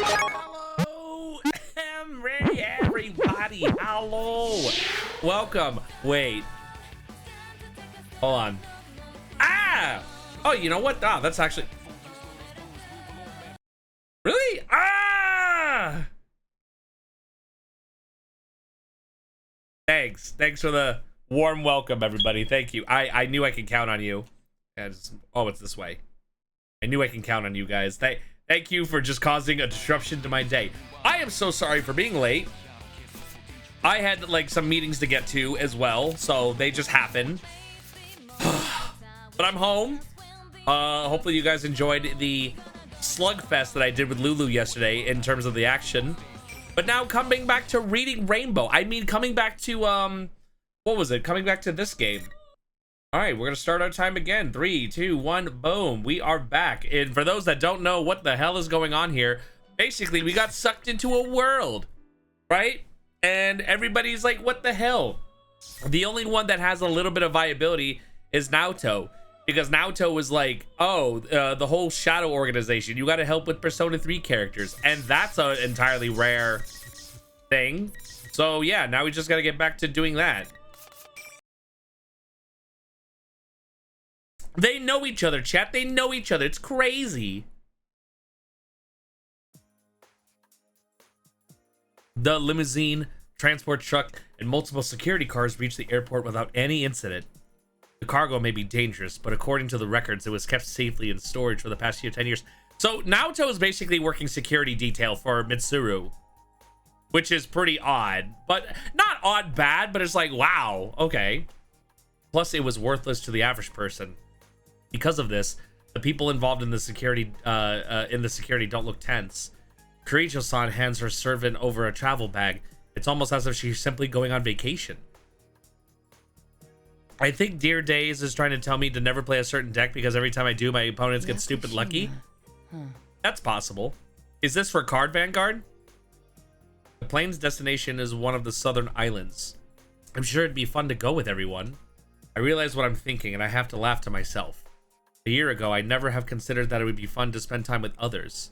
Hello, everybody. Hello. Welcome. Wait. Hold on. Ah! Oh, you know what? Ah, that's actually... Really? Ah! Thanks. Thanks for the warm welcome, everybody. Thank you. I knew I could count on you. Oh, it's this way. I knew I can count on you guys. Thank you for just causing a disruption to my day. I am so sorry for being late. I had like some meetings to get to as well, so they just happened. But I'm home. Hopefully you guys enjoyed the slugfest that I did with Lulu yesterday in terms of the action. But now coming back to reading Rainbow. I mean, coming back to, what was it? Coming back to this game. All right, we're gonna start our time again. 3, 2, 1, boom. We are back. And for those that don't know what the hell is going on here, basically we got sucked into a world, right? And everybody's like, what the hell? The only one that has a little bit of viability is Naoto, because Naoto was like, oh, the whole Shadow organization, you got to help with Persona 3 characters, and that's an entirely rare thing. So yeah, now we just got to get back to doing that. They know each other, chat. They know each other. It's crazy. The limousine, transport truck, and multiple security cars reached the airport without any incident. The cargo may be dangerous, but according to the records, it was kept safely in storage for the past 10 years. So Naoto is basically working security detail for Mitsuru, which is pretty odd. But not odd bad, but it's like, wow, okay. Plus, it was worthless to the average person. Because of this, the people involved in the security don't look tense. Kirijo-san hands her servant over a travel bag. It's almost as if she's simply going on vacation. I think Dear Days is trying to tell me to never play a certain deck because every time I do, my opponents get stupid lucky. That's possible. Is this for Card Vanguard? The plane's destination is one of the southern islands. I'm sure it'd be fun to go with everyone. I realize what I'm thinking and I have to laugh to myself. A year ago, I never have considered that it would be fun to spend time with others.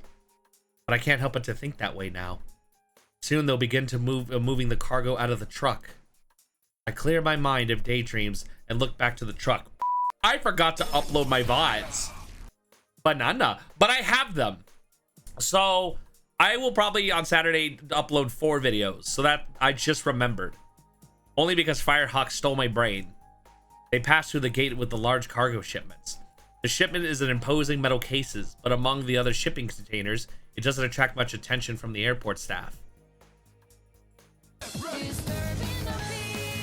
But I can't help but to think that way now. Soon they'll begin to moving the cargo out of the truck. I clear my mind of daydreams and look back to the truck. I forgot to upload my VODs. Banana. But I have them. So I will probably on Saturday upload 4 videos. So that I just remembered. Only because Firehawk stole my brain. They passed through the gate with the large cargo shipments. The shipment is in imposing metal cases, but among the other shipping containers, it doesn't attract much attention from the airport staff.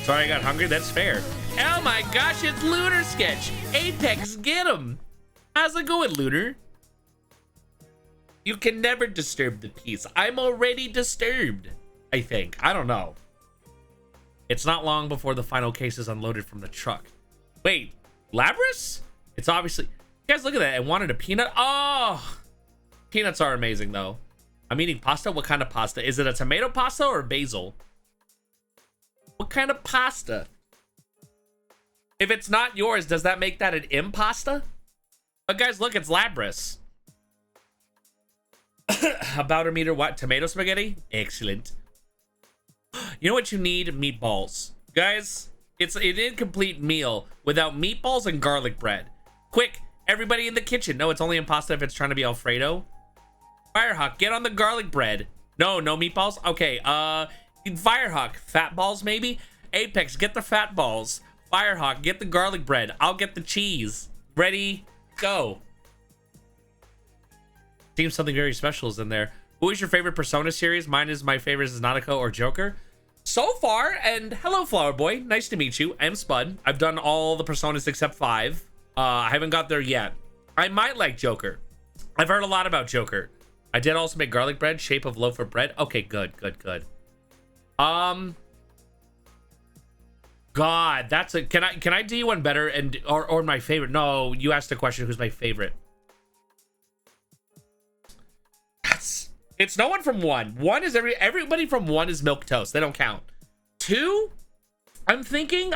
Sorry I got hungry, that's fair. Oh my gosh, it's Lunar Sketch! Apex, get him! How's it going, Lunar? You can never disturb the peace. I'm already disturbed, I think. I don't know. It's not long before the final case is unloaded from the truck. Wait, Labras? It's obviously... You guys, look at that. I wanted a peanut. Oh! Peanuts are amazing, though. I'm eating pasta. What kind of pasta? Is it a tomato pasta or basil? What kind of pasta? If it's not yours, does that make that an impasta? But guys, look, it's Labras. About a meter what? Tomato spaghetti? Excellent. You know what you need? Meatballs. Guys, it's an incomplete meal without meatballs and garlic bread. Quick, everybody in the kitchen. No, it's only impasta if it's trying to be Alfredo. Firehawk, get on the garlic bread. No meatballs? Okay, Firehawk, fat balls maybe? Apex, get the fat balls. Firehawk, get the garlic bread. I'll get the cheese. Ready, go. Seems something very special is in there. Who is your favorite Persona series? Mine is my favorite is Nanako or Joker. So far, and hello Flower Boy, nice to meet you. I'm Spud. I've done all the Personas except 5. I haven't got there yet. I might like Joker. I've heard a lot about Joker. I did also make garlic bread, shape of loaf of bread. Okay, good. God, that's a can I do you one better and or my favorite? No, you asked the question who's my favorite. It's no one from 1. 1 is everybody from 1 is milk toast. They don't count. 2, I'm thinking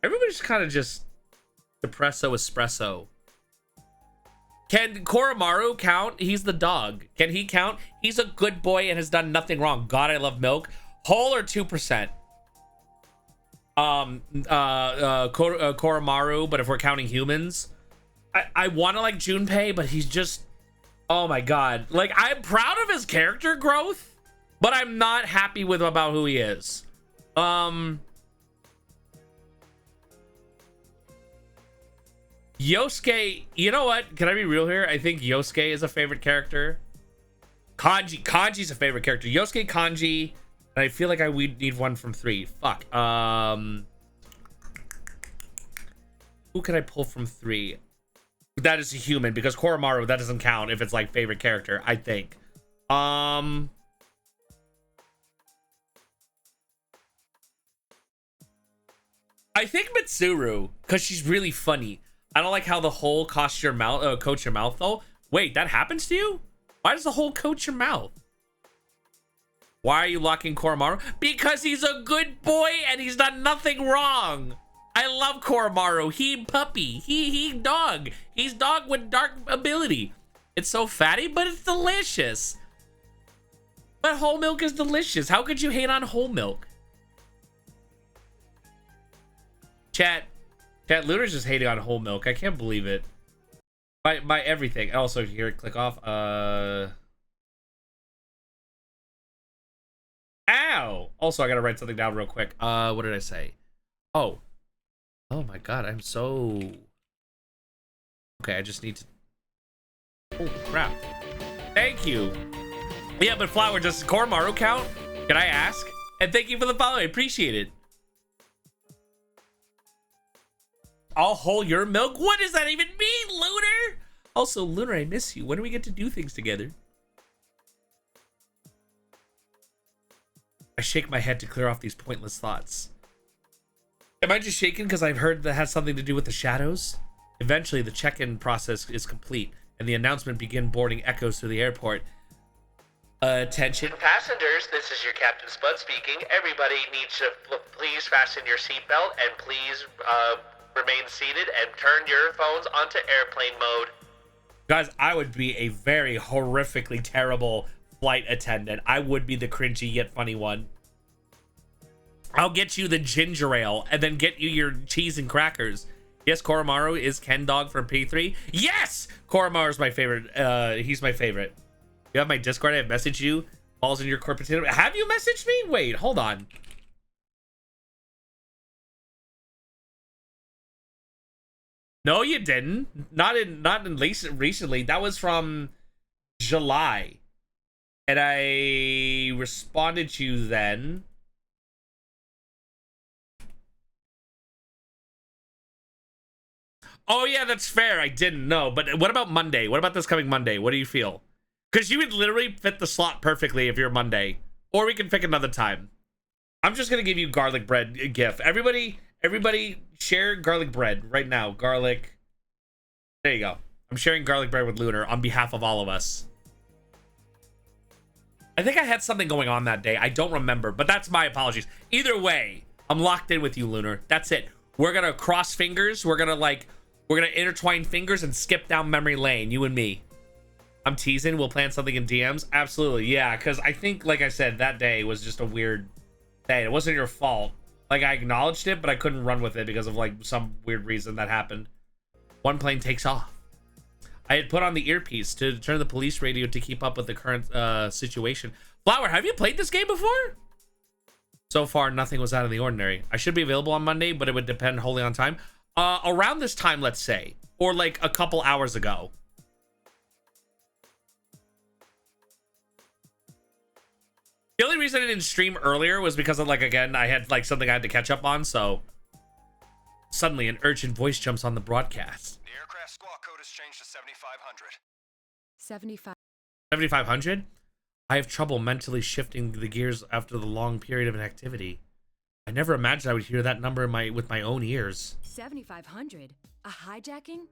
everybody's kind of just depresso espresso. Can Koromaru count? He's the dog. Can he count? He's a good boy and has done nothing wrong. God, I love milk. Whole or 2%? Koromaru, but if we're counting humans, I want to like Junpei, but he's just, oh my God. Like, I'm proud of his character growth, but I'm not happy with about who he is. Yosuke, you know what? Can I be real here? I think Yosuke is a favorite character. Kanji's a favorite character. Yosuke, Kanji, and I feel like we need one from 3. Fuck. Who can I pull from 3? That is a human, because Koromaru, that doesn't count if it's like favorite character, I think. I think Mitsuru, because she's really funny. I don't like how the hole coats your mouth, though. Wait, that happens to you? Why does the hole coat your mouth? Why are you locking Koromaru? Because he's a good boy and he's done nothing wrong. I love Koromaru. He puppy. He dog. He's dog with dark ability. It's so fatty, but it's delicious. But whole milk is delicious. How could you hate on whole milk? Chat, Luna's just hating on whole milk. I can't believe it. My everything. Also, here, click off. Ow. Also, I gotta write something down real quick. What did I say? Oh my God, I'm so... Okay, I just need to... Oh, crap. Thank you. Yeah, but Flower, does Koromaru count? Can I ask? And thank you for the follow. I appreciate it. I'll hold your milk? What does that even mean, Lunar? Also, Lunar, I miss you. When do we get to do things together? I shake my head to clear off these pointless thoughts. Am I just shaking because I've heard that has something to do with the shadows? Eventually, the check-in process is complete, and the announcement begin boarding echoes through the airport. Attention passengers, this is your Captain Spud speaking. Everybody needs to please fasten your seatbelt and please remain seated and turn your phones onto airplane mode. Guys, I would be a very horrifically terrible flight attendant. I would be the cringy yet funny one. I'll get you the ginger ale and then get you your cheese and crackers. Yes, Koromaru is Ken Dog from P3. Yes! Koromaru's my favorite. He's my favorite. You have my Discord. I have messaged you. Balls in your corporate. Have you messaged me? Wait, hold on. No, you didn't. Not in recently. That was from July. And I responded to you then. Oh, yeah, that's fair. I didn't know. But what about Monday? What about this coming Monday? What do you feel? Because you would literally fit the slot perfectly if you're Monday. Or we can pick another time. I'm just going to give you garlic bread gift. Everybody share garlic bread right now. Garlic. There you go. I'm sharing garlic bread with Lunar on behalf of all of us. I think I had something going on that day. I don't remember, but that's my apologies. Either way, I'm locked in with you, Lunar. That's it. We're going to cross fingers. We're going to, like, We're gonna intertwine fingers and skip down memory lane, you and me. I'm teasing. We'll plan something in DMs. Absolutely, yeah. Because I think, like I said, that day was just a weird day. It wasn't your fault. Like, I acknowledged it, but I couldn't run with it because of like some weird reason that happened. One plane takes off. I had put on the earpiece to turn the police radio to keep up with the current situation. Flower, have you played this game before? So far, nothing was out of the ordinary. I should be available on Monday, but it would depend wholly on time. Around this time, let's say, or like a couple hours ago. The only reason I didn't stream earlier was because of, like, again, I had like something I had to catch up on, so suddenly an urgent voice jumps on the broadcast. The aircraft squawk code has changed to 7500. 7500? I have trouble mentally shifting the gears after the long period of inactivity. I never imagined I would hear that number with my own ears. 7500? A hijacking?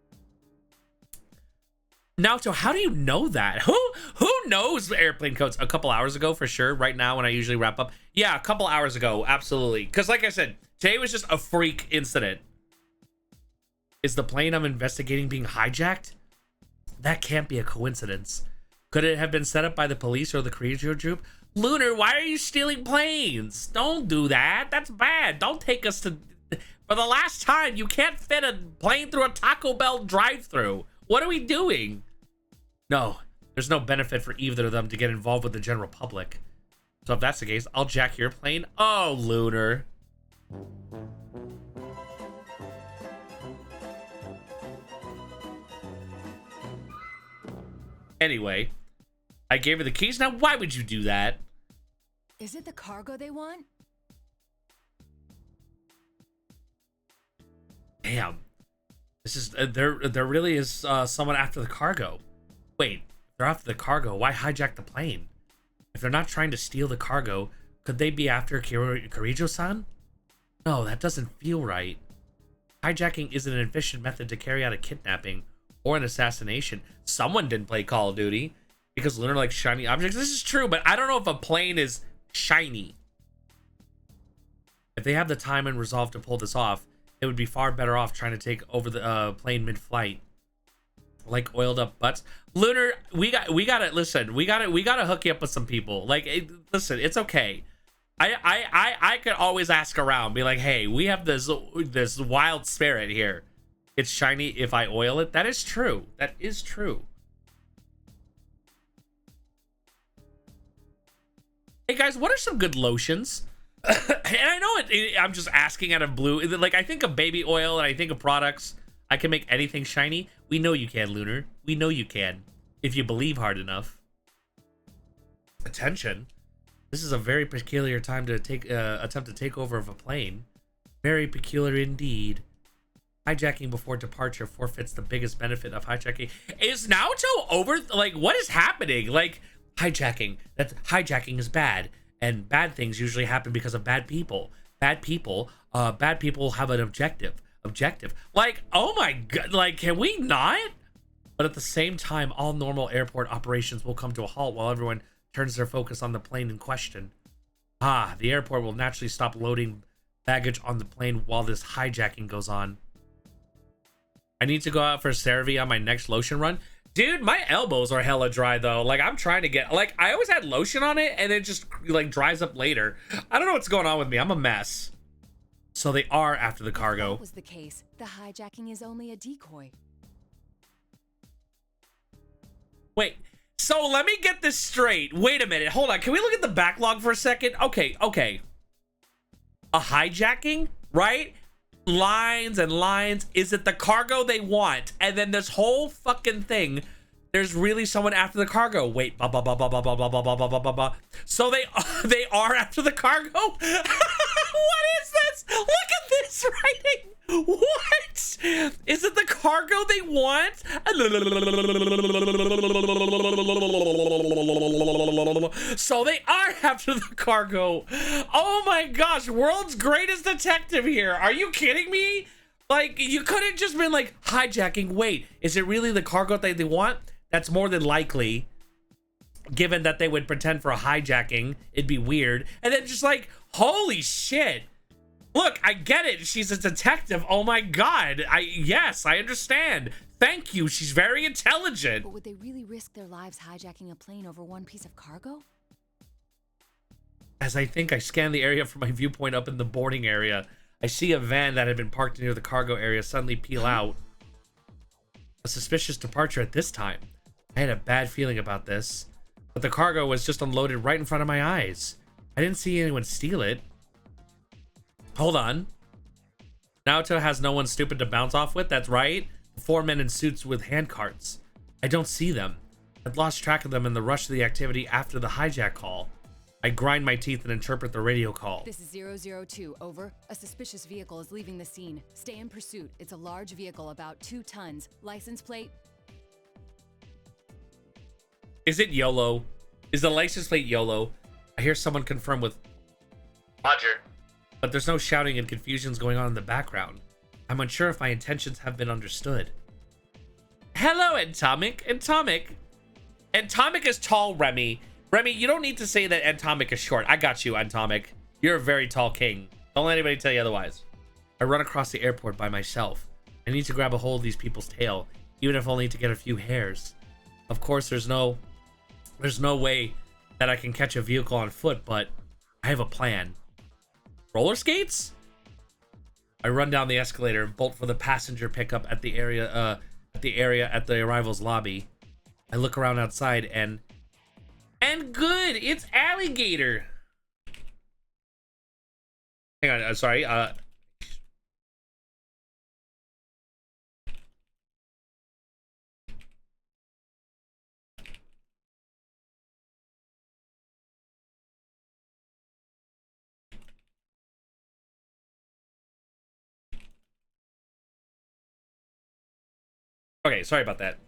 Naoto, how do you know that? Who knows airplane codes? A couple hours ago, for sure. Right now, when I usually wrap up. Yeah, a couple hours ago, absolutely. Because like I said, today was just a freak incident. Is the plane I'm investigating being hijacked? That can't be a coincidence. Could it have been set up by the police or the Courier group? Lunar, why are you stealing planes? Don't do that. That's bad. Don't take us to... For the last time, you can't fit a plane through a Taco Bell drive-thru. What are we doing? No, there's no benefit for either of them to get involved with the general public. So if that's the case, I'll jack your plane. Oh, Lunar. Anyway, I gave her the keys. Now, why would you do that? Is it the cargo they want? Damn. This is there really is someone after the cargo. Wait, they're after the cargo. Why hijack the plane? If they're not trying to steal the cargo, could they be after Kirijo-san? No, that doesn't feel right. Hijacking isn't an efficient method to carry out a kidnapping or an assassination. Someone didn't play Call of Duty because Lunar likes shiny objects. This is true, but I don't know if a plane is shiny. If they have the time and resolve to pull this off, it would be far better off trying to take over the plane mid-flight. Like oiled up butts. Lunar, we gotta listen. We gotta hook you up with some people. Like, listen, it's okay. I could always ask around, be like, hey, we have this wild spirit here. It's shiny if I oil it. That is true. That is true. Hey guys, what are some good lotions? And I know I'm just asking out of blue. Like, I think of baby oil and I think of products. I can make anything shiny. We know you can, Lunar. We know you can, if you believe hard enough. Attention. This is a very peculiar time to attempt to take over of a plane. Very peculiar indeed. Hijacking before departure forfeits the biggest benefit of hijacking. Is Naoto over? Like, what is happening? Like, hijacking. Hijacking is bad. And bad things usually happen because of bad people. Bad people have an objective. Like, oh my god, like, can we not? But at the same time, all normal airport operations will come to a halt while everyone turns their focus on the plane in question. The airport will naturally stop loading baggage on the plane while this hijacking goes on. I need to go out for CeraVe on my next lotion run. Dude, my elbows are hella dry though. Like, I'm trying to get, like, I always had lotion on it and it just like dries up later. I don't know what's going on with me. I'm a mess. So they are after the cargo. If that was the case, the hijacking is only a decoy. Wait, so let me get this straight. Wait a minute, hold on. Can we look at the backlog for a second? Okay. A hijacking, right? Lines and lines. Is it the cargo they want? And then this whole fucking thing, there's really someone after the cargo. Wait, blah, blah, blah, blah, blah, blah, blah, blah, blah, blah, blah, blah. So they are after the cargo? What is this? Look at this writing. What? Is it the cargo they want? So they are after the cargo. Oh my gosh, world's greatest detective here. Are you kidding me? Like, you couldn't just been like, hijacking. Wait, is it really the cargo that they want? That's more than likely, given that they would pretend for a hijacking. It'd be weird. And then just like, holy shit. Look, I get it. She's a detective. Oh my god. Yes, I understand. Thank you. She's very intelligent. But would they really risk their lives hijacking a plane over one piece of cargo? As I think I scan the area from my viewpoint up in the boarding area, I see a van that had been parked near the cargo area suddenly peel out. A suspicious departure at this time. I had a bad feeling about this, but the cargo was just unloaded right in front of my eyes. I didn't see anyone steal it. Hold on. Naoto has no one stupid to bounce off with, that's right. The 4 men in suits with handcarts. I don't see them. I'd lost track of them in the rush of the activity after the hijack call. I grind my teeth and interpret the radio call. This is 002, over. A suspicious vehicle is leaving the scene. Stay in pursuit. It's a large vehicle, about 2 tons. License plate. Is it YOLO? Is the license plate YOLO? I hear someone confirm with Roger. But there's no shouting and confusions going on in the background. I'm unsure if my intentions have been understood. Hello, Atomic. Atomic is tall, Remy. Remy, you don't need to say that Atomic is short. I got you, Atomic. You're a very tall king. Don't let anybody tell you otherwise. I run across the airport by myself. I need to grab a hold of these people's tail, even if only to get a few hairs. Of course, there's no way that I can catch a vehicle on foot, but I have a plan. Roller skates? I run down the escalator and bolt for the passenger pickup at the area at the arrival's lobby. I look around outside and good, it's Alligator. Hang on, sorry. Okay, sorry about that.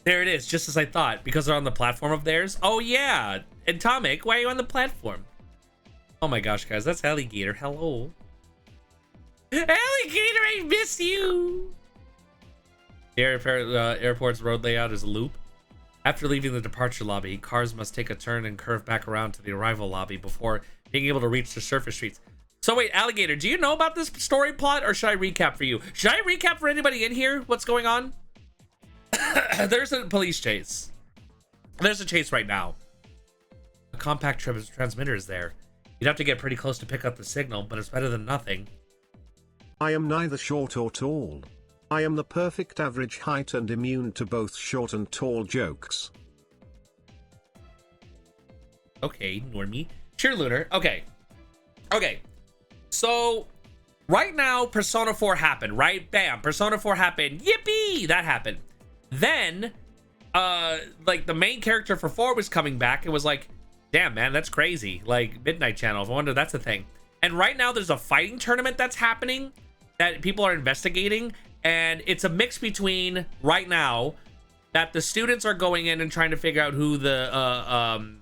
There it is, just as I thought, because they're on the platform of theirs. Oh yeah, Atomic, why are you on the platform? Oh my gosh, guys, that's Alligator. Hello. Alligator, I miss you. The airport's road layout is a loop. After leaving the departure lobby, cars must take a turn and curve back around to the arrival lobby before being able to reach the surface streets. So wait, Alligator, do you know about this story plot, or should I recap for you? Should I recap for anybody in here what's going on? There's a police chase. There's a chase right now. A compact transmitter is there. You'd have to get pretty close to pick up the signal, but it's better than nothing. I am neither short or tall. I am the perfect average height and immune to both short and tall jokes. Okay, normie. Cheerleader. Okay. So, right now, Persona 4 happened, right? Bam, Persona 4 happened. Yippee! That happened. Then, like, the main character for 4 was coming back. It was like, damn, man, that's crazy. Like, Midnight Channel, I wonder if that's a thing. And right now, there's a fighting tournament that's happening that people are investigating. And it's a mix between, right now, that the students are going in and trying to figure out who the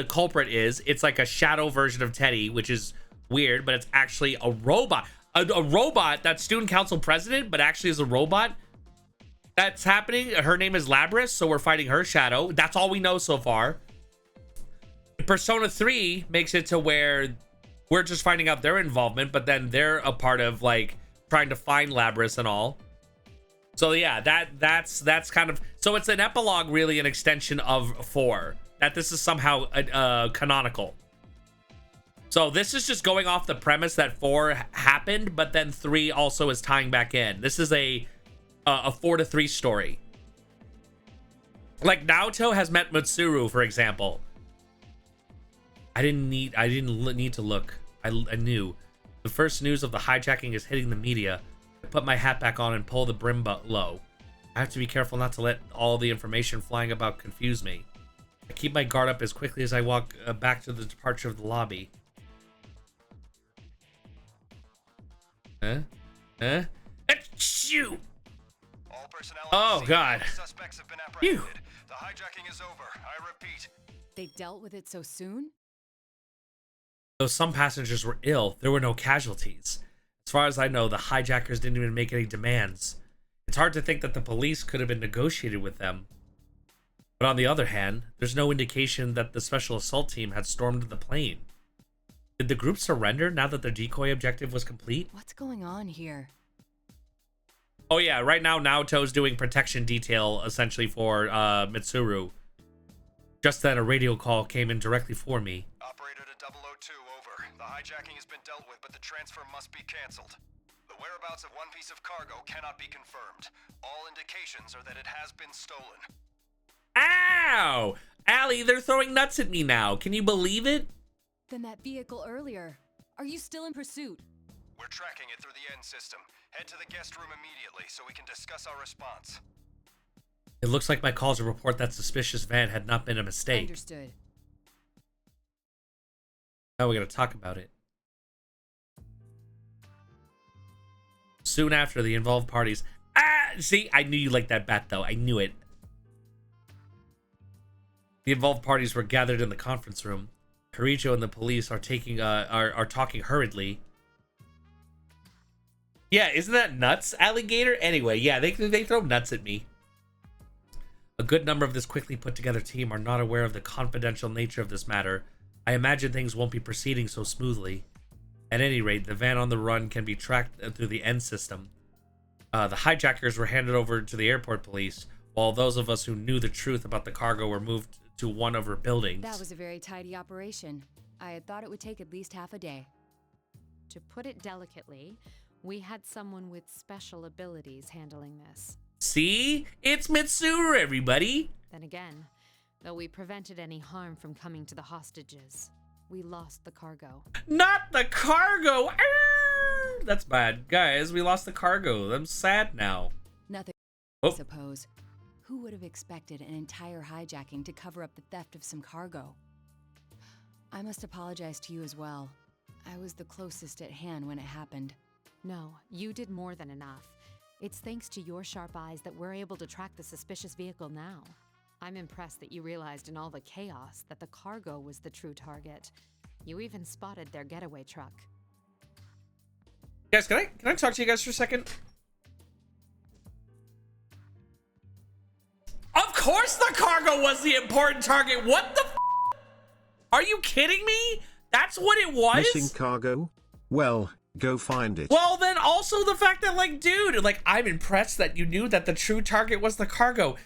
culprit is. It's like a shadow version of Teddy, which is weird, but it's actually a robot. A robot that's student council president, but actually is a robot. That's happening. Her name is Labris, so we're fighting her shadow. That's all we know so far. Persona 3 makes it to where we're just finding out their involvement, but then they're a part of, like, trying to find Labris and all. So yeah, that's kind of, so it's an epilogue, really, an extension of 4. That this is somehow canonical. So this is just going off the premise that 4 happened, but then 3 also is tying back in. This is a 4 to 3 story. Like, Naoto has met Mitsuru, for example. I didn't need to look. I knew. The first news of the hijacking is hitting the media. I put my hat back on and pull the brim low. I have to be careful not to let all the information flying about confuse me. I keep my guard up as quickly as I walk back to the departure of the lobby. Achoo! All personnel Oh, God. Suspects have been apprehended. Phew. The hijacking is over. I repeat. They dealt with it so soon? Though some passengers were ill, there were no casualties. As far as I know, the hijackers didn't even make any demands. It's hard to think that the police could have been negotiated with them. But on the other hand, there's no indication that the special assault team had stormed the plane. Did the group surrender now that their decoy objective was complete? What's going on here? Oh yeah, right now Naoto's doing protection detail essentially for Mitsuru. Just then a radio call came in directly for me. Operator to 002, over. The hijacking has been dealt with, but the transfer must be canceled. The whereabouts of one piece of cargo cannot be confirmed. All indications are that it has been stolen. Ow! Allie, they're throwing nuts at me now. Can you believe it? Then that vehicle earlier. Are you still in pursuit? We're tracking it through the N system. Head to the guest room immediately so we can discuss our response. It looks like my calls report that suspicious van had not been a mistake. Understood. Now we're gonna talk about it. Soon after, the involved parties... See, I knew you liked that bat, though. I knew it. The involved parties were gathered in the conference room. Kirijo and the police are talking hurriedly. Yeah, isn't that nuts, alligator? Anyway, yeah, they throw nuts at me. A good number of this quickly put together team are not aware of the confidential nature of this matter. I imagine things won't be proceeding so smoothly. At any rate, the van on the run can be tracked through the N system. The hijackers were handed over to the airport police, while those of us who knew the truth about the cargo were moved to one of her buildings. That was a very tidy operation. I had thought it would take at least half a day. To put it delicately, we had someone with special abilities handling this. See? It's Mitsuru, everybody! Then again, though we prevented any harm from coming to the hostages, we lost the cargo. Not the cargo! Arr! That's bad. Guys, we lost the cargo. I'm sad now. Nothing, Oh. I suppose. Who would have expected an entire hijacking to cover up the theft of some cargo? I must apologize to you as well. I was the closest at hand when it happened. No, you did more than enough. It's thanks to your sharp eyes that we're able to track the suspicious vehicle now. I'm impressed that you realized in all the chaos that the cargo was the true target. You even spotted their getaway truck. Guys, can I talk to you guys for a second? Of course the cargo was the important target. What the f? Are you kidding me? That's what it was? Missing cargo? Well, go find it. Well, then also the fact that, like, dude, like, I'm impressed that you knew that the true target was the cargo.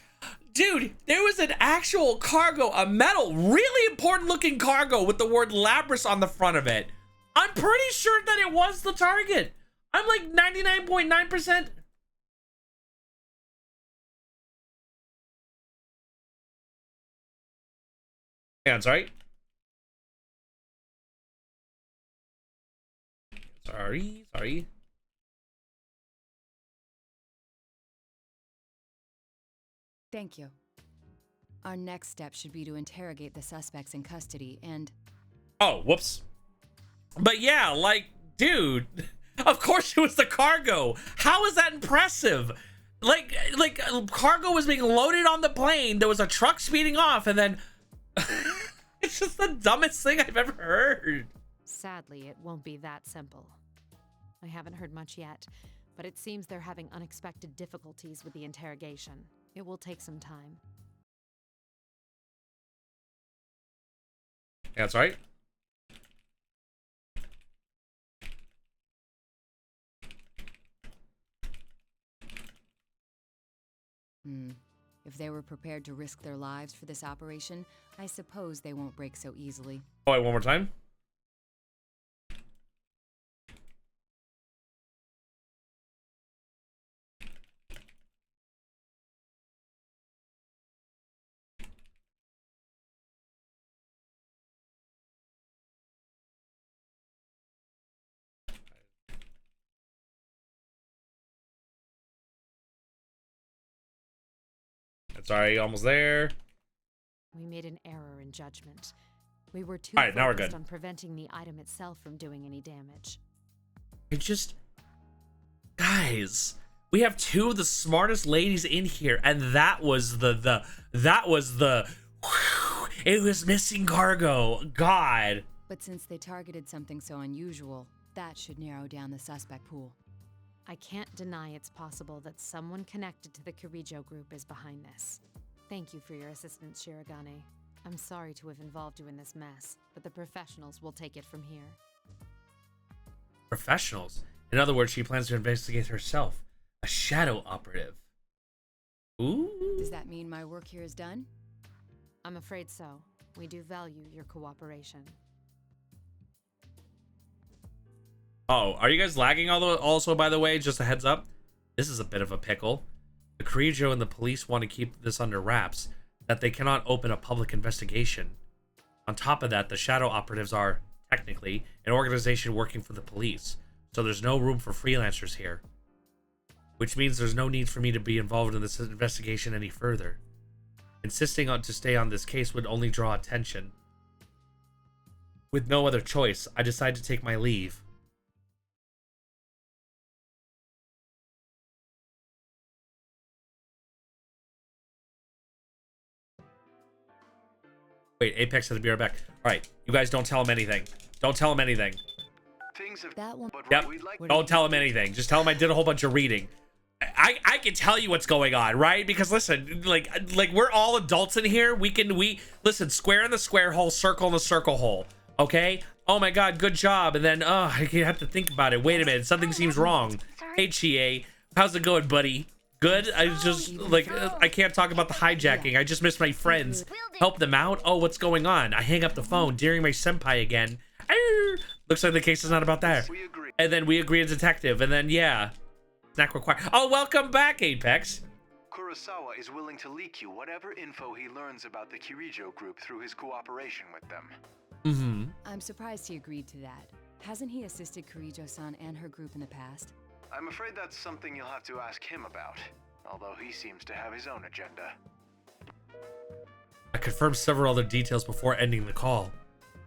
Dude, there was an actual cargo, a metal, really important looking cargo with the word Labris on the front of it. I'm pretty sure that it was the target. I'm like 99.9%. Hang on, sorry. Sorry. Thank you. Our next step should be to interrogate the suspects in custody and... Oh, whoops. But yeah, like, dude, of course it was the cargo. How is that impressive? Like cargo was being loaded on the plane. There was a truck speeding off, and then it's just the dumbest thing I've ever heard. Sadly, it won't be that simple. I haven't heard much yet, but it seems they're having unexpected difficulties with the interrogation. It will take some time. Yeah, that's right. If they were prepared to risk their lives for this operation, I suppose they won't break so easily. Oh, wait, one more time. Sorry, almost there. We made an error in judgment. We were too All right, now we're focused good. on preventing the item itself from doing any damage. Guys, we have two of the smartest ladies in here, and that was it was missing cargo. God. But since they targeted something so unusual, that should narrow down the suspect pool. I can't deny it's possible that someone connected to the Kirijo group is behind this. Thank you for your assistance, Shirogane. I'm sorry to have involved you in this mess, but the professionals will take it from here. Professionals. In other words, she plans to investigate herself. A shadow operative. Ooh. Does that mean my work here is done? I'm afraid so. We do value your cooperation. Oh, are you guys lagging also, by the way? Just a heads up. This is a bit of a pickle. The Kirijo and the police want to keep this under wraps, that they cannot open a public investigation. On top of that, the shadow operatives are, technically, an organization working for the police, so there's no room for freelancers here. Which means there's no need for me to be involved in this investigation any further. Insisting on to stay on this case would only draw attention. With no other choice, I decide to take my leave. Wait, Apex has to be right back. Alright, you guys don't tell him anything. Don't tell him anything. That one. Yep. Don't tell him anything. Just tell him I did a whole bunch of reading. I can tell you what's going on, right? Because listen, like we're all adults in here. We listen, square in the square hole, circle in the circle hole. Okay? Oh my god, good job. And then I have to think about it. Wait a minute, something seems wrong. Hey Chie, how's it going, buddy? Good? I just I can't talk about the hijacking. I just miss my friends. Help them out? Oh, what's going on? I hang up the phone, daring my senpai again. Arr! Looks like the case is not about that. And then we agree a detective, and then yeah. Snack required. Oh, welcome back, Apex. Kurosawa is willing to leak you whatever info he learns about the Kirijo group through his cooperation with them. Mm-hmm. I'm surprised he agreed to that. Hasn't he assisted Kirijo-san and her group in the past? I'm afraid that's something you'll have to ask him about, although he seems to have his own agenda. I confirmed several other details before ending the call.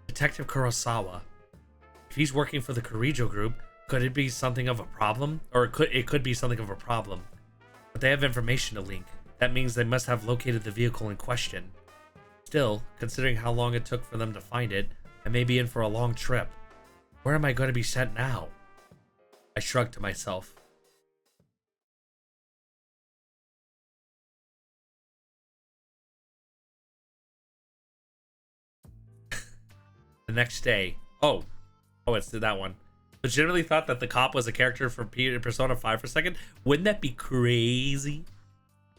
Detective Kurosawa. If he's working for the Kirijo group, could it be something of a problem? Or it could be something of a problem. But they have information to link. That means they must have located the vehicle in question. Still, considering how long it took for them to find it, I may be in for a long trip. Where am I going to be sent now? I shrugged to myself. The next day. Oh, it's that one. Legitimately thought that the cop was a character from Persona 5 for a second. Wouldn't that be crazy?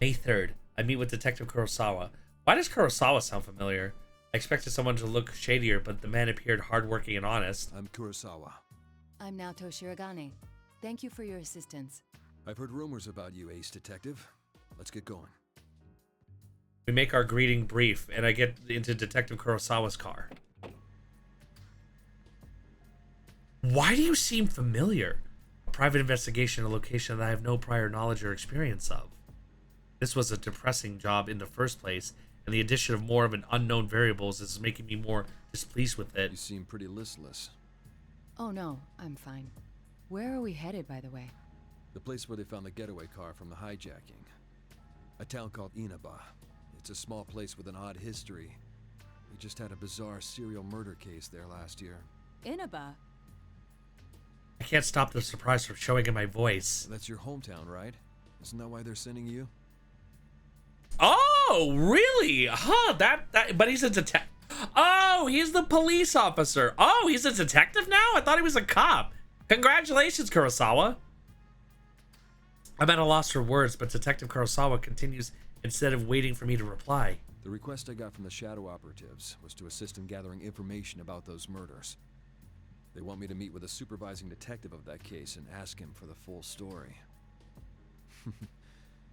May 3rd. I meet with Detective Kurosawa. Why does Kurosawa sound familiar? I expected someone to look shadier, but the man appeared hardworking and honest. I'm Kurosawa. I'm Naoto Shiragane. Thank you for your assistance. I've heard rumors about you, Ace Detective. Let's get going. We make our greeting brief, and I get into Detective Kurosawa's car. Why do you seem familiar? A private investigation, a location that I have no prior knowledge or experience of. This was a depressing job in the first place, and the addition of more of an unknown variables is making me more displeased with it. You seem pretty listless. Oh no, I'm fine. Where are we headed, by the way? The place where they found the getaway car from the hijacking. A town called Inaba. It's a small place with an odd history. We just had a bizarre serial murder case there last year. Inaba? I can't stop the surprise from showing in my voice. That's your hometown, right? Isn't that why they're sending you? Oh, really? Huh, but he's a detective. Oh, he's the police officer. Oh, he's a detective now? I thought he was a cop. Congratulations, Kurosawa. I'm at a loss for words, but Detective Kurosawa continues instead of waiting for me to reply. The request I got from the shadow operatives was to assist in gathering information about those murders. They want me to meet with a supervising detective of that case and ask him for the full story.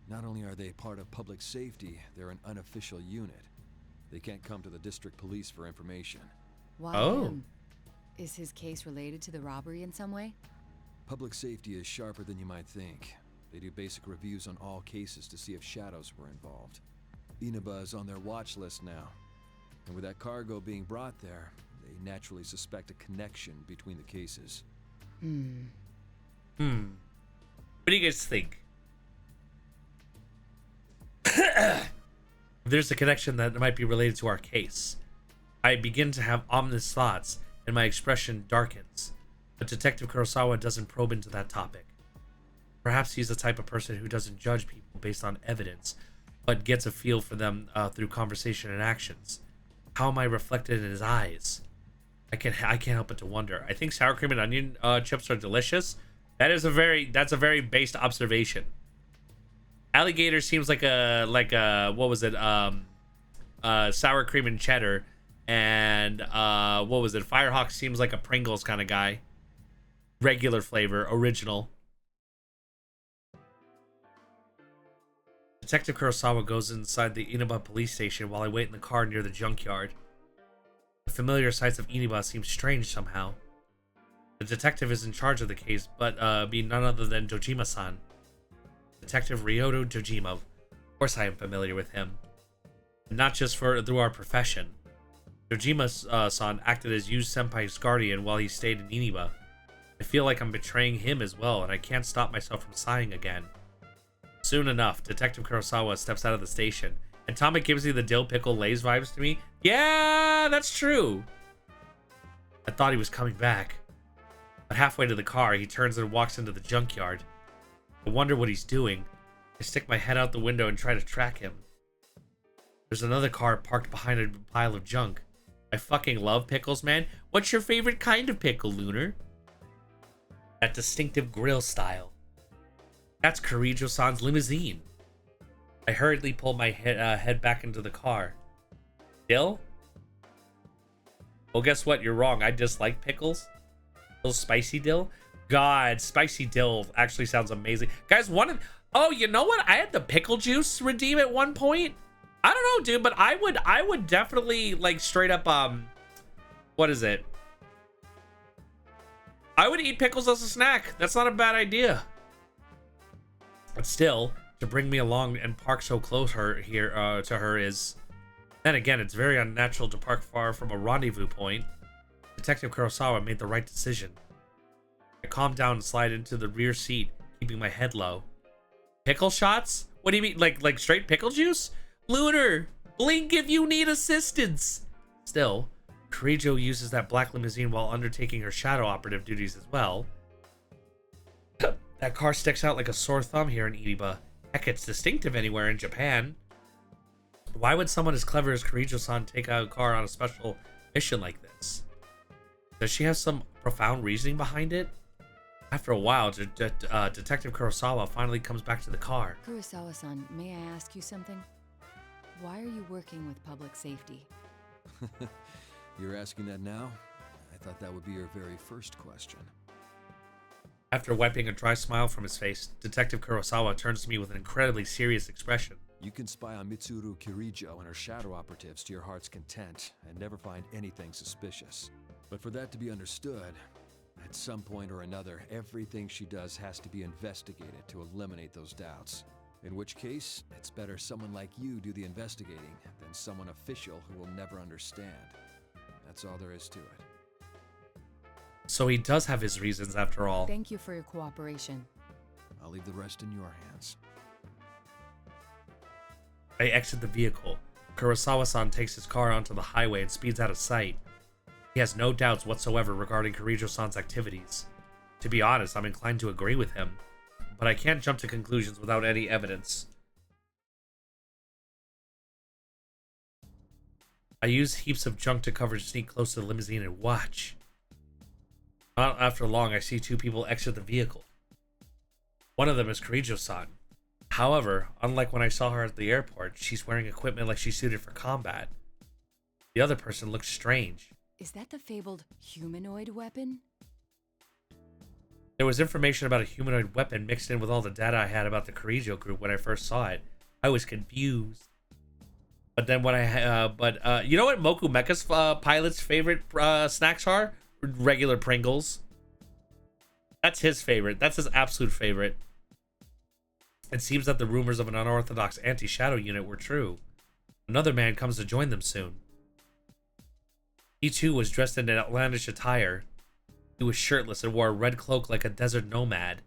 Not only are they part of public safety, they're an unofficial unit. They can't come to the district police for information. Why Oh. him? Is his case related to the robbery in some way? Public safety is sharper than you might think. They do basic reviews on all cases to see if shadows were involved. Inaba is on their watch list now. And with that cargo being brought there, they naturally suspect a connection between the cases. Hmm. What do you guys think? There's a connection that might be related to our case. I begin to have ominous thoughts, and my expression darkens. But Detective Kurosawa doesn't probe into that topic. Perhaps he's the type of person who doesn't judge people based on evidence, but gets a feel for them through conversation and actions. How am I reflected in his eyes? I can't help but to wonder. I think sour cream and onion chips are delicious. That's a very based observation. Alligator seems like a what was it? Sour cream and cheddar, and what was it? Firehawk seems like a Pringles kind of guy. Regular flavor, original. Detective Kurosawa goes inside the Inaba police station while I wait in the car near the junkyard. The familiar sights of Inaba seem strange somehow. The detective is in charge of the case, but be none other than Dojima-san. Detective Ryoto Dojima. Of course I am familiar with him. And not just through our profession. Dojima-san acted as Yu Senpai's guardian while he stayed in Inaba. I feel like I'm betraying him as well, and I can't stop myself from sighing again. Soon enough, Detective Kurosawa steps out of the station, and Tomek gives me the dill pickle Lay's vibes to me. Yeah, that's true. I thought he was coming back. But halfway to the car, he turns and walks into the junkyard. I wonder what he's doing. I stick my head out the window and try to track him. There's another car parked behind a pile of junk. I fucking love pickles, man. What's your favorite kind of pickle, Lunar? That distinctive grill style. That's Kirijo-san's limousine. I hurriedly pull my head back into the car. Dill? Well, guess what? You're wrong. I dislike pickles. Little spicy dill. God, spicy dill actually sounds amazing. Guys, oh, you know what? I had the pickle juice redeem at one point. I don't know, dude, but I would definitely like straight up what is it? I would eat pickles as a snack. That's not a bad idea. But still, to bring me along and park so close to her is... Then again, it's very unnatural to park far from a rendezvous point. Detective Kurosawa made the right decision. I calm down and slide into the rear seat, keeping my head low. Pickle shots? What do you mean? Like straight pickle juice? Lunar, blink if you need assistance. Still, Kirijo uses that black limousine while undertaking her shadow operative duties as well. That car sticks out like a sore thumb here in Inaba. Heck, it's distinctive anywhere in Japan. Why would someone as clever as Kirijo-san take out a car on a special mission like this? Does she have some profound reasoning behind it? After a while, Detective Kurosawa finally comes back to the car. Kurosawa-san, may I ask you something? Why are you working with public safety? You're asking that now? I thought that would be your very first question. After wiping a dry smile from his face, Detective Kurosawa turns to me with an incredibly serious expression. You can spy on Mitsuru Kirijo and her shadow operatives to your heart's content and never find anything suspicious. But for that to be understood, at some point or another, everything she does has to be investigated to eliminate those doubts. In which case, it's better someone like you do the investigating than someone official who will never understand. That's all there is to it. So he does have his reasons after all. Thank you for your cooperation. I'll leave the rest in your hands. I exit the vehicle. Kurosawa-san takes his car onto the highway and speeds out of sight. He has no doubts whatsoever regarding Kirijo-san's activities. To be honest, I'm inclined to agree with him, but I can't jump to conclusions without any evidence. I use heaps of junk to cover to sneak close to the limousine and watch. Not after long, I see two people exit the vehicle. One of them is Kirijo-san. However, unlike when I saw her at the airport, she's wearing equipment like she's suited for combat. The other person looks strange. Is that the fabled humanoid weapon? There was information about a humanoid weapon mixed in with all the data I had about the Kirijo group when I first saw it. I was confused. But then when you know what Moku Mecha's pilot's favorite snacks are? Regular Pringles. That's his favorite. That's his absolute favorite. It seems that the rumors of an unorthodox anti-shadow unit were true. Another man comes to join them soon. He too was dressed in an outlandish attire. He was shirtless and wore a red cloak like a desert nomad.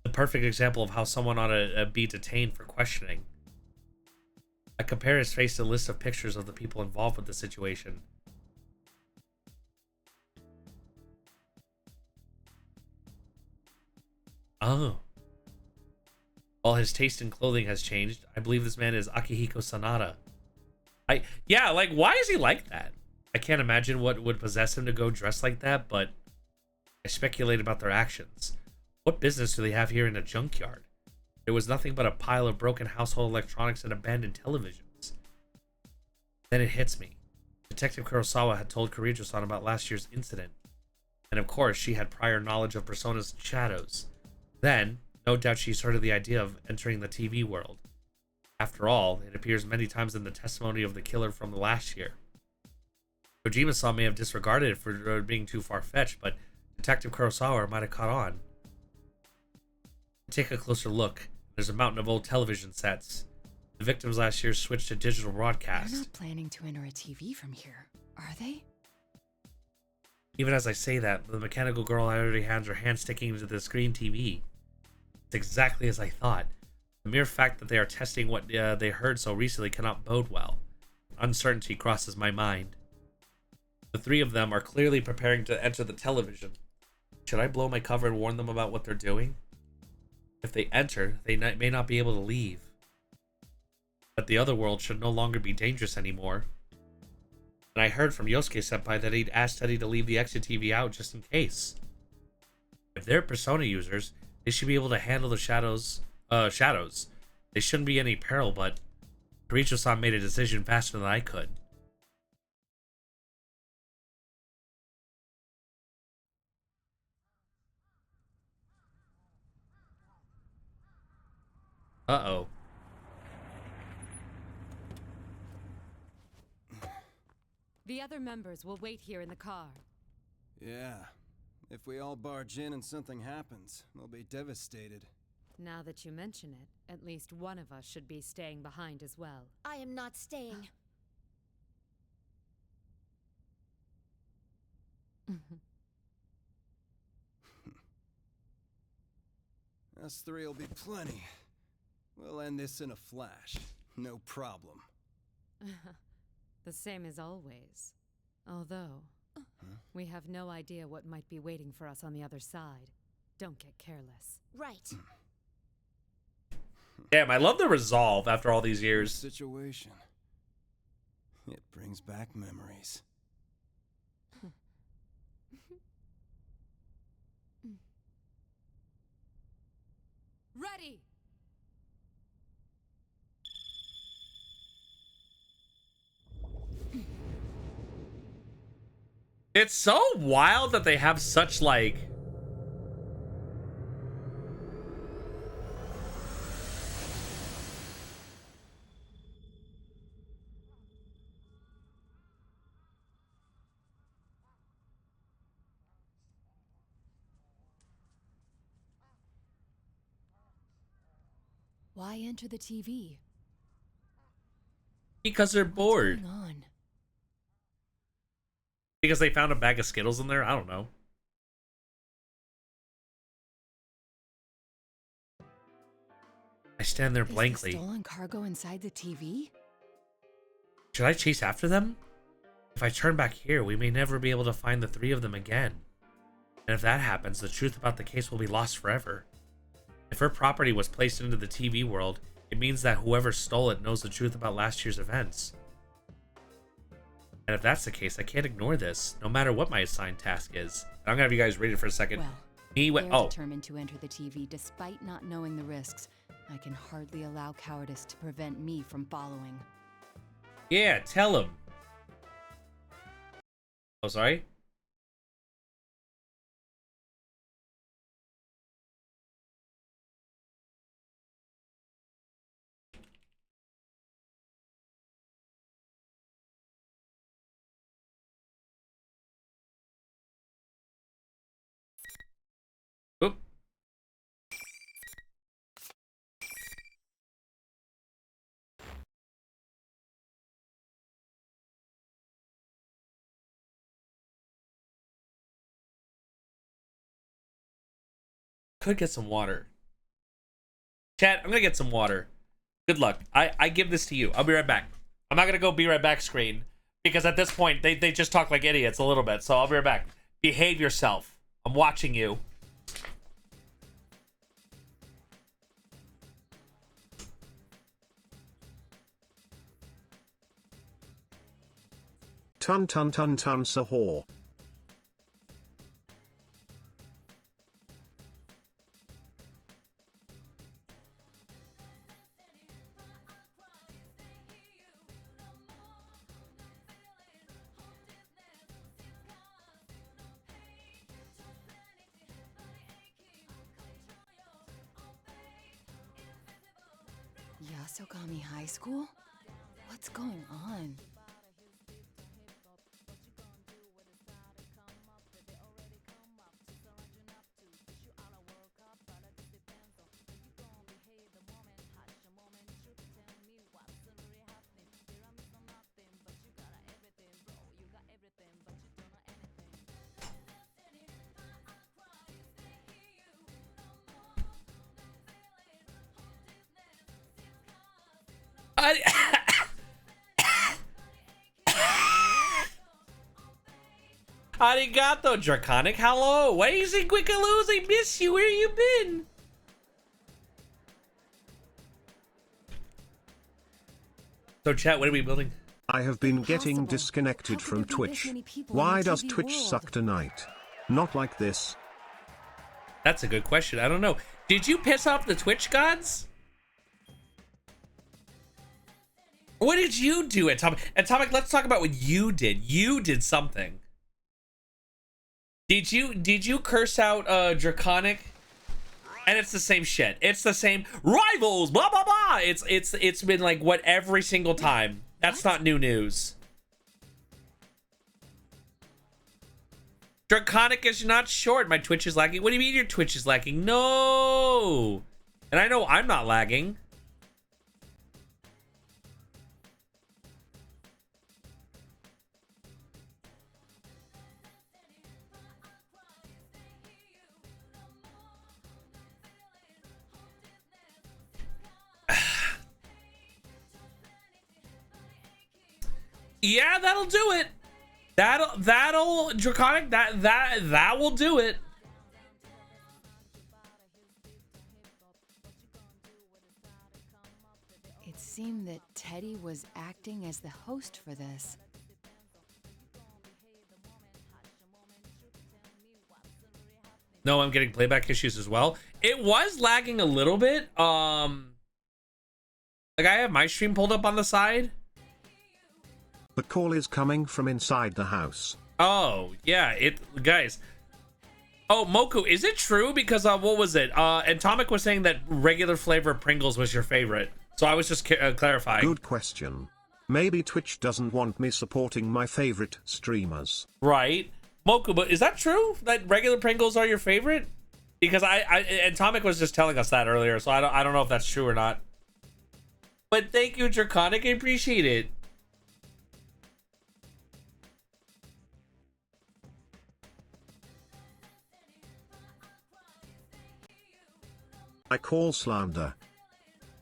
The perfect example of how someone ought to be detained for questioning. I compare his face to a list of pictures of the people involved with the situation. Oh. While his taste in clothing has changed, I believe this man is Akihiko Sanada. Yeah, like, why is he like that? I can't imagine what would possess him to go dressed like that, but I speculate about their actions. What business do they have here in a junkyard? There was nothing but a pile of broken household electronics and abandoned televisions. Then it hits me. Detective Kurosawa had told Kirijo-san about last year's incident. And of course, she had prior knowledge of Persona's shadows. Then, no doubt she's heard of the idea of entering the TV world. After all, it appears many times in the testimony of the killer from the last year. Kojima-san may have disregarded it for being too far-fetched, but Detective Kurosawa might have caught on. Take a closer look. There's a mountain of old television sets. The victims last year switched to digital broadcast. They're not planning to enter a TV from here, are they? Even as I say that, the mechanical girl already has her hand sticking into the screen TV. It's exactly as I thought. The mere fact that they are testing what they heard so recently cannot bode well. Uncertainty crosses my mind. The three of them are clearly preparing to enter the television. Should I blow my cover and warn them about what they're doing? If they enter, they may not be able to leave. But the other world should no longer be dangerous anymore. And I heard from Yosuke-senpai that he'd asked Eddie to leave the exit TV out just in case. If they're Persona users, they should be able to handle the shadows. They shouldn't be any peril, but Kirijo-san made a decision faster than I could. Uh-oh. The other members will wait here in the car. Yeah. If we all barge in and something happens, they'll be devastated. Now that you mention it, at least one of us should be staying behind as well. I am not staying. Us three will be plenty. We'll end this in a flash. No problem. The same as always. Although, we have no idea what might be waiting for us on the other side. Don't get careless. Right. Damn, I love the resolve after all these years. Situation. It brings back memories. Ready! It's so wild that they have such, like... Why enter the TV? Because they're bored. What's going on? Because they found a bag of Skittles in there? I don't know. I stand there blankly. Is the stolen cargo inside the TV? Should I chase after them? If I turn back here, we may never be able to find the three of them again. And if that happens, the truth about the case will be lost forever. If her property was placed into the TV world, it means that whoever stole it knows the truth about last year's events. And if that's the case, I can't ignore this, no matter what my assigned task is. I'm gonna have you guys read it for a second. Well, they're determined to enter the TV despite not knowing the risks. I can hardly allow cowardice to prevent me from following. Yeah, tell him. Oh, sorry? Oop. Could get some water. Chat, I'm gonna get some water. Good luck. I give this to you. I'll be right back. I'm not gonna go be right back screen because at this point they just talk like idiots a little bit. So I'll be right back. Behave yourself. I'm watching you. Tun tun tun tun sahur. Yasogami High School? What's going on? Arigato, Draconic. Hello. Wazy Quickaloos, I miss you. Where you been? So, chat, what are we building? I have been getting Impossible. disconnected How could from there be this Twitch. many people in Why the does TV Twitch world? suck tonight? Not like this. That's a good question. I don't know. Did you piss off the Twitch gods? What did you do, Atomic? Atomic, let's talk about what you did. You did something. Did you curse out Draconic? And it's the same shit. It's the same rivals, blah blah blah. It's been like what every single time. That's not new news. Draconic is not short. My Twitch is lagging. What do you mean your Twitch is lagging? No. And I know I'm not lagging. Yeah, that'll do it. That'll Draconic, that will do it. It seemed that Teddy was acting as the host for this. No, I'm getting playback issues as well. It was lagging a little bit. Like I have my stream pulled up on the side. The call is coming from inside the house. Oh, yeah, guys. Oh, Moku, is it true? Because what was it? Atomic was saying that regular flavor Pringles was your favorite. So I was just clarifying. Good question. Maybe Twitch doesn't want me supporting my favorite streamers. Right. Moku, but is that true? That regular Pringles are your favorite? Because Atomic was just telling us that earlier, so I don't know if that's true or not. But thank you, Draconic. I appreciate it. I call slander.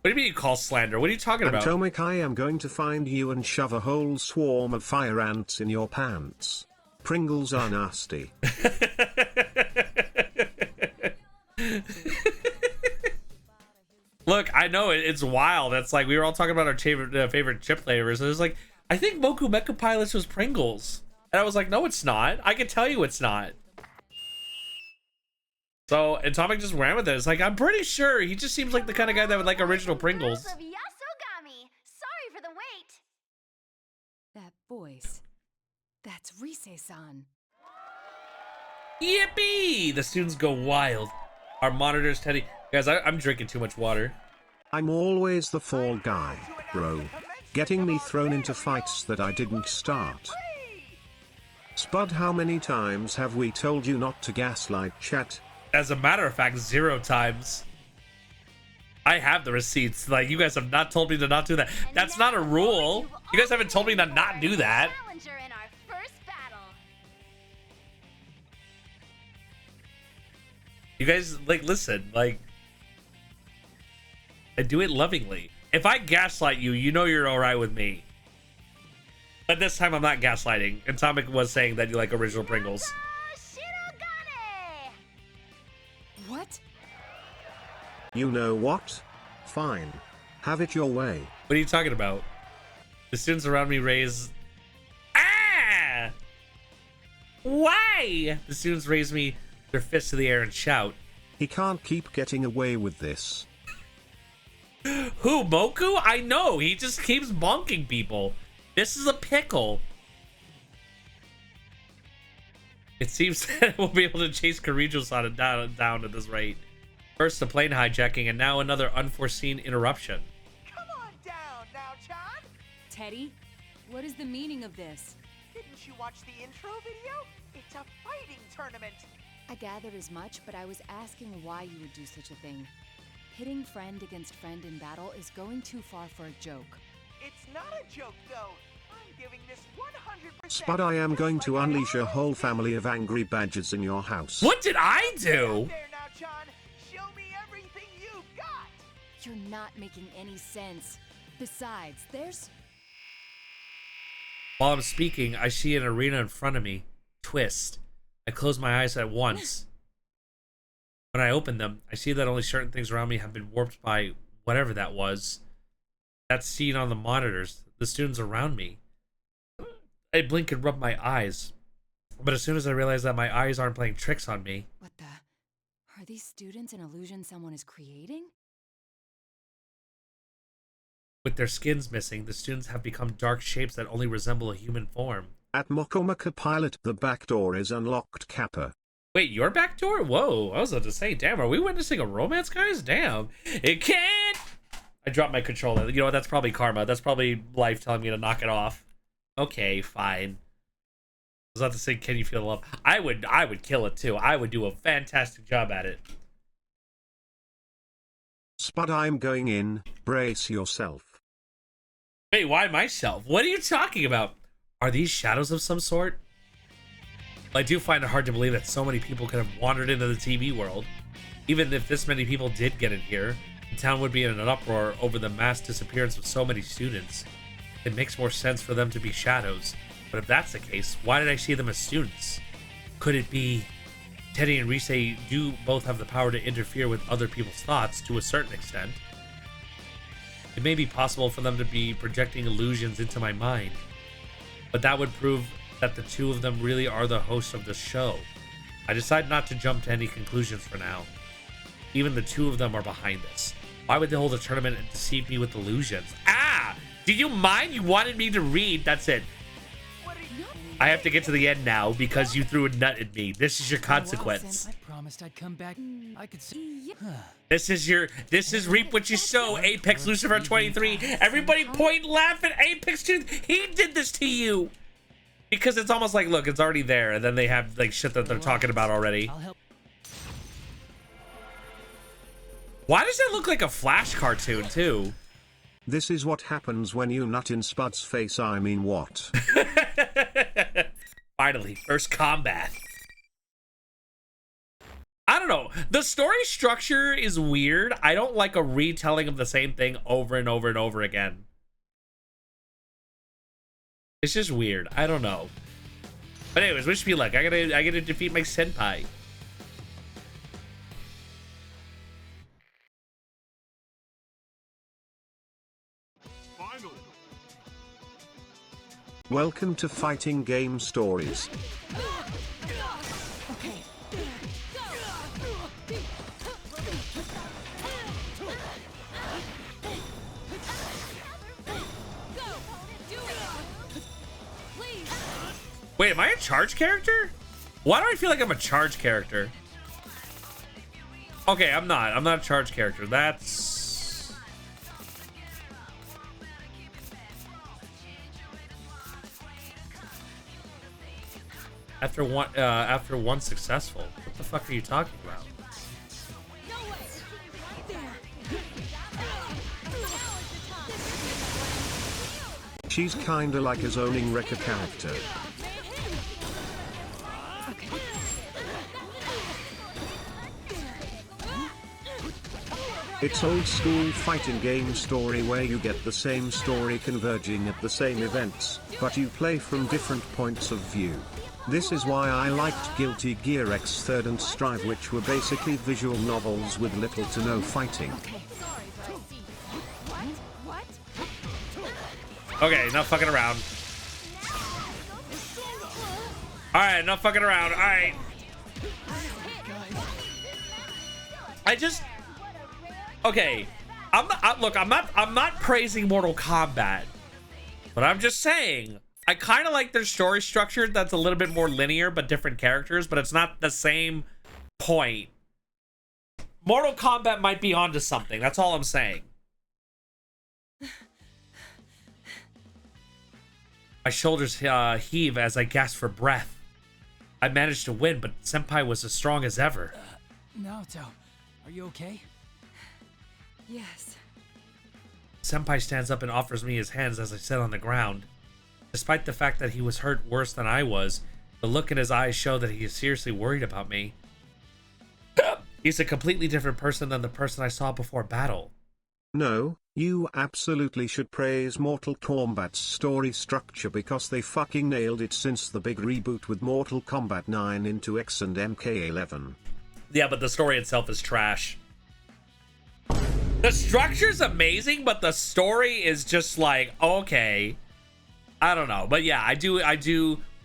What do you mean you call slander? What are you talking about? Atomic, I am going to find you and shove a whole swarm of fire ants in your pants. Pringles are nasty. Look, I know it's wild. It's like we were all talking about our favorite chip flavors. And it was like, I think Moku Mecha Pilots was Pringles. And I was like, no, it's not. I can tell you it's not. So Atomic just ran with it. It's like, I'm pretty sure he just seems like the kind of guy that would like original Pringles. Girls of Yasogami. Sorry for the wait. That voice. That's Rise-san. Yippee! The students go wild. Our monitors, Teddy. Guys, I'm drinking too much water. I'm always the fall guy, bro. Getting me thrown into fights that I didn't start. Spud, how many times have we told you not to gaslight chat? As a matter of fact, 0 times. I have the receipts. Like, you guys have not told me to not do that. That's not a rule. You guys haven't told me to not do that. Challenger in our first battle. You guys, like, listen, like, I do it lovingly. If I gaslight you, you know you're alright with me. But this time I'm not gaslighting. Atomic was saying that you like original Pringles. Shirogane! What? You know what? Fine. Have it your way. What are you talking about? The students around me raise... Ah! Why? The students raise their fists to the air and shout. He can't keep getting away with this. Who, Moku? I know, he just keeps bonking people. This is a pickle. It seems that we'll be able to chase Karijo-san down at this rate. First a plane hijacking and now another unforeseen interruption. Come on down now, Chan. Teddy, what is the meaning of this? Didn't you watch the intro video? It's a fighting tournament. I gathered as much, but I was asking why you would do such a thing. Pitting friend against friend in battle is going too far for a joke. It's not a joke, though. I'm giving this 100%. Spud, I am going to unleash a whole family of angry badgers in your house. What did I do? There now, Chan. Show me everything you got. You're not making any sense. Besides, there's... While I'm speaking, I see an arena in front of me. Twist. I close my eyes at once. When I open them, I see that only certain things around me have been warped by whatever that was. That's seen on the monitors, the students around me. I blink and rub my eyes. But as soon as I realize that my eyes aren't playing tricks on me... What the... Are these students an illusion someone is creating? With their skins missing, the students have become dark shapes that only resemble a human form. At Mokomaka Pilot, the back door is unlocked, Kappa. Wait, your back door? Whoa, I was about to say, damn, are we witnessing a romance, guys? Damn. It can't! I dropped my controller. You know what? That's probably karma. That's probably life telling me to knock it off. Okay, fine. I was about to say, can you feel the love? I would kill it too. I would do a fantastic job at it. Spud, I'm going in. Brace yourself. Wait, why myself? What are you talking about? Are these shadows of some sort? I do find it hard to believe that so many people could have wandered into the TV world. Even if this many people did get in here, the town would be in an uproar over the mass disappearance of so many students. It makes more sense for them to be shadows. But if that's the case, why did I see them as students? Could it be Teddy and Rise do both have the power to interfere with other people's thoughts to a certain extent? It may be possible for them to be projecting illusions into my mind, but that would prove that the two of them really are the hosts of the show. I decide not to jump to any conclusions for now. Even the two of them are behind this. Why would they hold a tournament and deceive me with illusions? Ah! Do you mind? You wanted me to read. That's it. I have to get to the end now because you threw a nut at me. This is your consequence. I promised I'd come back. I could see. This is reap what you sow, Apex Lucifer 23. Everybody point and laugh at Apex 2. He did this to you. Because it's almost like, look, it's already there, and then they have like shit that they're talking about already. Why does it look like a Flash cartoon too? This is what happens when you nut in Spud's face. I mean, what? Finally, first combat. I don't know. The story structure is weird. I don't like a retelling of the same thing over and over and over again. It's just weird. I don't know. But anyways, wish me luck. I gotta defeat my senpai. Welcome to Fighting Game Stories. Wait, am I a charge character? Why do I feel like I'm a charge character? Okay, I'm not. I'm not a charge character. That's... After one successful. What the fuck are you talking about? She's kinda like a zoning wrecker character. It's old school fighting game story where you get the same story converging at the same events, but you play from different points of view. This is why I liked Guilty Gear X3 and Strive, which were basically visual novels with little to no fighting. Okay, not fucking around. All right, enough fucking around. All right. Okay. I'm not praising Mortal Kombat, but I'm just saying I kind of like their story structure that's a little bit more linear, but different characters, but it's not the same point. Mortal Kombat might be onto something. That's all I'm saying. My shoulders heave as I gasp for breath. I managed to win, but Senpai was as strong as ever. Naoto, are you okay? Yes. Senpai stands up and offers me his hands as I sit on the ground. Despite the fact that he was hurt worse than I was, the look in his eyes showed that he is seriously worried about me. He's a completely different person than the person I saw before battle. No, you absolutely should praise Mortal Kombat's story structure because they fucking nailed it since the big reboot with Mortal Kombat 9 into X and MK11. Yeah, but the story itself is trash. The structure's amazing, but the story is just like, okay. I don't know. But yeah, I do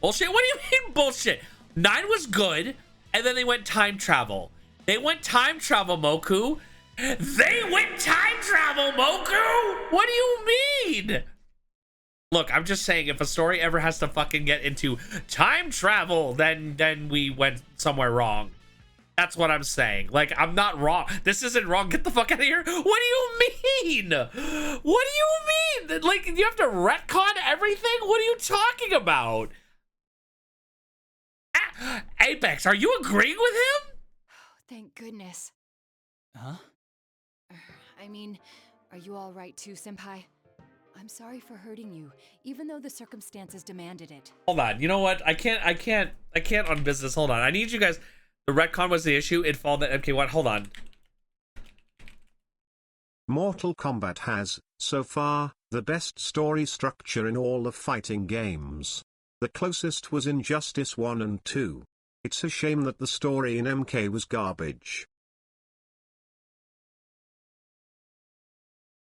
bullshit. What do you mean bullshit? 9 was good, and then they went time travel. They went time travel, Moku. They went time travel, Moku! What do you mean? Look, I'm just saying, if a story ever has to fucking get into time travel, then we went somewhere wrong. That's what I'm saying. Like, I'm not wrong. This isn't wrong. Get the fuck out of here. What do you mean? What do you mean? Like, you have to retcon everything? What are you talking about? Apex, are you agreeing with him? Thank goodness. Huh? I mean, are you all right too, Senpai? I'm sorry for hurting you, even though the circumstances demanded it. Hold on. You know what? I can't on business. Hold on. I need you guys. The retcon was the issue. It followed that MK1. Hold on. Mortal Kombat has, so far, the best story structure in all of fighting games. The closest was Injustice 1 and 2. It's a shame that the story in MK was garbage.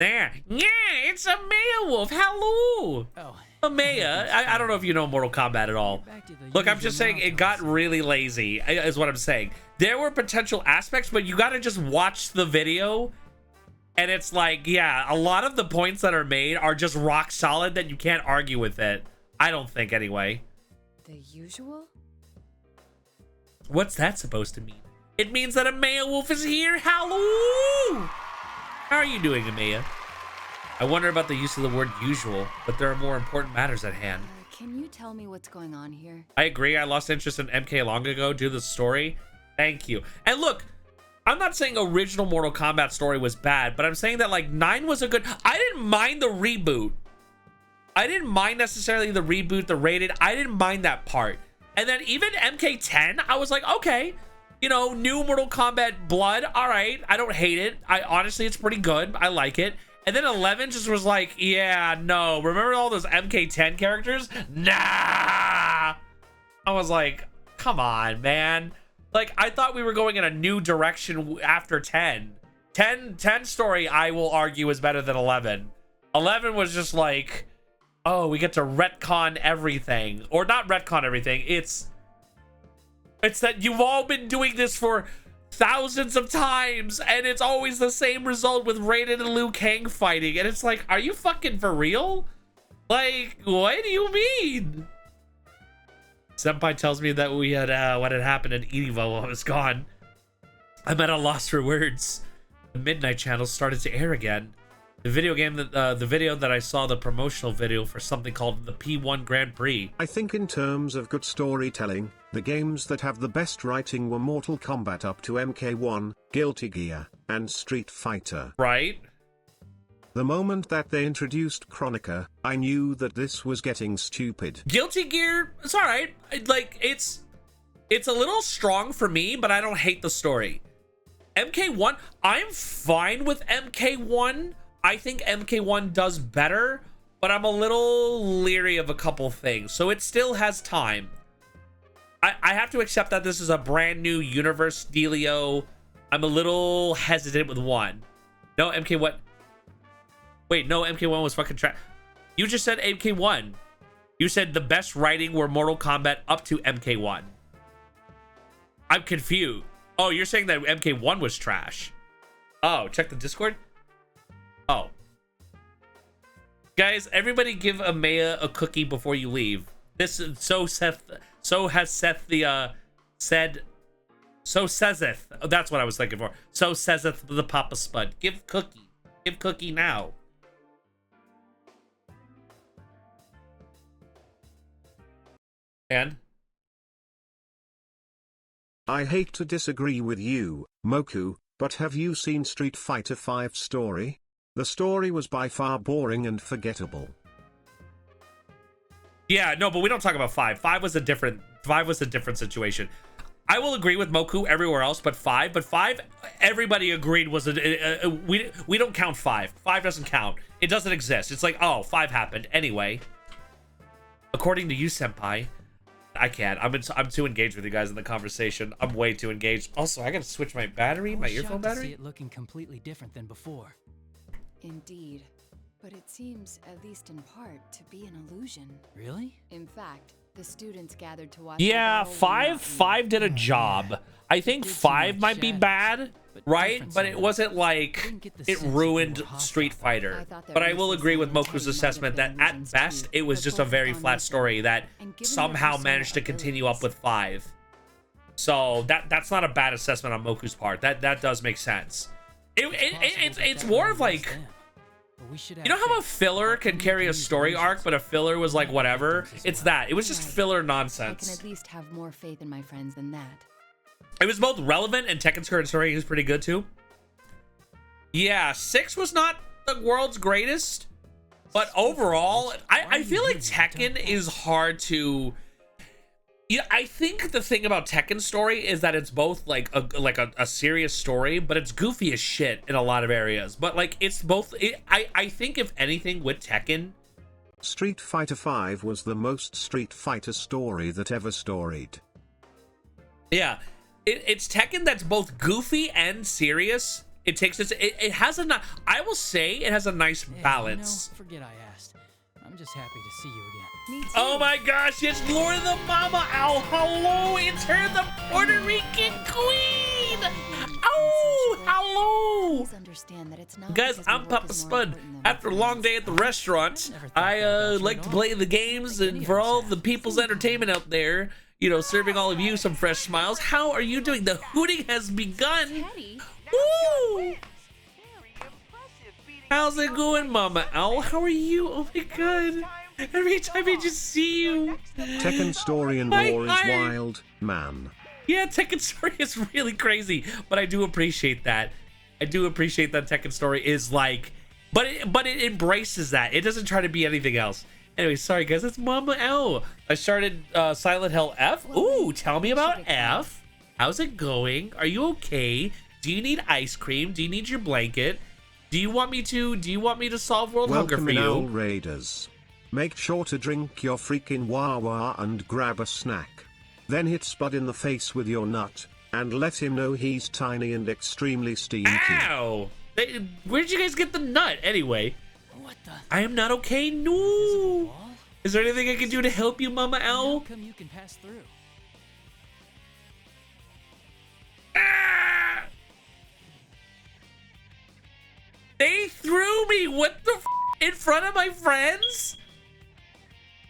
There. Yeah, it's a Maya Wolf. Hello. Oh. A Maya. I don't know if you know Mortal Kombat at all. Look, I'm just saying it got really lazy, is what I'm saying. There were potential aspects, but you got to just watch the video. And it's like, yeah, a lot of the points that are made are just rock solid that you can't argue with it. I don't think, anyway. The usual? What's that supposed to mean? It means that a Maya Wolf is here. Hello. How are you doing, Amaya? I wonder about the use of the word usual, but there are more important matters at hand. Can you tell me what's going on here? I agree. I lost interest in MK long ago due to the story. Thank you. And look, I'm not saying original Mortal Kombat story was bad, but I'm saying that like 9 was a good... I didn't mind the reboot. I didn't mind necessarily the reboot, the rated. I didn't mind that part. And then even MK10, I was like, okay, you know, new Mortal Kombat Blood. All right. I don't hate it. Honestly, it's pretty good. I like it. And then 11 just was like, yeah, no. Remember all those MK10 characters? Nah. I was like, come on, man. Like, I thought we were going in a new direction after 10. 10 story, I will argue, is better than 11. 11 was just like, oh, we get to retcon everything. Or not retcon everything. It's that you've all been doing this for thousands of times, and it's always the same result with Raiden and Liu Kang fighting. And it's like, are you fucking for real? Like, what do you mean? Senpai tells me that we had what had happened in Evo while I was gone. I'm at a loss for words. The Midnight Channel started to air again. The video that I saw, the promotional video for something called the P1 Grand Prix. I think in terms of good storytelling, the games that have the best writing were Mortal Kombat up to MK1, Guilty Gear, and Street Fighter. Right? The moment that they introduced Chronica, I knew that this was getting stupid. Guilty Gear, it's alright. Like, it's a little strong for me, but I don't hate the story. MK1, I'm fine with MK1. I think MK1 does better, but I'm a little leery of a couple things. So it still has time. I have to accept that this is a brand new universe dealio. I'm a little hesitant with 1. No, MK1. Wait, no, MK1 was fucking trash. You just said MK1. You said the best writing were Mortal Kombat up to MK1. I'm confused. Oh, you're saying that MK1 was trash. Oh, check the Discord. Oh. Guys, everybody give Amaya a cookie before you leave. This so has Seth said, so saitheth. Oh, that's what I was thinking for. So saitheth the Papa Spud. Give cookie. Give cookie now. And? I hate to disagree with you, Moku, but have you seen Street Fighter V story? The story was by far boring and forgettable. Yeah, no, but we don't talk about 5. 5 was a different situation. I will agree with Moku everywhere else, but 5, everybody agreed was we don't count 5. 5 doesn't count. It doesn't exist. It's like, oh, 5 happened anyway. According to you, senpai, I can't. I'm too engaged with you guys in the conversation. I'm way too engaged. Also, I gotta switch my battery, my earphone battery. I see it looking completely different than before. Indeed. But it seems, at least in part, to be an illusion. Really? In fact, the students gathered to watch. Yeah, the whole 5 did a job. I think 5 might be bad, right? But it wasn't like it ruined Street Fighter. But I will agree with Moku's assessment that at best it was just a very flat story that somehow managed to continue up with 5. So that's not a bad assessment on Moku's part. That does make sense. It's more of like, you know how a filler can carry a story arc, but a filler was like whatever? It's that. It was just filler nonsense. I can at least have more faith in my friends than that. It was both relevant, and Tekken's current story is pretty good too. Yeah, 6 was not the world's greatest, but overall, I feel like Tekken is hard to... Yeah, I think the thing about Tekken's story is that it's both like a serious story, but it's goofy as shit in a lot of areas. But like it's both. I think if anything with Tekken, Street Fighter V was the most Street Fighter story that ever storied. Yeah, it's Tekken that's both goofy and serious. It takes this. It has a. I will say it has a nice balance. You know, forget I asked. I'm just happy to see you again. Me too. Oh my gosh, it's Laura the Mama Owl. Hello, it's her, the Puerto Rican Queen. Oh, hello. Please understand that it's not Guys, because my I'm work Papa is more Spud. important than After a my long friends. day at the restaurant, I like to play the games, and for all the people's entertainment out there, you know, serving all of you some fresh smiles. How are you doing? The hooting has begun. Teddy, Woo! How's it going, Mama Owl? How are you? Oh my god. Every time I just see you. Tekken story and My lore is heart. wild, man. Yeah, Tekken story is really crazy, but I do appreciate that. I do appreciate that Tekken story is like, but it embraces that. It doesn't try to be anything else. Anyway, sorry guys, that's Mama L. I started Silent Hill F. Ooh, tell me about F. How's it going? Are you okay? Do you need ice cream? Do you need your blanket? Do you want me to solve world hunger for Welcome in Owl you? Raiders. Make sure to drink your freaking wah-wah and grab a snack. Then hit Spud in the face with your nut, and let him know he's tiny and extremely stinky. Ow! Where'd you guys get the nut anyway? What the? I am not okay. No. Wall? Is there anything I can do to help you, Mama How Owl? come you can pass through? Ah! They threw me. What the f in front of my friends?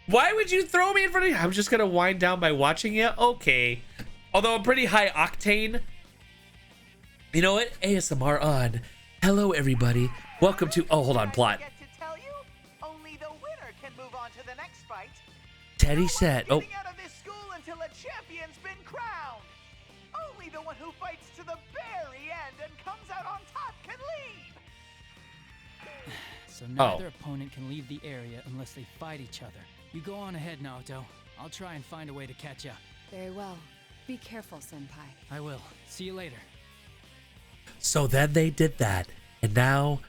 Why would you throw me in front of you? I'm just gonna wind down by watching it. Okay. Although I'm pretty high octane. You know what? ASMR on. Hello, everybody. Welcome to. Oh, hold on. Plot. I get to tell you, only the winner can move on to the next fight. Teddy No said. one's Oh. getting out of this school until a champion's been crowned. Only the one who fights to the very end and comes out on top can leave. So neither opponent can leave the area unless they fight each other. You go on ahead, Naoto. I'll try and find a way to catch up. very well. Be careful, senpai. I will. See you later. So then they did that, and now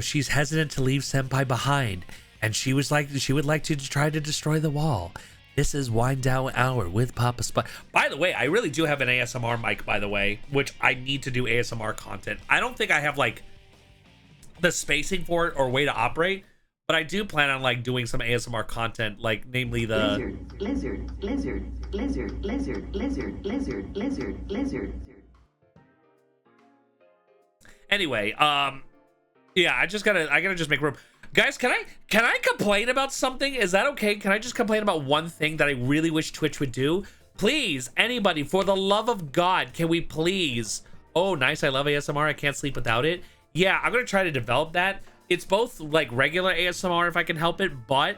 she's hesitant to leave Senpai behind, and she would like to try to destroy the wall. This is Wind Down Hour with Papa Spud. By the way, I really do have an ASMR mic, by the way, which I need to do ASMR content. I don't think I have like the spacing for it or way to operate, But I do plan on like doing some ASMR content, like namely the lizard. Anyway, yeah, I gotta just make room. Guys, can I complain about something? Is that okay? Can I just complain about one thing that I really wish Twitch would do? Please, anybody, for the love of God, can we please? Oh, nice. I love ASMR. I can't sleep without it. Yeah, I'm gonna try to develop that. It's both like regular ASMR if I can help it, but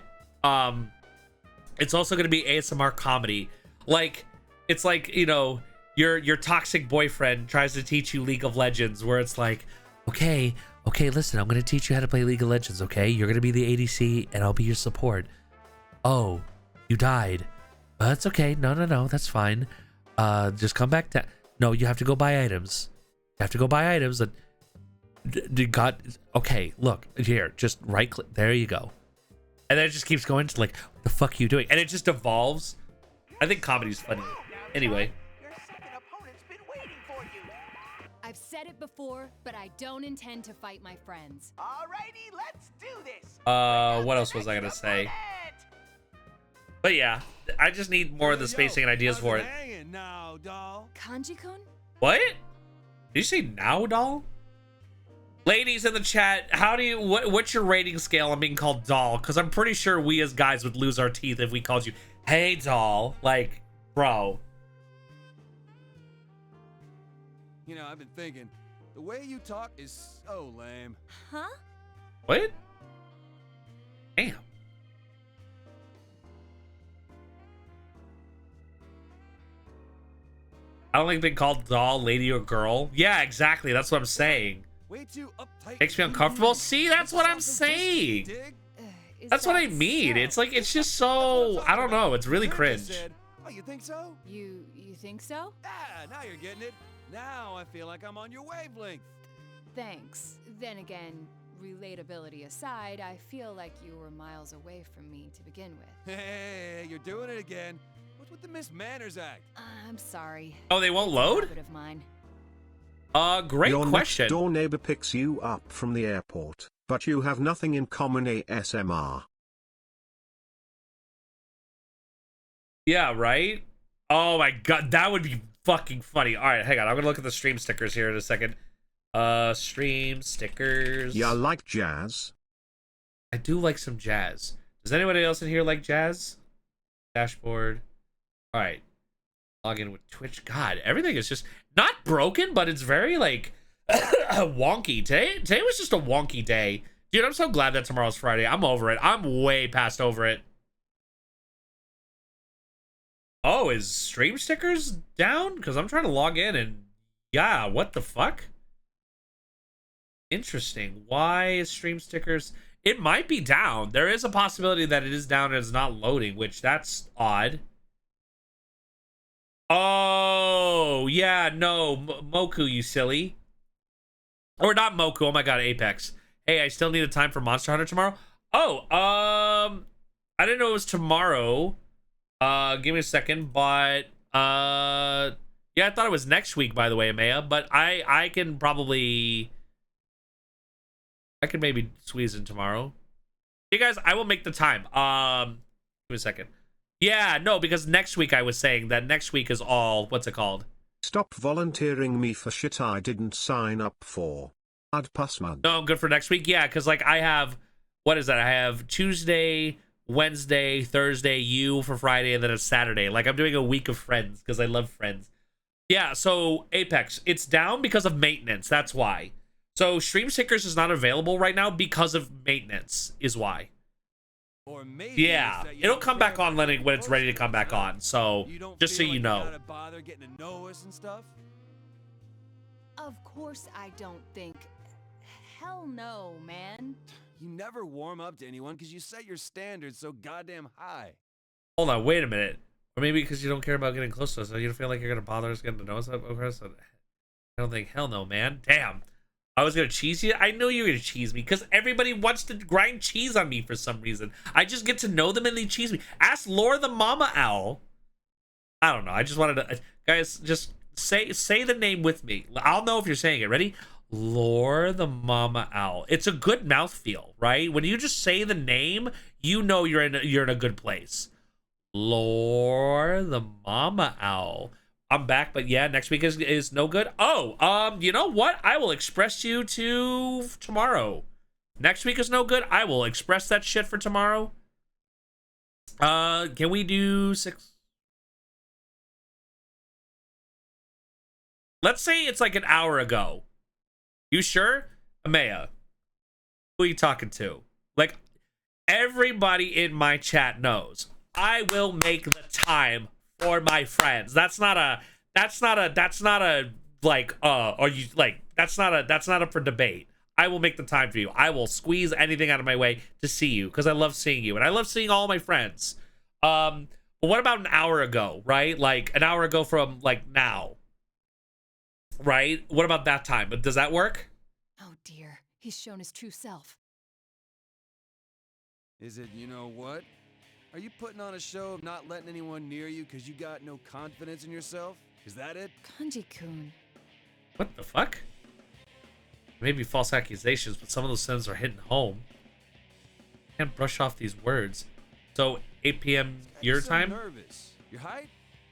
it's also gonna be ASMR comedy. Like, it's like, you know, your toxic boyfriend tries to teach you League of Legends, where it's like, okay, listen, I'm gonna teach you how to play League of Legends, okay? You're gonna be the ADC and I'll be your support. Oh, you died. Well, that's okay. No, that's fine. Just come back to... No, you have to go buy items. You have to go buy items that... Okay, look, here, just right click. There you go. And then it just keeps going to like, what the fuck are you doing? And it just evolves. I think comedy's funny. Anyway. Your second opponent's been waiting for you. I've said it before, but I don't intend to fight my friends. Alrighty, let's do this. What else was I gonna say? But yeah, I just need more of the spacing and ideas for it. Now, doll. Kanji-kun? What? Did you say now, doll? Ladies in the chat, how do you what's your rating scale on being called doll? Because I'm pretty sure we as guys would lose our teeth if we called you, hey doll. Like, bro. You know, I've been thinking, the way you talk is so lame. Huh? What? Damn. I don't like being called doll, lady, or girl. Yeah, exactly. That's what I'm saying. Way too uptight. Makes me uncomfortable. See, that's what I'm saying. That's what I mean. It's like, it's just so, I don't know. It's really cringe. Oh, you think so? You think so? Ah, now you're getting it. Now I feel like I'm on your wavelength. Thanks. Then again, relatability aside, I feel like you were miles away from me to begin with. Hey, you're doing it again. What's with the Miss Manners Act? I'm sorry. Oh, they won't load? Habit of mine. Great Your question. next door neighbor picks you up from the airport, but you have nothing in common ASMR. Yeah, right? Oh my god, that would be fucking funny. Alright, hang on. I'm gonna look at the stream stickers here in a second. Stream stickers. Yeah, like jazz. I do like some jazz. Does anybody else in here like jazz? Dashboard. Alright. Log in with Twitch. God, everything is just not broken, but it's very like wonky. Today was just a wonky day. Dude, I'm so glad that tomorrow's Friday. I'm over it. I'm way past over it. Oh, is stream stickers down? Because I'm trying to log in and yeah, what the fuck? Interesting. Why is stream stickers? It might be down. There is a possibility that it is down and it's not loading, which that's odd. Oh, yeah, no. Moku, you silly. Or not Moku. Oh my god, Apex. Hey, I still need a time for Monster Hunter tomorrow. Oh, I didn't know it was tomorrow. Give me a second, but yeah, I thought it was next week, by the way, Amaya, but I can probably maybe squeeze in tomorrow. Hey guys, I will make the time. Give me a second. Yeah, no, because next week I was saying that next week is all, what's it called? Stop volunteering me for shit I didn't sign up for. I'd pass mud. No, I'm good for next week. Yeah, because like I have, what is that? I have Tuesday, Wednesday, Thursday, you for Friday, and then a Saturday. Like I'm doing a week of Friends because I love Friends. Yeah, so Apex, it's down because of maintenance. That's why. So Stream Stickers is not available right now because of maintenance is why. Or maybe yeah, it'll come back on when it's ready to come back on. So just so you know. Gotta bother getting to know us and stuff? Of course I don't think. Hell no, man. You never warm up to anyone because you set your standards so goddamn high. Hold on, wait a minute. Or maybe because you don't care about getting close to us, so you don't feel like you're gonna bother us getting to know us over us. I don't think. Hell no, man. Damn. I was gonna cheese you. I knew you were gonna cheese me because everybody wants to grind cheese on me for some reason. I just get to know them and they cheese me. Ask Laura the Mama Owl. I don't know. I just wanted to, guys. Just say the name with me. I'll know if you're saying it. Ready? Lore the Mama Owl. It's a good mouthfeel, right? When you just say the name, you know you're in a good place. Lore the Mama Owl. I'm back, but yeah, next week is no good. Oh, you know what? I will express you to tomorrow. Next week is no good. I will express that shit for tomorrow. Can we do 6? Let's say it's like an hour ago. You sure? Amaya, who are you talking to? Like, everybody in my chat knows I will make the time for my friends. That's not a like, are you like, that's not up for debate. I will make the time for you. I will squeeze anything out of my way to see you because I love seeing you and I love seeing all my friends. But what about an hour ago, right? Like an hour ago from like now, right? What about that time? Does that work? Oh dear, he's shown his true self. Is it, you know what? Are you putting on a show of not letting anyone near you because you got no confidence in yourself? Is that it? Kanji-kun. What the fuck? Maybe false accusations, but some of those sins are hitting home. Can't brush off these words. So 8 p.m. your time? Nervous. Your height?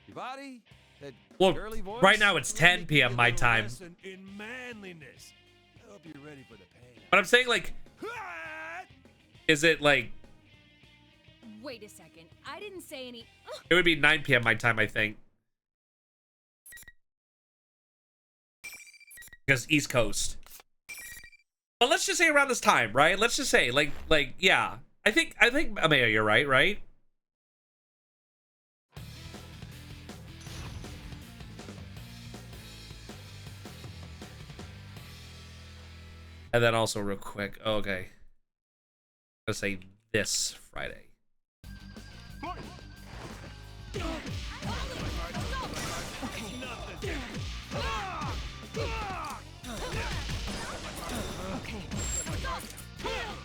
Your body? That Well, girly voice? right now it's 10 p.m. my time. In manliness. I hope you're ready for the pain. But I'm saying, like, is it like... Wait a second, I didn't say any... It would be 9 p.m. my time, I think. Because East Coast. But let's just say around this time, right? Let's just say, like, yeah. I think, Amaya, you're right? And then also real quick, okay. Let's say this Friday.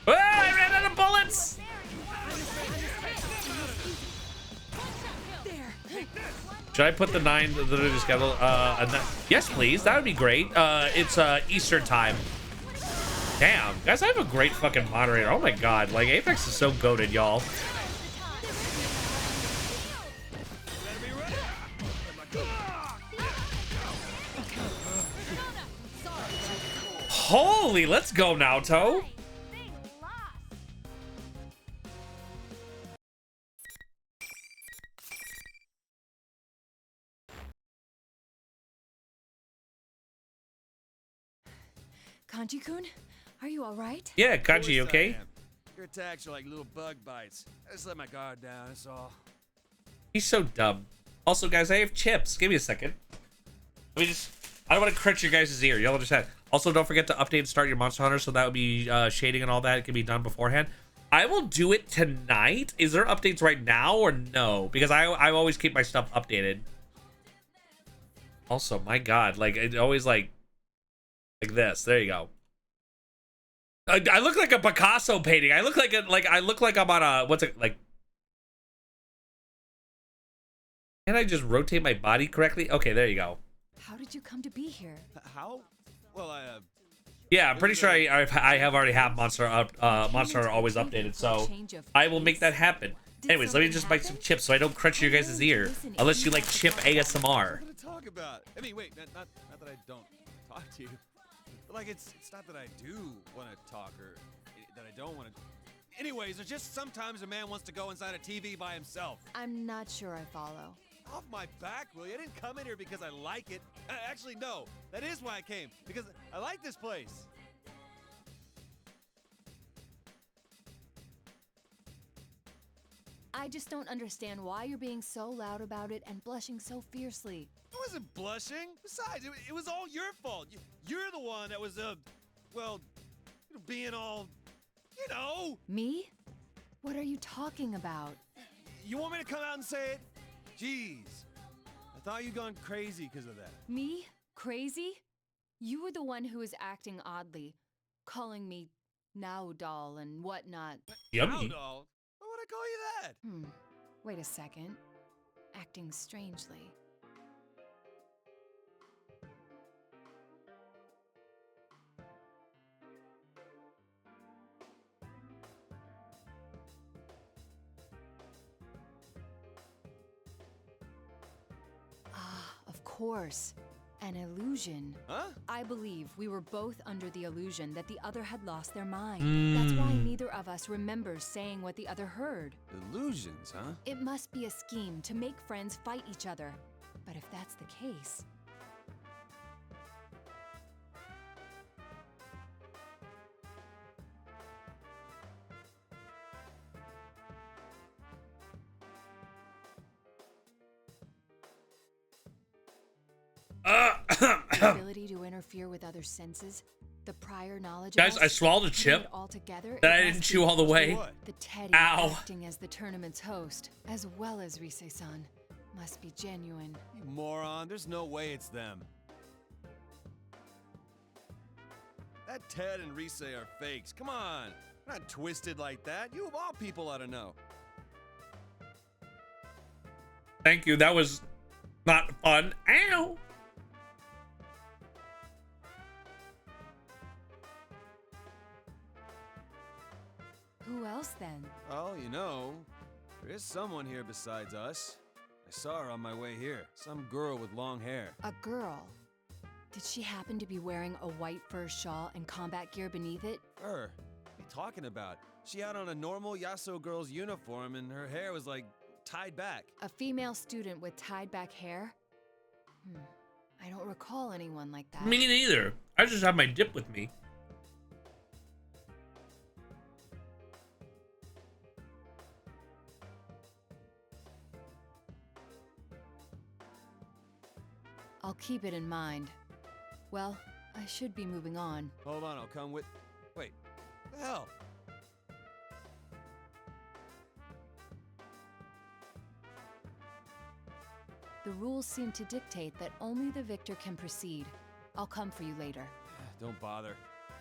Oh, I ran out of bullets! Should I put the 9 that I just got? Yes, please. That would be great. It's Eastern time. Damn, guys, I have a great fucking moderator. Oh my god, like Apex is so goated, y'all. Holy, let's go, Naoto. Kanji-kun, are you all right? Yeah, Kanji, okay? Your attacks are like little bug bites. I just let my guard down, that's all. He's so dumb. Also, guys, I have chips. Give me a second. Let me just... I don't want to crunch your guys' ear. Y'all understand. Also, don't forget to update and start your Monster Hunter, so that would be shading and all that. It can be done beforehand. I will do it tonight. Is there updates right now or no? Because I always keep my stuff updated. Also, my god, like, it always, like this. There you go. I look like a Picasso painting. I look like I'm on a, what's it, like... Can I just rotate my body correctly? Okay, there you go. How did you come to be here? How? Well, yeah, I'm pretty sure I have already have Monster Hunter always updated, so I will make that happen. Anyways, let me just bite some chips so I don't crunch your guys' ear. Unless you like chip ASMR. What to talk about? I mean, wait, not that I don't talk to you. But like, it's not that I do want to talk or that I don't want to. Anyways, it's just sometimes a man wants to go inside a TV by himself. I'm not sure I follow. Off my back, will you? I didn't come in here because I like it. Actually, no. That is why I came. Because I like this place. I just don't understand why you're being so loud about it and blushing so fiercely. I wasn't blushing. Besides, it was all your fault. You're the one that was, well, being all, you know. Me? What are you talking about? You want me to come out and say it? Jeez. I thought you'd gone crazy because of that. Me? Crazy? You were the one who was acting oddly, calling me now doll and whatnot. Yummy. Now doll? Why would I call you that? Wait a second. Acting strangely. course. An illusion. Huh? I believe we were both under the illusion that the other had lost their mind. That's why neither of us remembers saying what the other heard. Illusions, huh? It must be a scheme to make friends fight each other. But if that's the case... The ability to interfere with other senses, the prior knowledge Guys, of I us, swallowed a putting chip it all together, that it I must didn't be chew all the way. The Teddy Ow. acting as the tournament's host, as well as Rise-san, must be genuine. You moron, there's no way it's them. That Ted and Rise are fakes. Come on. Not twisted like that. You of all people ought to know. Thank you. That was not fun. Ow. Who else then? Well, you know, there is someone here besides us. I saw her on my way here. Some girl with long hair. A girl. Did she happen to be wearing a white fur shawl and combat gear beneath it? Her? What are you talking about? She had on a normal Yaso girl's uniform and her hair was like tied back. A female student with tied back hair? I don't recall anyone like that. Me neither. I just have my dip with me. I'll keep it in mind. Well, I should be moving on. Hold on, I'll come with... Wait, what the hell? The rules seem to dictate that only the victor can proceed. I'll come for you later. Don't bother.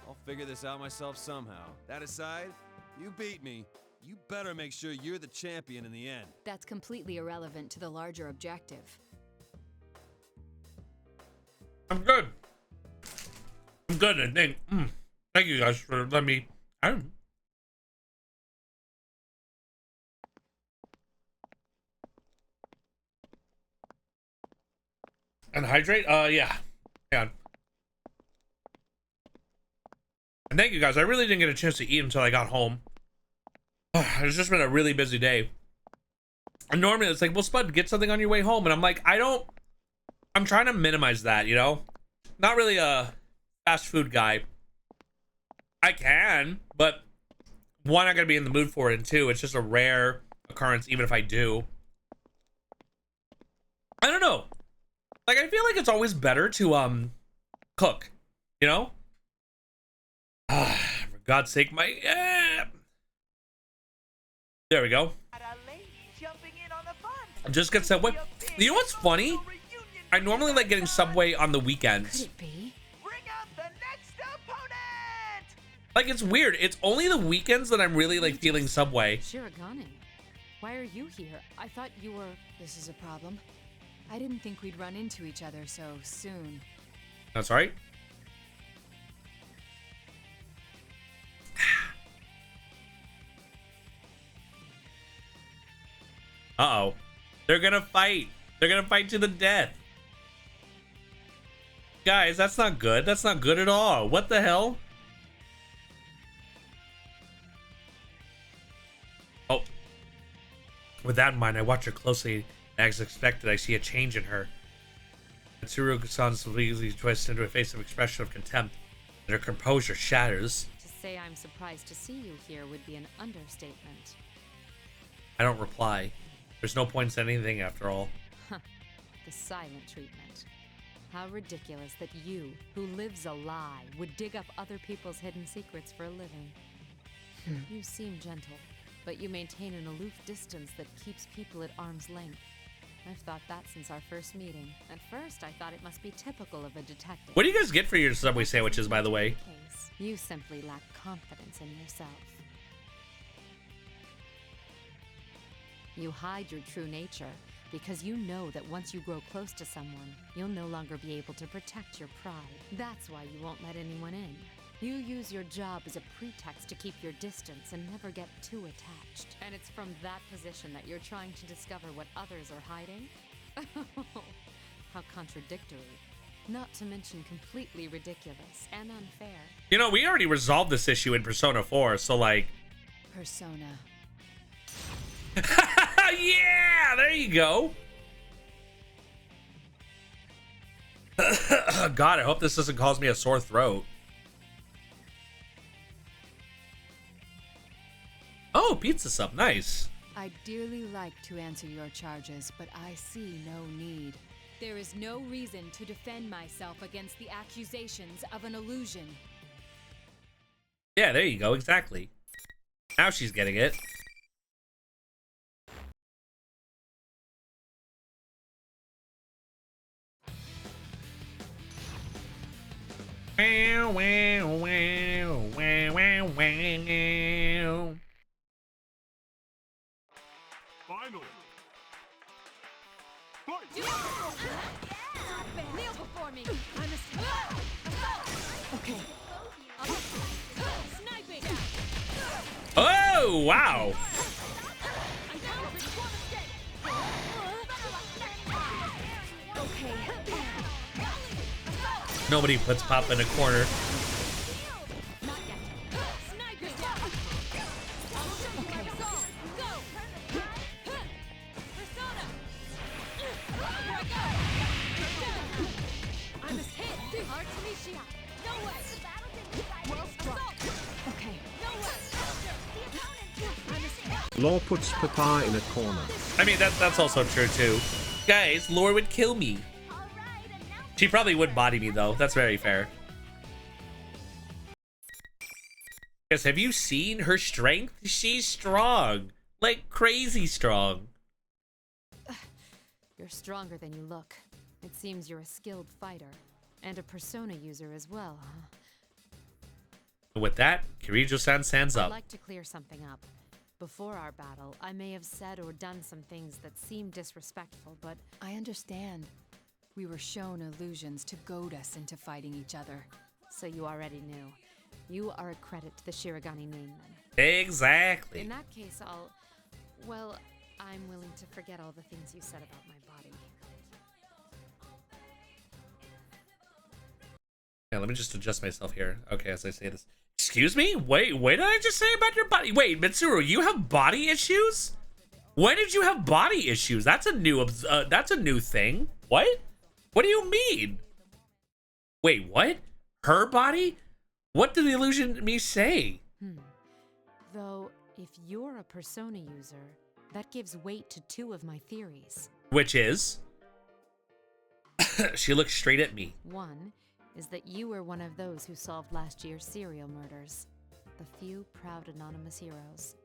I'll figure this out myself somehow. That aside, you beat me. You better make sure you're the champion in the end. That's completely irrelevant to the larger objective. I'm good. I'm good, I think. Thank you guys for letting me... And hydrate? Yeah. Hang on. And thank you guys. I really didn't get a chance to eat until I got home. It's just been a really busy day. And normally it's like, well, Spud, get something on your way home. And I'm like, I'm trying to minimize that, you know? Not really a fast food guy. I can, but one, I'm going to be in the mood for it. And two, it's just a rare occurrence, even if I do. I don't know. Like, I feel like it's always better to, cook, you know? For God's sake, there we go. Just get Subway. You know what's funny? I normally like getting Subway on the weekends. Could it be? Bring out the next opponent! Like, it's weird. It's only the weekends that I'm really, like, feeling Subway. Shirogane, why are you here? I thought you were... This is a problem. I didn't think we'd run into each other so soon. That's right. Uh-oh. They're gonna fight. They're gonna fight to the death. Guys, that's not good. That's not good at all. What the hell? Oh. With that in mind, I watch her closely. As expected, I see a change in her. Tsuru-san's legally twists into a face of expression of contempt, and her composure shatters. To say I'm surprised to see you here would be an understatement. I don't reply. There's no point in anything after all. The silent treatment. How ridiculous that you, who lives a lie, would dig up other people's hidden secrets for a living. You seem gentle, but you maintain an aloof distance that keeps people at arm's length. I've thought that since our first meeting. At first, I thought it must be typical of a detective. What do you guys get for your Subway sandwiches, by the way? Case. You simply lack confidence in yourself. You hide your true nature because you know that once you grow close to someone, you'll no longer be able to protect your pride. That's why you won't let anyone in. You use your job as a pretext to keep your distance and never get too attached. And it's from that position that you're trying to discover what others are hiding? How contradictory. Not to mention completely ridiculous and unfair. You know, we already resolved this issue in Persona 4, so like... Persona. Yeah, there you go. God, I hope this doesn't cause me a sore throat. Oh, pizza sub, nice. I'd dearly like to answer your charges, but I see no need. There is no reason to defend myself against the accusations of an illusion. Yeah, there you go, exactly. Now she's getting it. Wow, wow, wow, wow, wow, wow. Finally. Kneel before me! Okay. Sniping! Oh, wow. Okay. Nobody puts Pop in a corner. Not yet. Sniping! Okay. Go! Persona! I'm a hit! Artemisia! No way! Well struck. Okay. No way! Law puts Papa in a corner. I mean, that's also true, too. Guys, Lore would kill me. She probably would body me, though. That's very fair. Guys, have you seen her strength? She's strong. Like, crazy strong. You're stronger than you look. It seems you're a skilled fighter. And a persona user as well, huh? With that, Kirijo-san stands I'd up. like to clear something up. Before our battle, I may have said or done some things that seemed disrespectful, but I understand. We were shown illusions to goad us into fighting each other. so you already knew. You are a credit to the Shirogane name, then. Exactly. In that case, well, I'm willing to forget all the things you said about my body. Yeah, let me just adjust myself here. Okay, as I say this. Excuse me? Wait, what did I just say about your body? Wait, Mitsuru, you have body issues? When did you have body issues? That's a new thing. What? What do you mean? Wait, what? Her body? What did the illusion me say? Though, if you're a persona user, that gives weight to two of my theories. Which is? She looked straight at me. One is that you were one of those who solved last year's serial murders. The few proud anonymous heroes.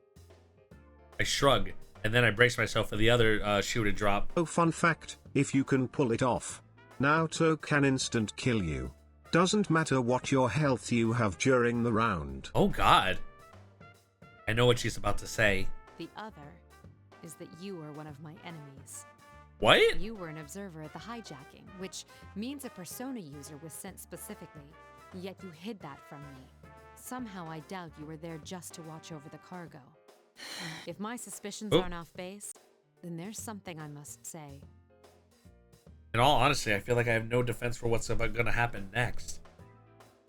I shrug, and then I brace myself for the other shoe to drop. Oh, fun fact, if you can pull it off, Naoto can instant kill you. Doesn't matter what your health you have during the round. Oh god. I know what she's about to say. The other is that you were one of my enemies. What? You were an observer at the hijacking, which means a persona user was sent specifically, yet you hid that from me. Somehow I doubt you were there just to watch over the cargo. If my suspicions aren't off base, then there's something I must say. In all honesty, I feel like I have no defense for what's about gonna happen next.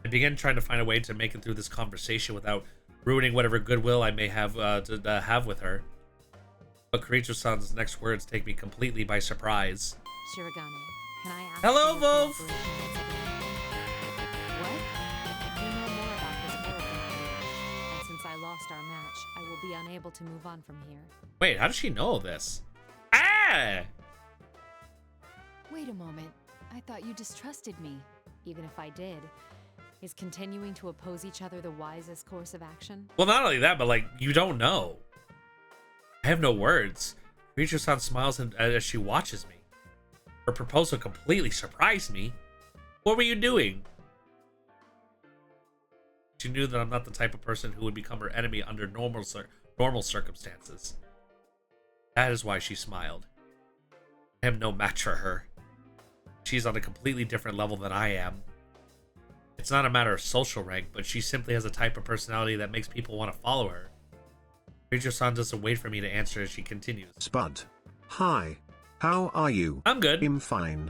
I begin trying to find a way to make it through this conversation without ruining whatever goodwill I may have to have with her. But Kirijo-san's next words take me completely by surprise. Shirogane, can I ask Hello, you Wolf! for cooperation once again? What? You know more about this world than I do, and since I lost our match, I will be unable to move on from here. Wait, how does she know this? Ah! Wait a moment. I thought you distrusted me. Even if I did, is continuing to oppose each other the wisest course of action? Well, not only that, but like, you don't know. I have no words. Kirijo-san smiles as she watches me. Her proposal completely surprised me. What were you doing? She knew that I'm not the type of person who would become her enemy under normal circumstances. That is why she smiled. I am no match for her. She's on a completely different level than I am. It's not a matter of social rank, but she simply has a type of personality that makes people want to follow her. Kirijo-san doesn't wait for me to answer as she continues. Spud. Hi. How are you? I'm good. I'm fine.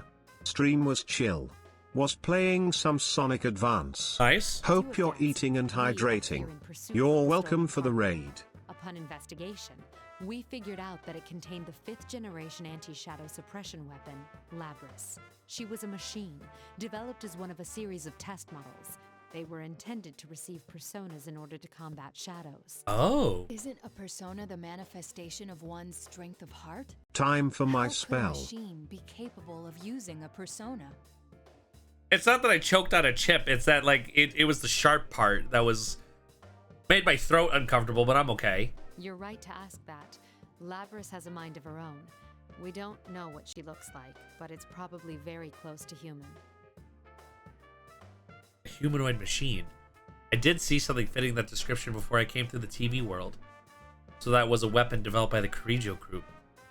stream was chill. Was playing some Sonic Advance. Nice. Hope you're eating and hydrating. You're welcome for the raid. Upon investigation, we figured out that it contained the 5th generation anti-shadow suppression weapon, Labris. She was a machine, developed as one of a series of test models. They were intended to receive personas in order to combat shadows. Oh. Isn't a persona the manifestation of one's strength of heart? Time for my How could a spell. machine be capable of using a persona? It's not that I choked on a chip. It's that, like, it was the sharp part that was made my throat uncomfortable, but I'm okay. You're right to ask that. Labris has a mind of her own. We don't know what she looks like, but it's probably very close to human. A humanoid machine. I did see something fitting that description before I came through the TV world. So that was a weapon developed by the Kirijo group.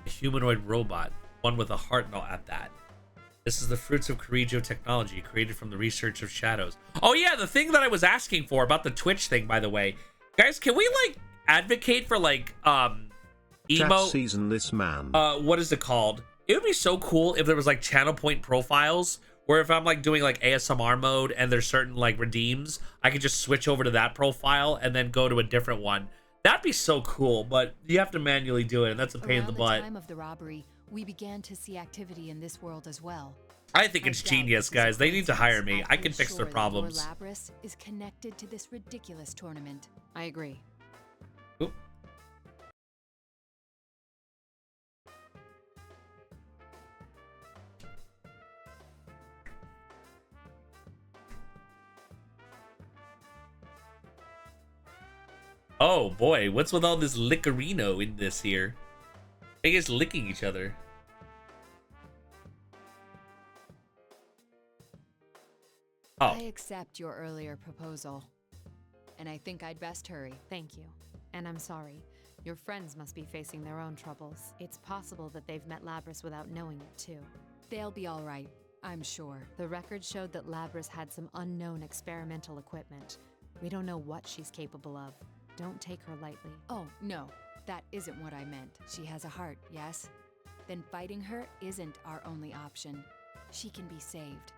A humanoid robot. One with a heart and all at that. This is the fruits of Kirijo technology created from the research of shadows. Oh yeah, the thing that I was asking for about the Twitch thing, by the way. Guys, can we, like, advocate for, like, emo... Chat season this man. What is it called? It would be so cool if there was, like, channel point profiles, where if I'm, like, doing, like, ASMR mode and there's certain, like, redeems, I could just switch over to that profile and then go to a different one. That'd be so cool, but you have to manually do it, and that's a pain in the butt. Around the time of the robbery, we began to see activity in this world as well. I think it's genius, guys. They need to hire me. I can fix their problems. Labris is connected to this ridiculous tournament. I agree. Oop. Oh boy, what's with all this lickerino in this here? They guys licking each other. Oh. I accept your earlier proposal. And I think I'd best hurry. Thank you. And I'm sorry. Your friends must be facing their own troubles. It's possible that they've met Labris without knowing it, too. They'll be all right, I'm sure. The record showed that Labris had some unknown experimental equipment. We don't know what she's capable of. Don't take her lightly. Oh, no. That isn't what I meant. She has a heart, yes? Then fighting her isn't our only option. She can be saved.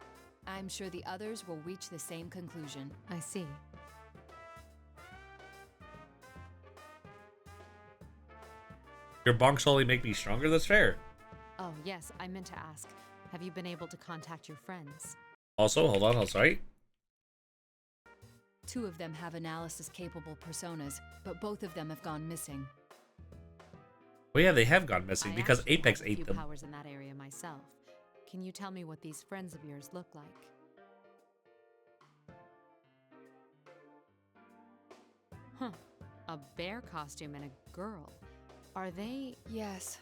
I'm sure the others will reach the same conclusion. I see. Your bonks only make me stronger? That's fair. Oh, yes, I meant to ask. Have you been able to contact your friends? Also, hold on, I'm sorry. 2 of them have analysis-capable personas, but both of them have gone missing. Well, yeah, they have gone missing because actually Apex have a ate few them. powers in that area myself. Can you tell me what these friends of yours look like? Huh. A bear costume and a girl. Are they... Yes.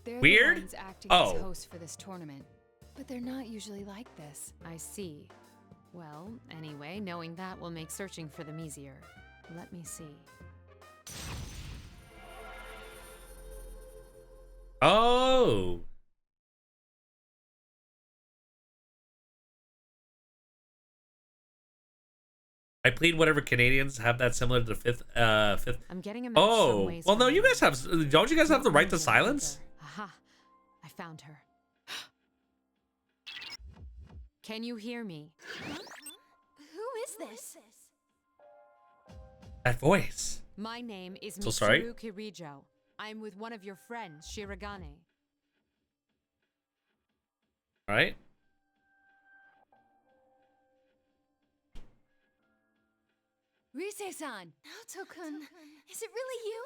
They're Weird? the ones acting Oh. as hosts for this tournament. But they're not usually like this. I see. Well, anyway, knowing that will make searching for them easier. Let me see. Oh. I plead whatever Canadians have that similar to the fifth. I'm getting a match some Oh, ways well, no, from you here. guys have. Don't you guys have the right to Either. silence? Aha! I found her. Can you hear me? Who is this? That voice. My name is So sorry? Mitsuru Kirijo. I'm with one of your friends, Shirogane. All right. Rise-san! Naoto-kun, is it really you?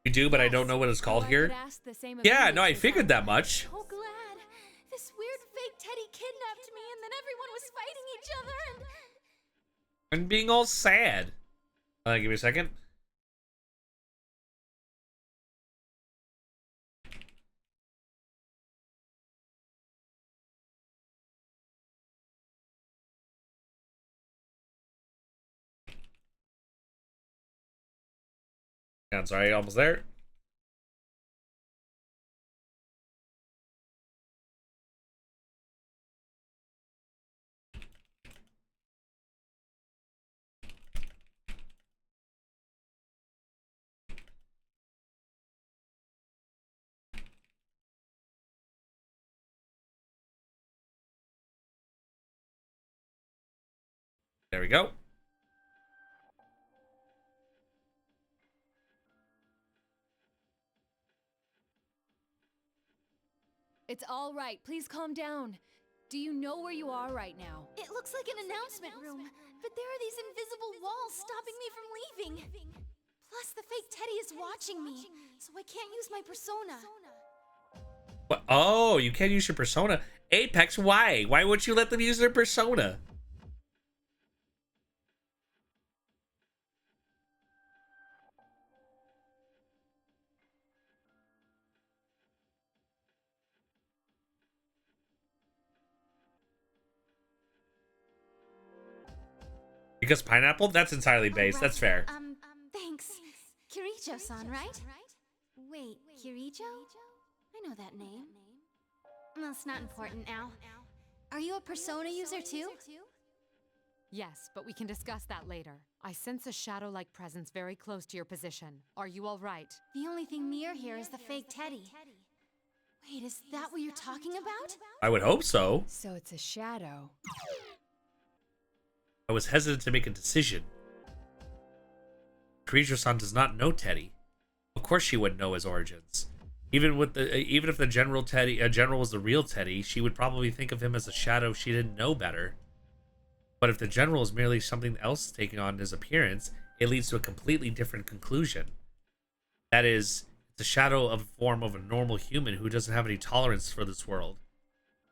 You do, but I don't know what it's called I here. could ask the same of Yeah, you, no, I Rise-san. figured that much. Oh, glad. This weird fake Teddy kidnapped me, and then everyone was fighting each other, and... And being all sad. Give me a second. I'm sorry, almost there. There we go. It's all right. Please calm down. Do you know where you are right now? It looks like an announcement room, but there are these invisible walls stopping me from leaving. Plus, the fake Teddy is watching me, so I can't use my persona. What? Oh, you can't use your persona. Apex, why? Why would you let them use their persona? Because pineapple? That's entirely based. That's fair. Thanks. Kirijo-san, right? Wait, Kirijo? I know that name. That's not important now. Are you a persona user too? Yes, but we can discuss that later. I sense a shadow-like presence very close to your position. Are you all right? The only thing near here is the fake Teddy. Wait, is that what you're talking about? I would hope so. So it's a shadow. I was hesitant to make a decision. Kirijo-san does not know Teddy. Of course she wouldn't know his origins. Even if the general was the real Teddy, she would probably think of him as a shadow if she didn't know better. But if the general is merely something else taking on his appearance, it leads to a completely different conclusion. That is, it's a shadow of a form of a normal human who doesn't have any tolerance for this world.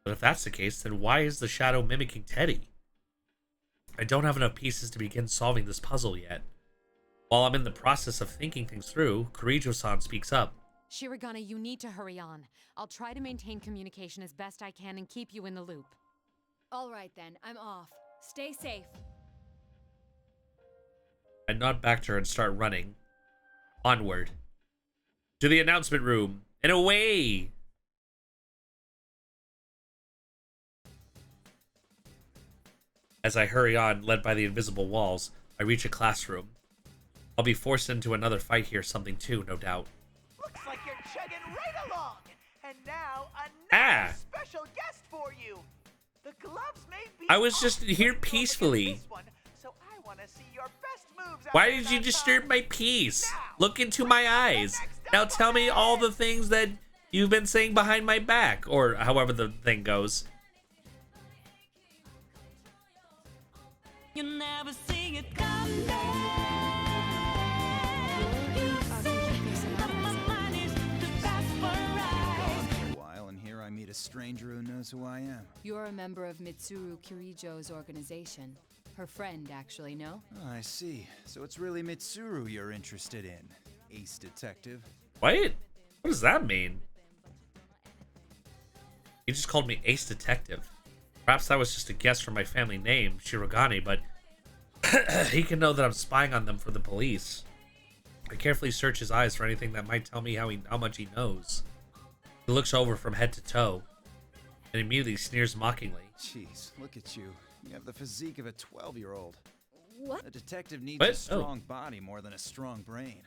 But if that's the case, then why is the shadow mimicking Teddy? I don't have enough pieces to begin solving this puzzle yet. While I'm in the process of thinking things through, Kirijo-san speaks up. Shirogane, you need to hurry on. I'll try to maintain communication as best I can and keep you in the loop. All right then, I'm off. Stay safe. I nod back to her and start running. Onward. To the announcement room. And away! As I hurry on, led by the invisible walls, I reach a classroom. I'll be forced into another fight here, something too, no doubt. Looks like you're chugging right along. And now another special guest for you. The gloves may be I was just off, here but peacefully. this one, so I want to see your best moves out Why there did you that disturb time. my peace? Now, Look into my eyes. Now tell me all the things that you've been saying behind my back, or however the thing goes. You never see it coming. While and here I meet a stranger who knows who I am. You're a member of Mitsuru Kirijo's organization. Her friend, actually, no? Oh, I see. So it's really Mitsuru you're interested in, ace detective. What? What does that mean? He just called me Ace Detective. Perhaps that was just a guess from my family name, Shirogane, but he can know that I'm spying on them for the police. I carefully search his eyes for anything that might tell me how much he knows. He looks over from head to toe, and immediately sneers mockingly. Jeez, look at you. You have the physique of a 12-year-old. What? A detective needs What? a strong body more than a strong brain.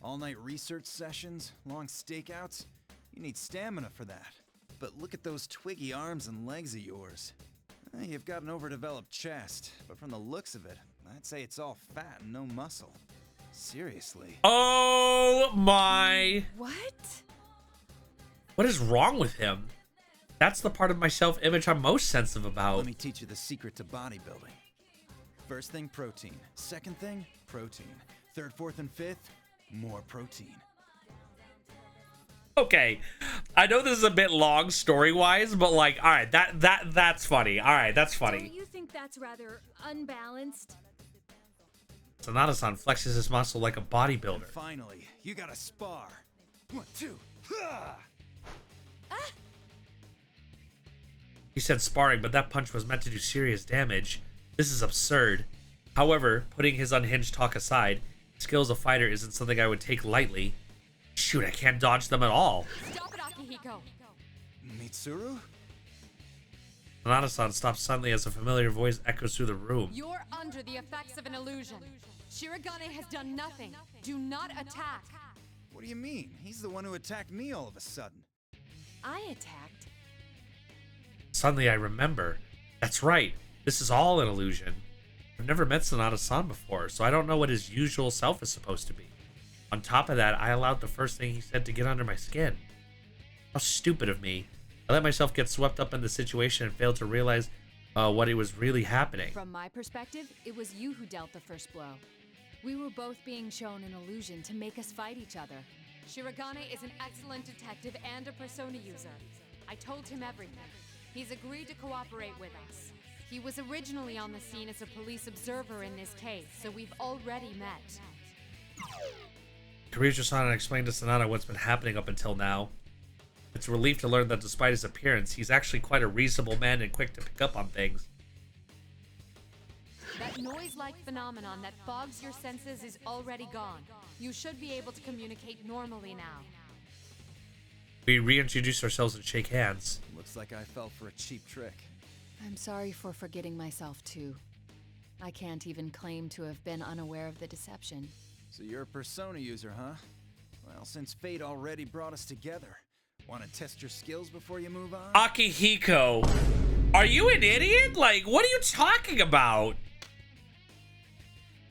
All-night research sessions, long stakeouts. You need stamina for that. But look at those twiggy arms and legs of yours. You've got an overdeveloped chest, but from the looks of it, I'd say it's all fat and no muscle. Seriously. Oh my! What? What is wrong with him? That's the part of my self-image I'm most sensitive about. Let me teach you the secret to bodybuilding. First thing, protein. Second thing, protein. Third, fourth, and fifth, more protein. Okay, I know this is a bit long story-wise, but like, all right, that's funny. All right, that's funny. Don't you think that's rather unbalanced? Sanada-san flexes his muscle like a bodybuilder. And finally, you gotta spar. 1, 2, He said sparring, but that punch was meant to do serious damage. This is absurd. However, putting his unhinged talk aside, skill as a fighter isn't something I would take lightly. Shoot, I can't dodge them at all. Stop it, Akihiko! Mitsuru? Sanada-san stops suddenly as a familiar voice echoes through the room. You're under the effects of an illusion. Shirogane has done nothing. Do not attack. What do you mean? He's the one who attacked me all of a sudden. I attacked. Suddenly I remember. That's right. This is all an illusion. I've I've never met Sanada-san before, so I don't know what his usual self is supposed to be. On top of that, I allowed the first thing he said to get under my skin. How stupid of me. I let myself get swept up in the situation and failed to realize what it was really happening. From my perspective, it was you who dealt the first blow. We were both being shown an illusion to make us fight each other. Shirogane is an excellent detective and a persona user. I told him everything. He's agreed to cooperate with us. He was originally on the scene as a police observer in this case, so we've already met. Kirijo-san explained to Sanada what's been happening up until now. It's a relief to learn that despite his appearance, he's actually quite a reasonable man and quick to pick up on things. That noise-like phenomenon that fogs your senses is already gone. You should be able to communicate normally now. We reintroduce ourselves and shake hands. Looks like I fell for a cheap trick. I'm sorry for forgetting myself, too. I can't even claim to have been unaware of the deception. So you're a persona user, huh? Well, since fate already brought us together, want to test your skills before you move on? Akihiko, are you an idiot? Like, what are you talking about?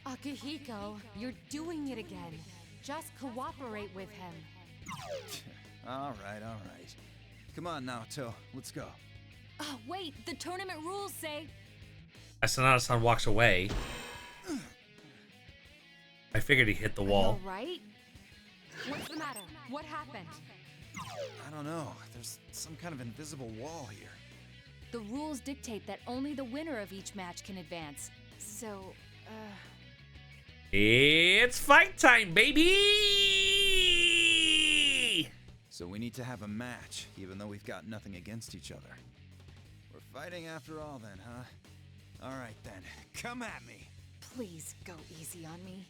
Akihiko, you're doing it again. Just cooperate with him. All right. Come on, Naoto, let's go. Oh, wait, the tournament rules say... As Sanada-san walks away, I figured he hit the wall. All right? What's the matter? What happened? I don't know. There's some kind of invisible wall here. The rules dictate that only the winner of each match can advance. So, It's fight time, baby! So we need to have a match, even though we've got nothing against each other. We're fighting after all then, huh? All right then, come at me. please go easy on me.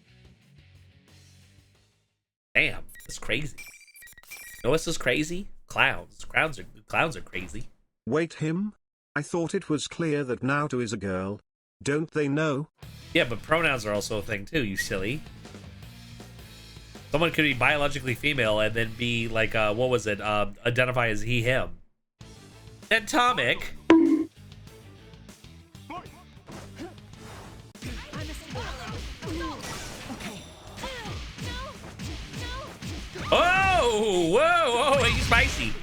Damn, that's crazy. You know what's this crazy? Clowns. Clowns are crazy. Wait, him? I thought it was clear that Naoto is a girl. Don't they know? Yeah, but pronouns are also a thing too, you silly. Someone could be biologically female and then be like, what was it? Identify as he, him. Atomic. Oh, whoa, he's spicy.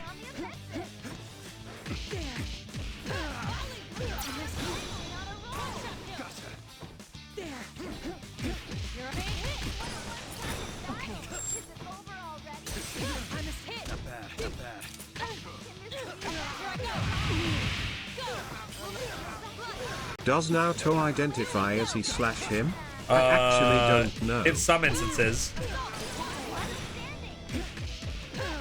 Does Naoto identify as he slash him? I actually don't know. In some instances.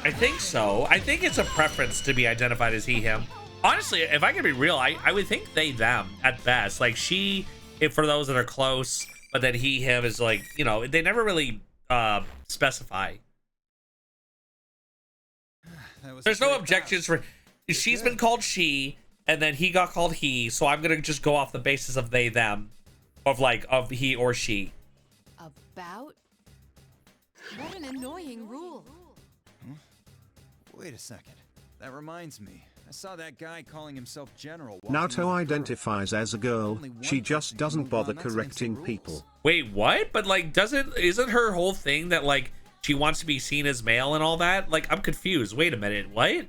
I think so. I think it's a preference to be identified as he, him. Honestly, if I can be real, I would think they, them at best. Like she, if for those that are close, but then he, him is like, you know, they never really specify. There's no objections for, she's been called she, and then he got called he, so I'm gonna just go off the basis of they, them, of like, of he or she. About? What an annoying rule. Huh? Wait a second. That reminds me. I saw that guy calling himself General. Naoto identifies as a girl. She just doesn't bother correcting people. Wait, what? But like, isn't her whole thing that like she wants to be seen as male and all that? Like, I'm confused. Wait a minute. What?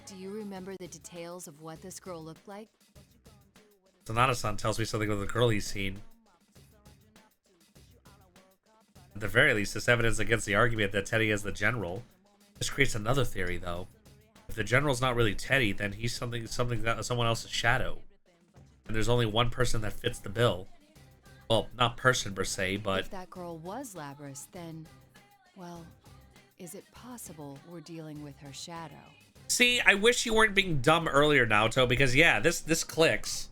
Do you remember the details of what this girl looked like? Sanada-san tells me something of the girl he's seen. At the very least, this evidence against the argument that Teddy is the general. This creates another theory, though. If the general's not really Teddy, then he's someone else's shadow. And there's only one person that fits the bill. Well, not person per se, but... If that girl was Labras, then, well, is it possible we're dealing with her shadow? See, I wish you weren't being dumb earlier, Naoto, because yeah, this clicks.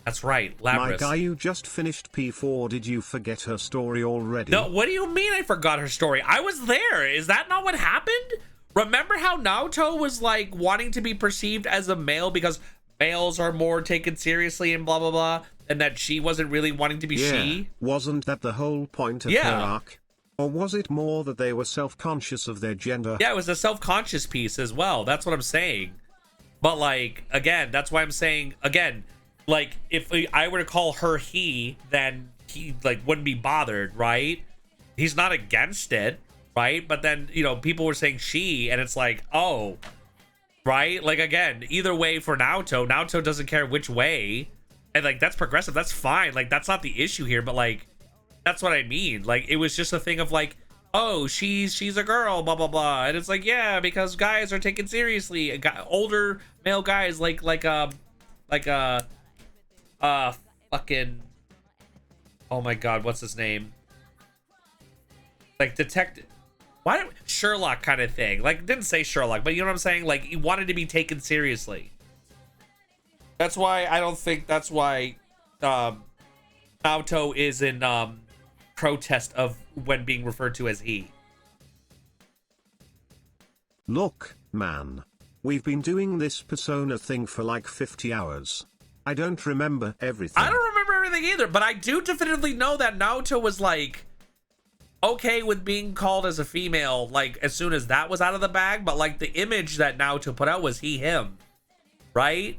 That's right, Labras. My guy, you just finished P4. Did you forget her story already? No, what do you mean I forgot her story? I was there. Is that not what happened? Remember how Naoto was like wanting to be perceived as a male because males are more taken seriously and blah, blah, blah, and that she wasn't really wanting to be she? Wasn't that the whole point of her arc? Or was it more that they were self-conscious of their gender? Yeah, it was a self-conscious piece as well. That's what I'm saying. But like, again, that's why I'm saying, again, like, if I were to call her he, then he like wouldn't be bothered, right? He's not against it, right? But then, you know, people were saying she, and it's like, oh, right? Like, again, either way for Naoto doesn't care which way. And like, that's progressive, that's fine. Like, that's not the issue here, but like, that's what I mean. Like, it was just a thing of like, oh, she's a girl, blah blah blah, and it's like, yeah, because guys are taken seriously. Older male guys like fucking, oh my god, what's his name? Like detective, why don't Sherlock kind of thing? Like, didn't say Sherlock, but you know what I'm saying? Like, he wanted to be taken seriously. That's why I don't think that's why Naoto is in protest of when being referred to as he. Look, man. We've been doing this persona thing for like 50 hours. I don't remember everything. I don't remember everything either, but I do definitively know that Naoto was like okay with being called as a female, like as soon as that was out of the bag, but like the image that Naoto put out was he, him, right?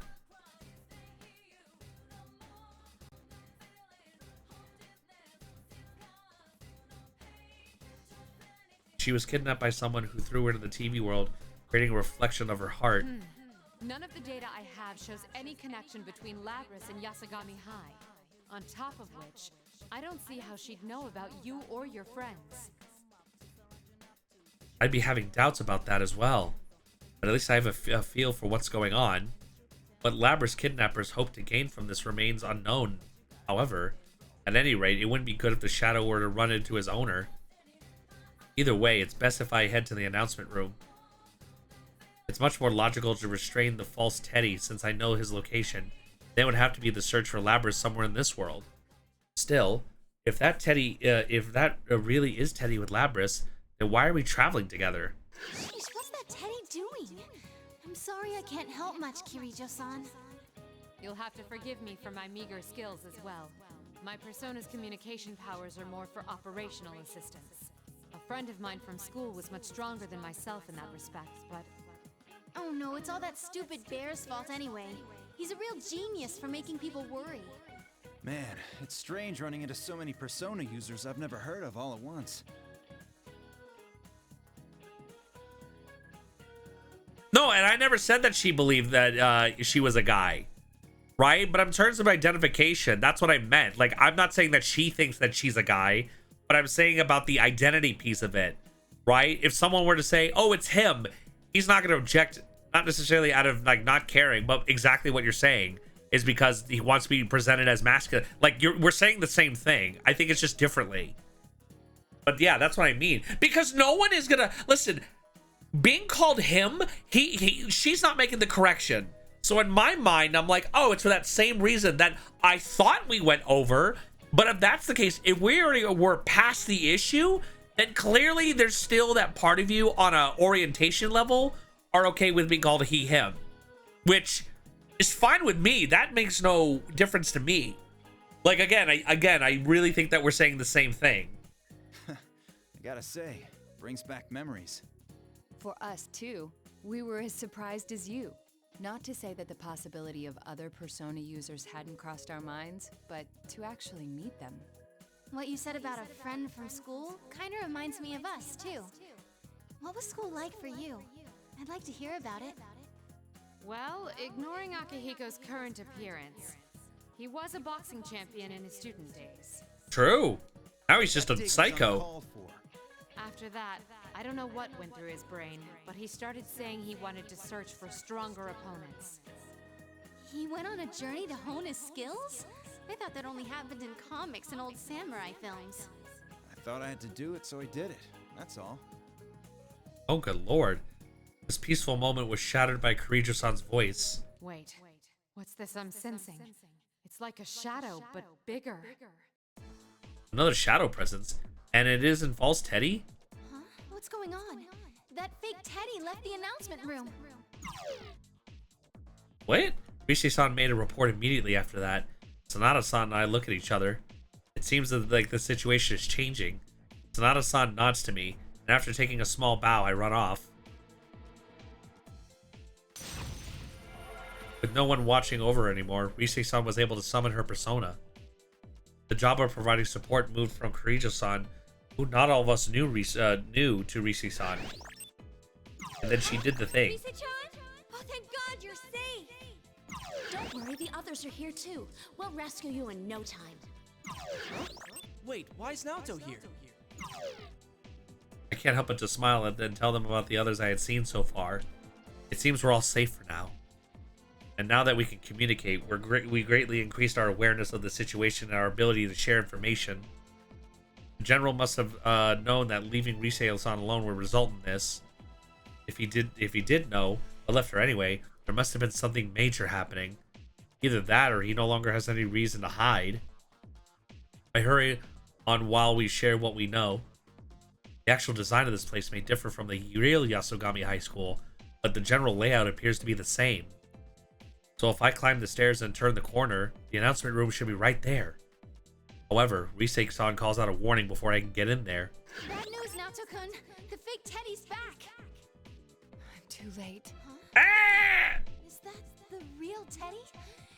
She was kidnapped by someone who threw her into the TV world, creating a reflection of her heart. None of the data I have shows any connection between Labris and Yasagami High. On top of which, I don't see how she'd know about you or your friends. I'd be having doubts about that as well, but at least I have a feel for what's going on. What Labris kidnappers hope to gain from this remains unknown. However, at any rate, it wouldn't be good if the Shadow were to run into his owner. Either way, it's best if I head to the announcement room. It's much more logical to restrain the false Teddy since I know his location. Then would have to be the search for Labris somewhere in this world. Still, if that Teddy, really is Teddy with Labris, then why are we traveling together? Sheesh, what's that Teddy doing? I'm sorry I can't help much, Kirijo-san. You'll have to forgive me for my meager skills as well. My persona's communication powers are more for operational assistance. A friend of mine from school was much stronger than myself in that respect, but... Oh no, it's all that stupid bear's fault anyway. He's a real genius for making people worry. Man, it's strange running into so many Persona users I've never heard of all at once. No, and I never said that she believed that she was a guy, right? But in terms of identification, that's what I meant. Like, I'm not saying that she thinks that she's a guy, but I'm saying about the identity piece of it, right? If someone were to say, oh, it's him, he's not going to object, not necessarily out of like not caring, but exactly what you're saying is because he wants to be presented as masculine. Like, we're saying the same thing. I think it's just differently. But yeah, that's what I mean. Because no one is gonna listen. Being called him, she's not making the correction. So in my mind, I'm like, oh, it's for that same reason that I thought we went over. But if that's the case, if we already were past the issue, then clearly there's still that part of you on a orientation level are okay with being called a he, him, which is fine with me. That makes no difference to me. Like, again, I really think that we're saying the same thing. I gotta say, brings back memories. For us, too, we were as surprised as you. Not to say that the possibility of other Persona users hadn't crossed our minds, but to actually meet them. What you said about a friend from school kinda reminds me of us, too. What was school like for you? I'd like to hear about it. Well, ignoring Akihiko's current appearance, he was a boxing champion in his student days. True. Now he's just a psycho. After that, I don't know what went through his brain, but he started saying he wanted to search for stronger opponents. He went on a journey to hone his skills? I thought that only happened in comics and old samurai films. I thought I had to do it, so I did it. That's all. Oh, good lord. This peaceful moment was shattered by Kirijo-san's voice. Wait, what's this I'm sensing? It's like a shadow, but bigger. Another shadow presence, and it is in false Teddy? Huh? What's going on? That fake Teddy left the announcement room. What? Rishi-san made a report immediately after that. Sonata-san and I look at each other. It seems that like the situation is changing. Sanada-san nods to me, and after taking a small bow, I run off. With no one watching over anymore, Rise-san was able to summon her persona. The job of providing support moved from Kirijo-san, who not all of us knew to Rise-san. And then she did the thing. Rise-chan? Oh, thank God you're safe! Don't worry, the others are here too. We'll rescue you in no time. Wait, why is Naoto here? I can't help but to smile and then tell them about the others I had seen so far. It seems we're all safe for now. And now that we can communicate, we greatly increased our awareness of the situation and our ability to share information. The general must have known that leaving Rise-san alone would result in this. If he did know, but left her anyway, there must have been something major happening. Either that or he no longer has any reason to hide. I hurry on while we share what we know. The actual design of this place may differ from the real Yasogami High School, but the general layout appears to be the same. So if I climb the stairs and turn the corner, the announcement room should be right there. However, Rise-san calls out a warning before I can get in there. Bad news, Naoto-kun. The fake Teddy's back. I'm too late. Huh? Ah! Is that the real Teddy?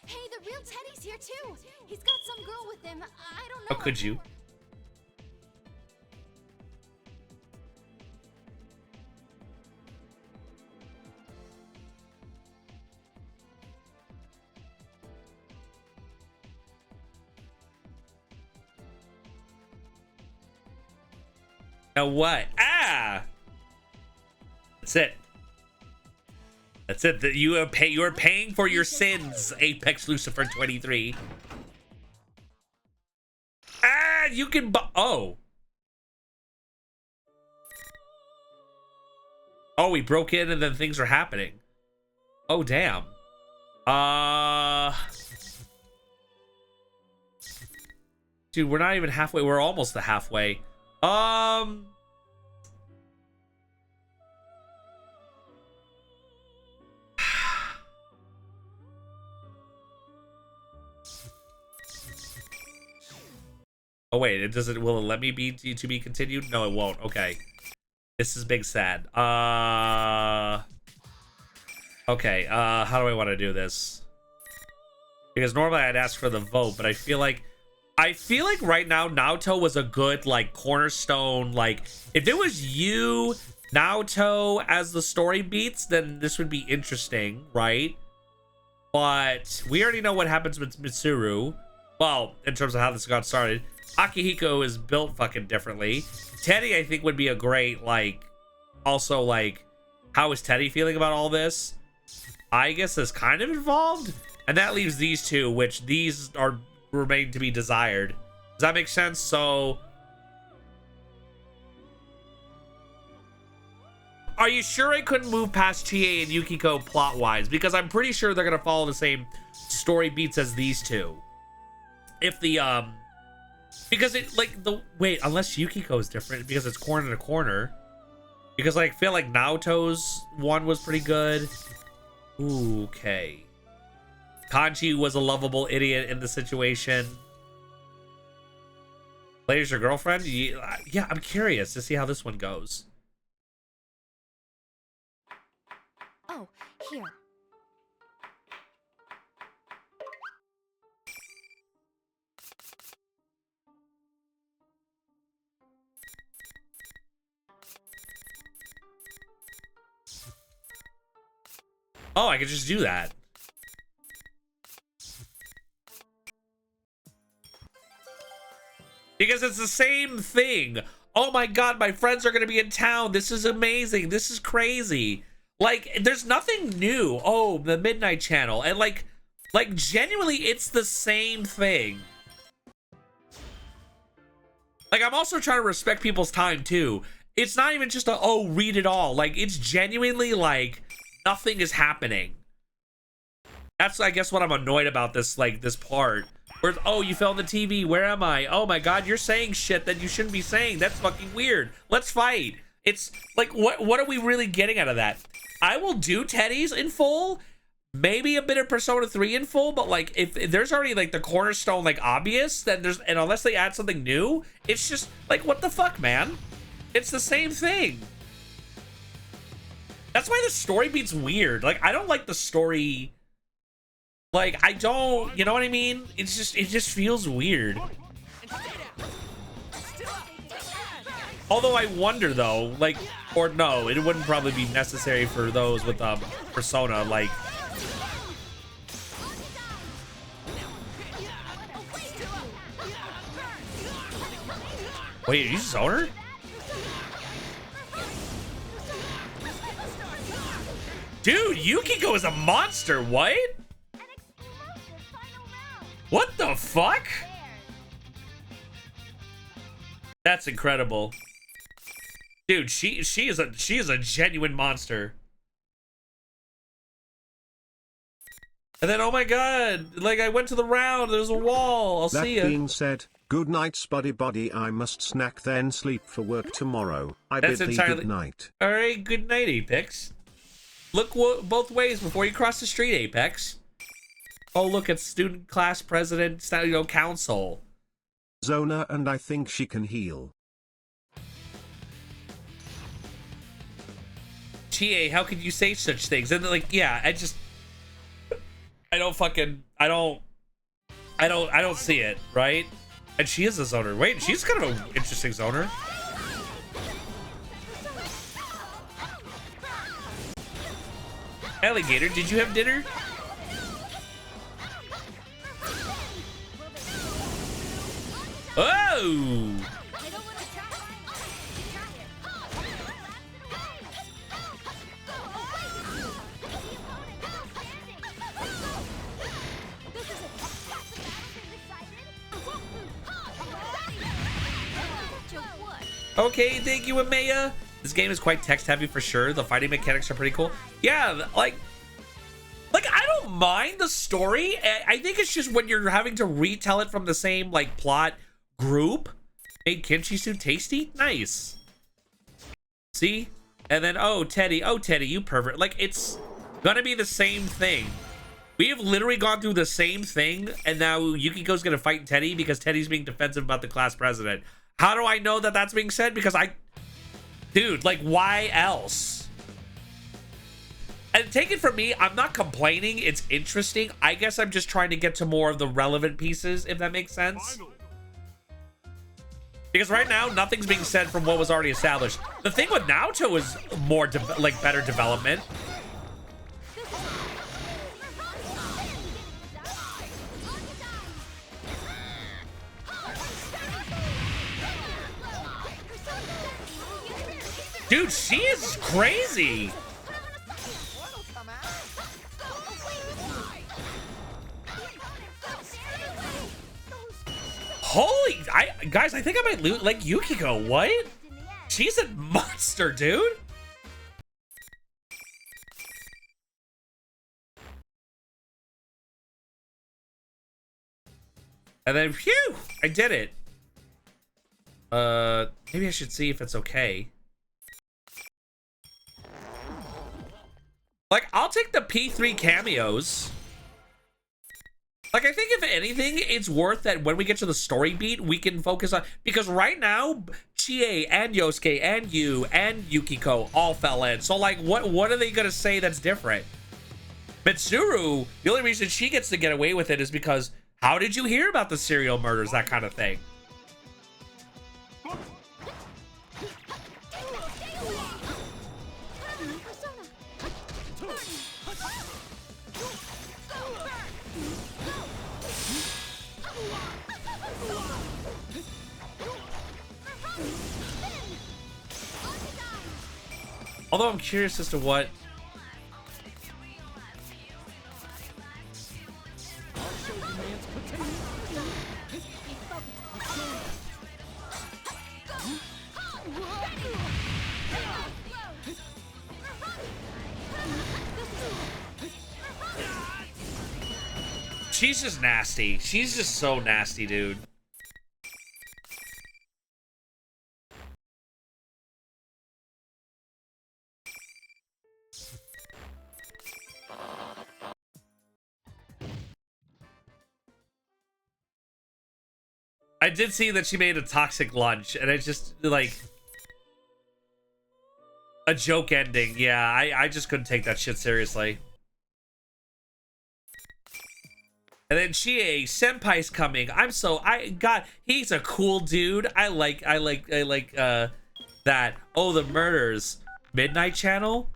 Hey, the real Teddy's here too. He's got some girl with him. I don't know. How could you? Now what? Ah! That's it. That's it. That you are paying for your sins, Apex Lucifer 23. Ah! You can oh. Oh, we broke in and then things are happening. Oh damn. Dude, we're not even halfway. We're almost the halfway. Oh wait, it doesn't. Will it let me be to be continued? No, it won't. Okay, this is big sad. Okay. How do I want to do this? Because normally I'd ask for the vote, but I feel like right now Naoto was a good like cornerstone. Like if it was you, Naoto as the story beats, then this would be interesting, right? But we already know what happens with Mitsuru. Well, in terms of how this got started. Akihiko is built fucking differently. Teddy, I think, would be a great, like, also, like, how is Teddy feeling about all this? I guess is kind of involved. And that leaves these two, which these are remain to be desired. Does that make sense? So, are you sure I couldn't move past Chie and Yukiko plot-wise? Because I'm pretty sure they're going to follow the same story beats as these two. If the, because it, like, wait, unless Yukiko is different, because it's corner to corner. Because, like, I feel like Naoto's one was pretty good. Ooh, okay. Kanji was a lovable idiot in the situation. Player's your girlfriend? Yeah, I'm curious to see how this one goes. Oh, here. Oh, I could just do that. Because it's the same thing. Oh my god, my friends are going to be in town. This is amazing. This is crazy. Like, there's nothing new. Oh, the Midnight Channel. And like genuinely, it's the same thing. Like, I'm also trying to respect people's time, too. It's not even just a, oh, read it all. Like, it's genuinely, like, nothing is happening. That's, I guess, what I'm annoyed about this, like, this part. Where, oh, you fell on the TV. Where am I? Oh, my God, you're saying shit that you shouldn't be saying. That's fucking weird. Let's fight. It's, like, what are we really getting out of that? I will do Teddy's in full. maybe a bit of Persona 3 in full, but like if there's already like the cornerstone like obvious, then there's, and unless they add something new, it's just like, what the fuck, man? It's the same thing. That's why the story beat's weird. Like, I don't like the story. Like, I don't, you know what I mean? It's just, it just feels weird. Although I wonder though, like, or no, it wouldn't probably be necessary for those with Persona, like. Wait, are you Zoner? Dude, Yukiko is a monster, what? What the fuck? That's incredible. Dude, she is a genuine monster. And then, oh my god, like I went to the round, there's a wall, I'll see ya. That being said, good night, Spuddy Buddy. I must snack then sleep for work tomorrow. I That's bid thee entirely... good night. Alright, good night, Apex. Look both ways before you cross the street, Apex. Oh, look, it's student class president, you know, council. Zona, and I think she can heal. Chie, how could you say such things? And like, yeah, I don't see it, right? And she is a zoner. Wait, she's kind of an interesting zoner. Alligator, did you have dinner? Oh! Okay, thank you, Amaya. This game is quite text heavy for sure. The fighting mechanics are pretty cool. Yeah, like I don't mind the story. I think it's just when you're having to retell it from the same like plot group. Made kimchi soup tasty? Nice. See? And then oh Teddy, you pervert. Like it's gonna be the same thing. We have literally gone through the same thing, and now Yukiko's gonna fight Teddy because Teddy's being defensive about the class president. How do I know that that's being said? Because dude, like, why else? And take it from me, I'm not complaining. It's interesting. I guess I'm just trying to get to more of the relevant pieces, if that makes sense. Because right now, nothing's being said from what was already established. The thing with Naoto is more, like, better development. Dude, she is crazy. Holy, guys, I think I might lose. Like Yukiko, what? She's a monster, dude. And then, phew, I did it. Maybe I should see if it's okay. Like, I'll take the P3 cameos. Like, I think if anything, it's worth that when we get to the story beat, we can focus on... Because right now, Chie and Yosuke and you and Yukiko all fell in. So, like, what are they going to say that's different? Mitsuru, the only reason she gets to get away with it is because, how did you hear about the serial murders, that kind of thing? Although I'm curious as to what... She's just nasty. She's just so nasty, dude. I did see that she made a toxic lunch, and it's just like a joke ending. Yeah, I just couldn't take that shit seriously. And then Chie, Senpai's coming. God, he's a cool dude. I like that. Oh, the murders. Midnight Channel?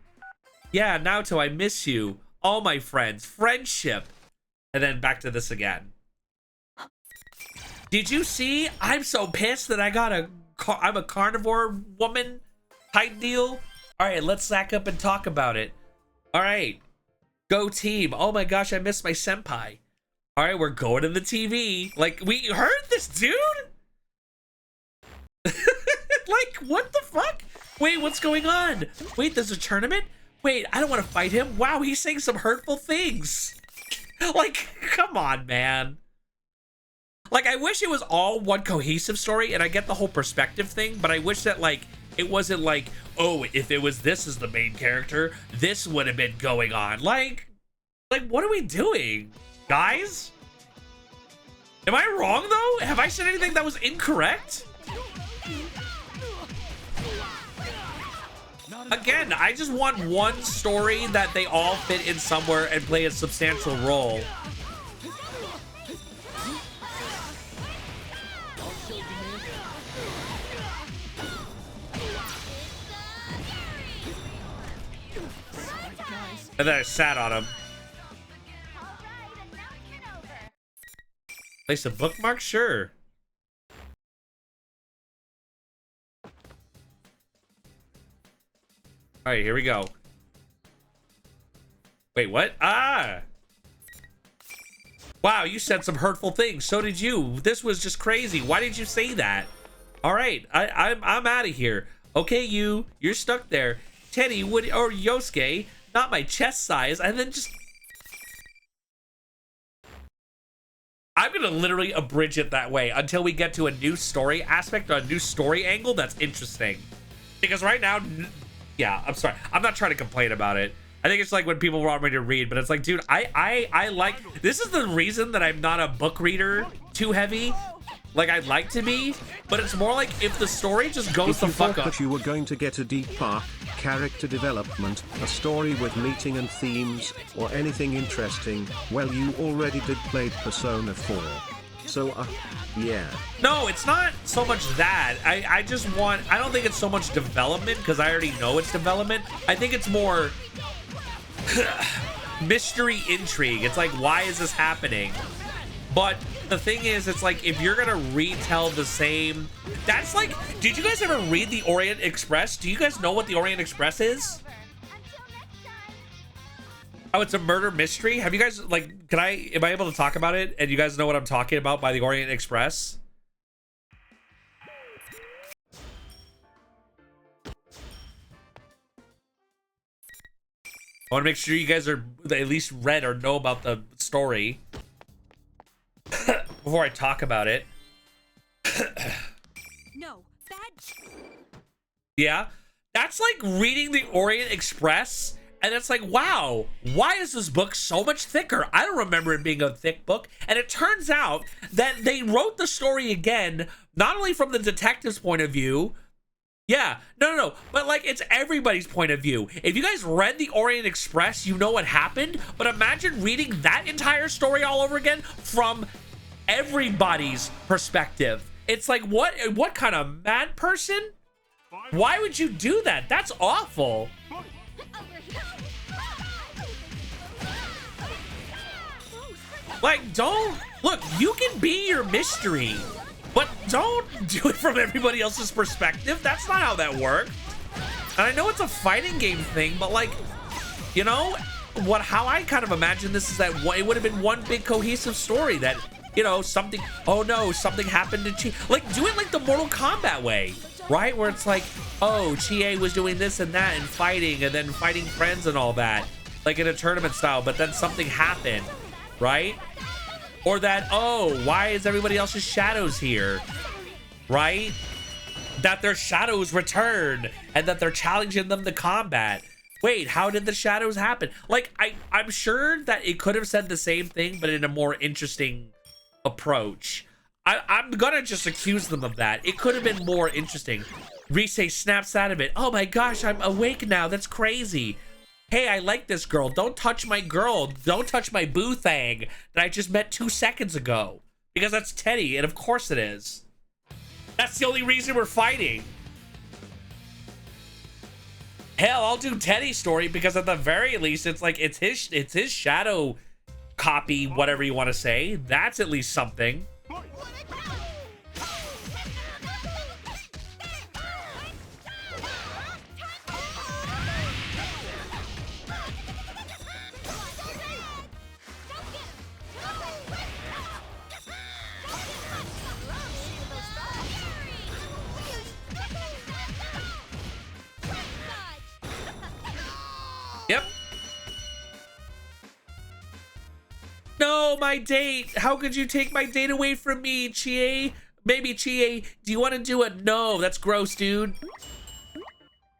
Yeah, Naoto, I miss you. All my friends. Friendship. And then back to this again. Did you see? I'm so pissed that I'm a carnivore woman type deal. All right, let's sack up and talk about it. All right. Go team. Oh my gosh, I miss my senpai. All right, we're going to the TV. Like, we heard this dude? Like, what the fuck? Wait, what's going on? Wait, there's a tournament? Wait, I don't want to fight him. Wow, he's saying some hurtful things. Like, come on, man. Like, I wish it was all one cohesive story, and I get the whole perspective thing, but I wish that, like, it wasn't like, oh, if it was this as the main character, this would have been going on. Like, what are we doing? Guys? Am I wrong, though? Have I said anything that was incorrect? Again, I just want one story that they all fit in somewhere and play a substantial role. And then I sat on him. Place a bookmark? Sure. All right, here we go. Wait, what? Ah! Wow, you said some hurtful things. So did you. This was just crazy. Why did you say that? All right, I'm out of here. Okay, you're stuck there. Teddy, or Yosuke, not my chest size, and then just... I'm gonna literally abridge it that way until we get to a new story aspect or a new story angle that's interesting. Because right now, yeah, I'm sorry. I'm not trying to complain about it. I think it's like when people want me to read, but it's like, dude, I like... This is the reason that I'm not a book reader too heavy. Like, I'd like to be, but it's more like if the story just goes the fuck up. If you thought that you were going to get a deep arc, character development, a story with meaning and themes, or anything interesting, well, you already did play Persona 4. So, yeah. No, it's not so much that. I just want... I don't think it's so much development, because I already know it's development. I think it's more... mystery intrigue. It's like, why is this happening? But the thing is, it's like, if you're gonna retell the same... That's like... Did you guys ever read the Orient Express? Do you guys know what the Orient Express is? Oh, it's a murder mystery? Have you guys, like, am I able to talk about it? And you guys know what I'm talking about by the Orient Express? I want to make sure you guys are at least read or know about the story before I talk about it. No, bad. Yeah, that's like reading the Orient Express, and it's like, wow, why is this book so much thicker? I don't remember it being a thick book. And it turns out that they wrote the story again, not only from the detective's point of view. Yeah, no, but like, it's everybody's point of view. If you guys read the Orient Express, you know what happened, but imagine reading that entire story all over again from everybody's perspective. It's like, what kind of mad person? Why would you do that? That's awful. Like, don't... Look, you can be your mystery, but don't do it from everybody else's perspective. That's not how that works. And I know it's a fighting game thing, but like, you know, how I kind of imagine this is that it would have been one big cohesive story that, you know, something, oh no, something happened to Chie. Like, do it like the Mortal Kombat way, right? Where it's like, oh, Chie was doing this and that and then fighting friends and all that, like in a tournament style, but then something happened, right? Or that, oh, why is everybody else's shadows here, right? That their shadows return and that they're challenging them to combat. Wait, how did the shadows happen? Like, I'm sure that it could have said the same thing, but in a more interesting approach. I'm gonna just accuse them of that. It could have been more interesting. Rise snaps out of it. Oh my gosh, I'm awake now. That's crazy. Hey, I like this girl. Don't touch my girl. Don't touch my boo thing that I just met 2 seconds ago. Because that's Teddy, and of course it is. That's the only reason we're fighting. Hell, I'll do Teddy's story because at the very least, it's like it's his shadow copy, whatever you want to say. That's at least something. Yep. No, my date. How could you take my date away from me, Chie? Baby Chie, do you want to do it? No, that's gross, dude.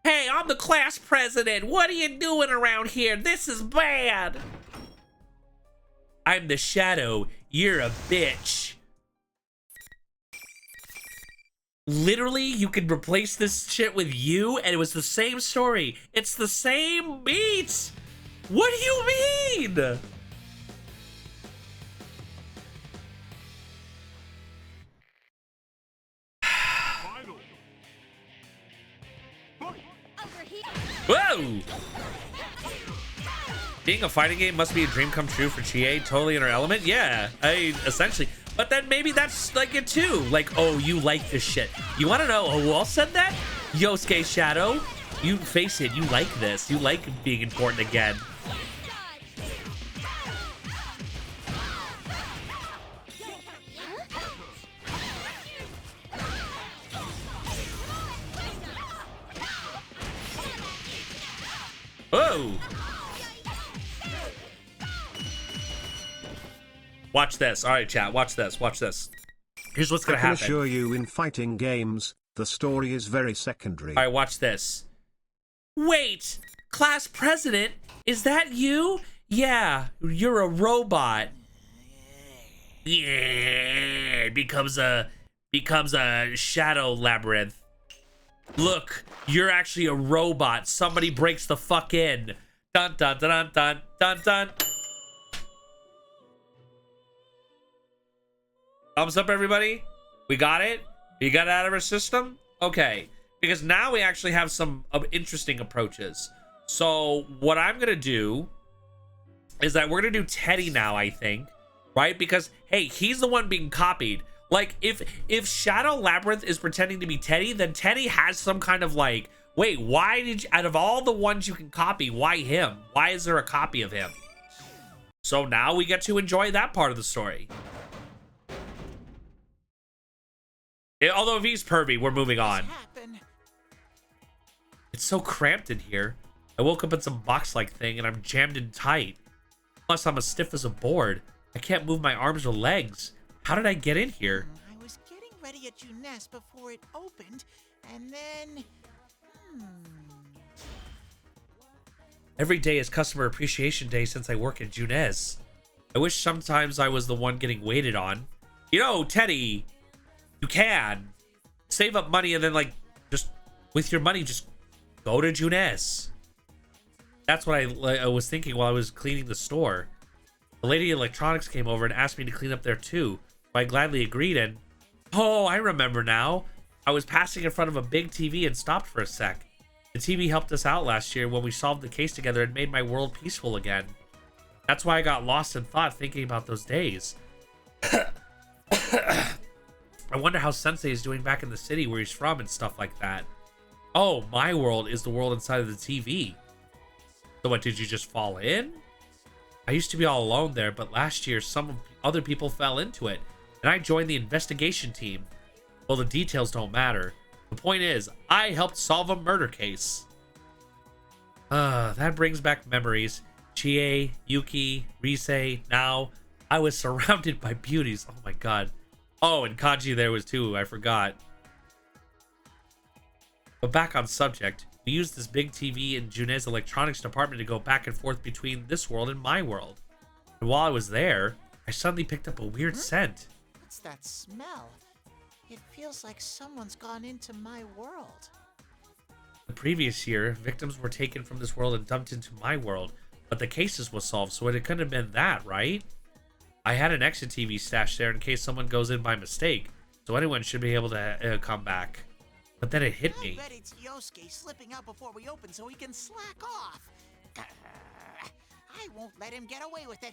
Hey, I'm the class president. What are you doing around here? This is bad. I'm the shadow. You're a bitch. Literally, you could replace this shit with you, and it was the same story. It's the same beats. What do you mean? Whoa! Being a fighting game must be a dream come true for Chie. Totally in her element. Yeah, essentially. But then maybe that's like it too. Like, oh, you like this shit. You want to know who else said that? Yosuke Shadow. You face it. You like this. You like being important again. Whoa! Watch this. All right, chat. Watch this. Watch this. Here's what's gonna happen. I can assure you, in fighting games, the story is very secondary. All right, watch this. Wait, class president, is that you? Yeah, you're a robot. Yeah, becomes a shadow labyrinth. Look, you're actually a robot. Somebody breaks the fuck in. Dun dun dun dun dun dun. Thumbs up, everybody. We got it. You got it out of our system. Okay, because now we actually have some interesting approaches. So what I'm gonna do is that we're gonna do Teddy now, I think, right? Because hey, he's the one being copied. Like, if Shadow Labyrinth is pretending to be Teddy, then Teddy has some kind of like, wait, why did you, out of all the ones you can copy, why him? Why is there a copy of him? So now we get to enjoy that part of the story. Although if he's pervy, we're moving on. It's so cramped in here. I woke up in some box-like thing and I'm jammed in tight. Plus, I'm as stiff as a board. I can't move my arms or legs. How did I get in here? I was getting ready at Juness before it opened, and then... Every day is Customer Appreciation Day since I work at Junez. I wish sometimes I was the one getting waited on. You know, Teddy, you can save up money and then, like, just with your money, just go to Junez. That's what I was thinking while I was cleaning the store. The lady in electronics came over and asked me to clean up there too. I gladly agreed and... Oh, I remember now. I was passing in front of a big TV and stopped for a sec. The TV helped us out last year when we solved the case together and made my world peaceful again. That's why I got lost in thought thinking about those days. I wonder how Sensei is doing back in the city where he's from and stuff like that. Oh, my world is the world inside of the TV. So what, did you just fall in? I used to be all alone there, but last year some other people fell into it, and I joined the investigation team. Well, the details don't matter. The point is, I helped solve a murder case. That brings back memories. Chie, Yuki, Rise, now. I was surrounded by beauties. Oh my god. Oh, and Kaji there was too, I forgot. But back on subject, we used this big TV in Junez electronics department to go back and forth between this world and my world. And while I was there, I suddenly picked up a weird scent. What's that smell? It feels like someone's gone into my world. The previous year, victims were taken from this world and dumped into my world, but the cases was solved, so it couldn't have been that, right? I had an exit TV stashed there in case someone goes in by mistake, so anyone should be able to come back. But then it hit me. I bet it's Yosuke slipping out before we open so he can slack off. I won't let him get away with it.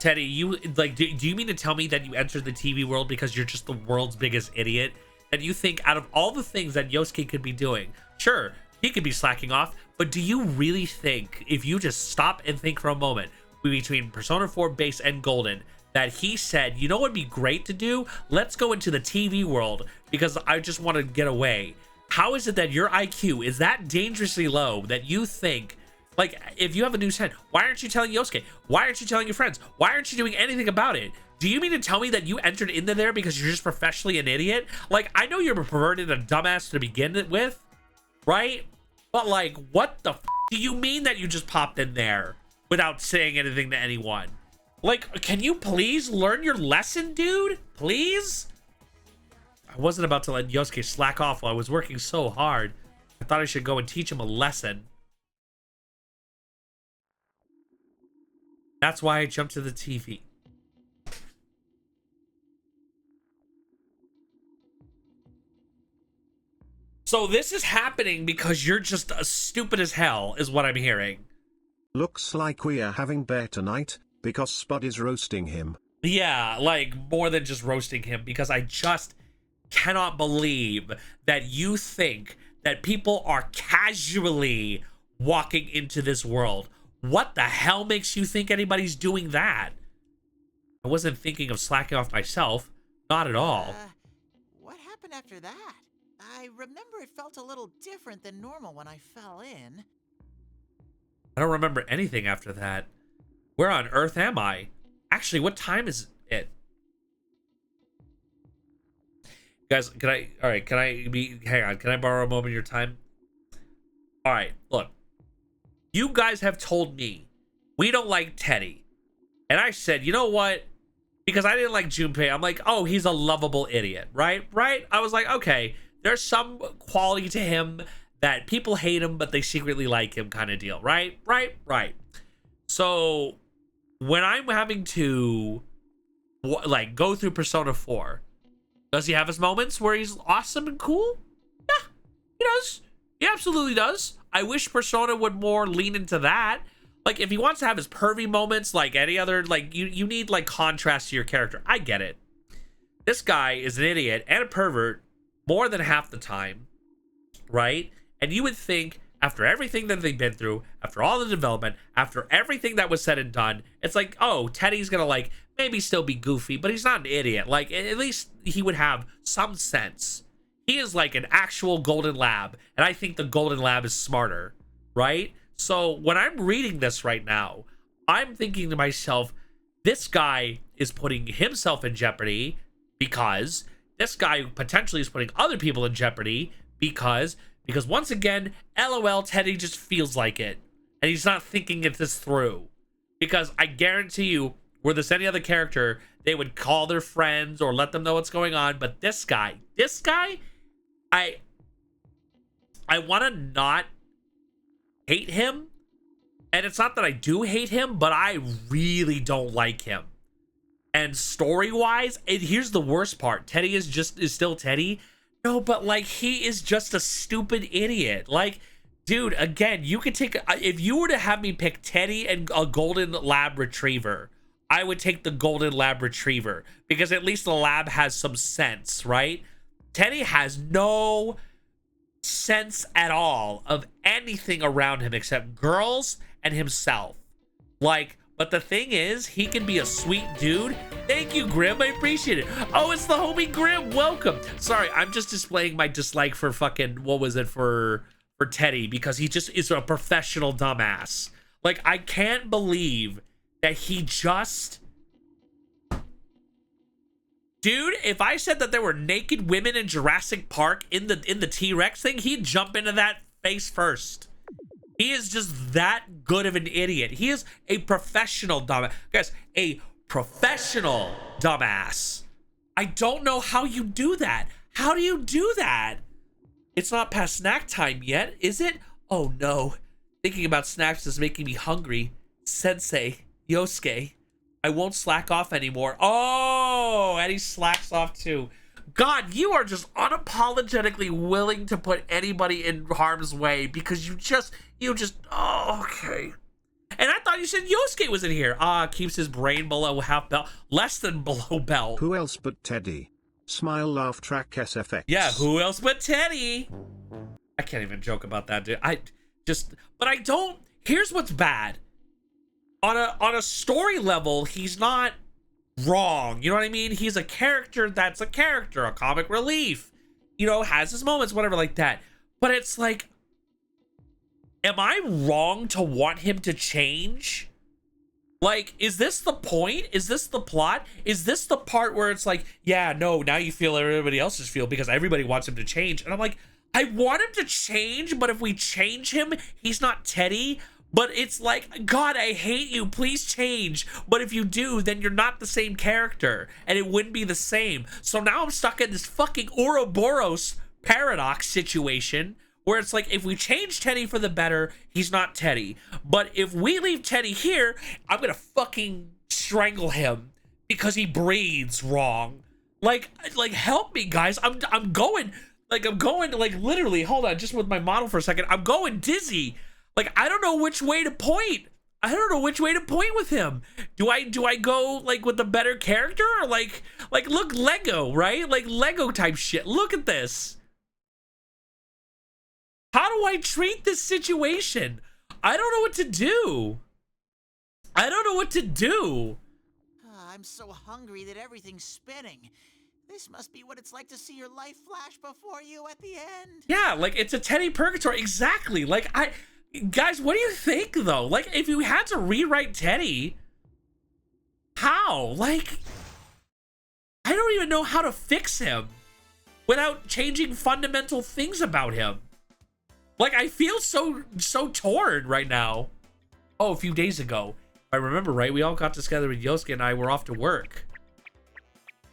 Teddy, you like do you mean to tell me that you entered the TV world because you're just the world's biggest idiot? And you think out of all the things that Yosuke could be doing, sure, he could be slacking off, but do you really think, if you just stop and think for a moment, between Persona 4 Base and Golden, that he said, you know what would be great to do? Let's go into the TV world because I just want to get away. How is it that your IQ is that dangerously low that you think, like, if you have a new set, why aren't you telling Yosuke? Why aren't you telling your friends? Why aren't you doing anything about it? Do you mean to tell me that you entered into there because you're just professionally an idiot? Like, I know you're a perverted and a dumbass to begin with, right? But, like, what the f do you mean that you just popped in there without saying anything to anyone? Like, can you please learn your lesson, dude? Please? I wasn't about to let Yosuke slack off while I was working so hard. I thought I should go and teach him a lesson. That's why I jumped to the TV. So this is happening because you're just stupid as hell, is what I'm hearing. Looks like we are having bear tonight, because Spud is roasting him. Yeah, like, more than just roasting him, because I just cannot believe that you think that people are casually walking into this world. What the hell makes you think anybody's doing that? I wasn't thinking of slacking off myself. Not at all. What happened after that? I remember it felt a little different than normal when I fell in. I don't remember anything after that. Where on earth am I? Actually, what time is it? Guys, hang on, can I borrow a moment of your time? All right, look. You guys have told me we don't like Teddy. And I said, you know what? Because I didn't like Junpei, I'm like, oh, he's a lovable idiot, right? Right? I was like, okay, there's some quality to him that people hate him, but they secretly like him kind of deal, right? Right. So when I'm having to, like, go through Persona 4, does he have his moments where he's awesome and cool? Yeah, he does. He absolutely does. I wish Persona would more lean into that. Like, if he wants to have his pervy moments like any other, like, you need, like, contrast to your character. I get it. This guy is an idiot and a pervert more than half the time, right? And you would think, after everything that they've been through, after all the development, after everything that was said and done, it's like, oh, Teddy's gonna, like, maybe still be goofy, but he's not an idiot. Like, at least he would have some sense. He is like an actual golden lab, and I think the golden lab is smarter, right? So when I'm reading this right now, I'm thinking to myself, this guy is putting himself in jeopardy because this guy potentially is putting other people in jeopardy because once again, LOL, Teddy just feels like it, and he's not thinking this through. Because I guarantee you, were this any other character, they would call their friends or let them know what's going on, but this guy, I want to not hate him, and it's not that I do hate him, but I really don't like him. And story-wise, and here's the worst part, Teddy is still Teddy. No, but like, he is just a stupid idiot. Like, dude, again, you could take, if you were to have me pick Teddy and a golden lab retriever, I would take the golden lab retriever because at least the lab has some sense, right? Teddy has no sense at all of anything around him except girls and himself. Like, but the thing is, he can be a sweet dude. Thank you, Grim. I appreciate it. Oh, it's the homie Grim. Welcome. Sorry, I'm just displaying my dislike for fucking, what was it, for Teddy, because he just is a professional dumbass. Like, I can't believe that he just... Dude, if I said that there were naked women in Jurassic Park in the T-Rex thing, he'd jump into that face first. He is just that good of an idiot. He is a professional dumbass. Guys, a professional dumbass. I don't know how you do that. How do you do that? It's not past snack time yet, is it? Oh no. Thinking about snacks is making me hungry. Sensei, Yosuke, I won't slack off anymore. Oh, and he slacks off too. God, you are just unapologetically willing to put anybody in harm's way because you just, oh, okay. And I thought you said Yosuke was in here. Keeps his brain below half belt, less than below belt. Who else but Teddy? Smile, laugh, track, SFX. Yeah, who else but Teddy? I can't even joke about that, dude. But I don't. Here's what's bad. On a story level, he's not wrong. You know what I mean? He's a character that's a character, a comic relief. You know, has his moments, whatever like that. But it's like, am I wrong to want him to change? Like, is this the point? Is this the plot? Is this the part where it's like, yeah, no, now you feel everybody else's feel because everybody wants him to change. And I'm like, I want him to change, but if we change him, he's not Teddy. But it's like, God, I hate you. Please change. But if you do, then you're not the same character. And it wouldn't be the same. So now I'm stuck in this fucking Ouroboros paradox situation where it's like, if we change Teddy for the better, he's not Teddy. But if we leave Teddy here, I'm gonna fucking strangle him because he breathes wrong. Like help me, guys. I'm going literally, hold on, just with my model for a second. I'm going dizzy. Like, I don't know which way to point. I don't know which way to point with him. Do I go like with the better character or like look, Lego, right? Like Lego type shit. Look at this. How do I treat this situation? I don't know what to do. I don't know what to do. I'm so hungry that everything's spinning. This must be what it's like to see your life flash before you at the end. Yeah, like it's a Teddy purgatory. Exactly. Like guys, what do you think though? Like if you had to rewrite Teddy, how? Like, I don't even know how to fix him without changing fundamental things about him. Like, I feel so torn right now. Oh, a few days ago, if I remember right, we all got together with Yosuke and I were off to work.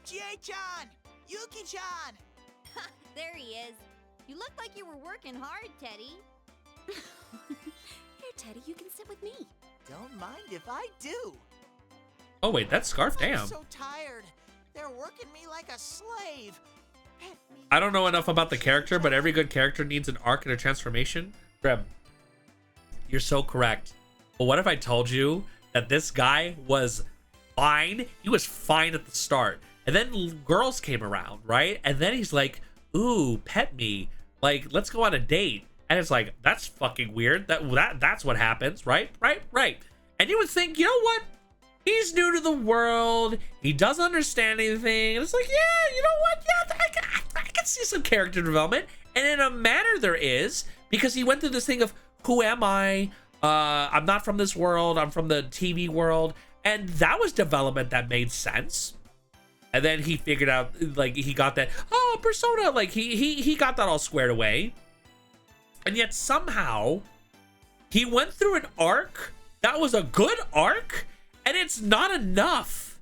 Jie-chan! Yuki-chan! There he is. You look like you were working hard, Teddy. Here, Teddy, you can sit with me. Don't mind if I do. Oh, wait, that scarf, damn. I'm so tired. They're working me like a slave. I don't know enough about the character, but every good character needs an arc and a transformation. Greb, you're so correct. But what if I told you that this guy was fine? He was fine at the start. And then girls came around, right? And then he's like, ooh, pet me. Like, let's go on a date. And it's like, that's fucking weird. That's what happens, right? Right. And you would think, you know what? He's new to the world. He doesn't understand anything. And it's like, yeah, you know what? Yeah, I can see some character development. And in a manner there is, because he went through this thing of, who am I? I'm not from this world. I'm from the TV world. And that was development that made sense. And then he figured out, like, he got that, oh, persona. Like, he got that all squared away. And yet somehow he went through an arc that was a good arc. And it's not enough.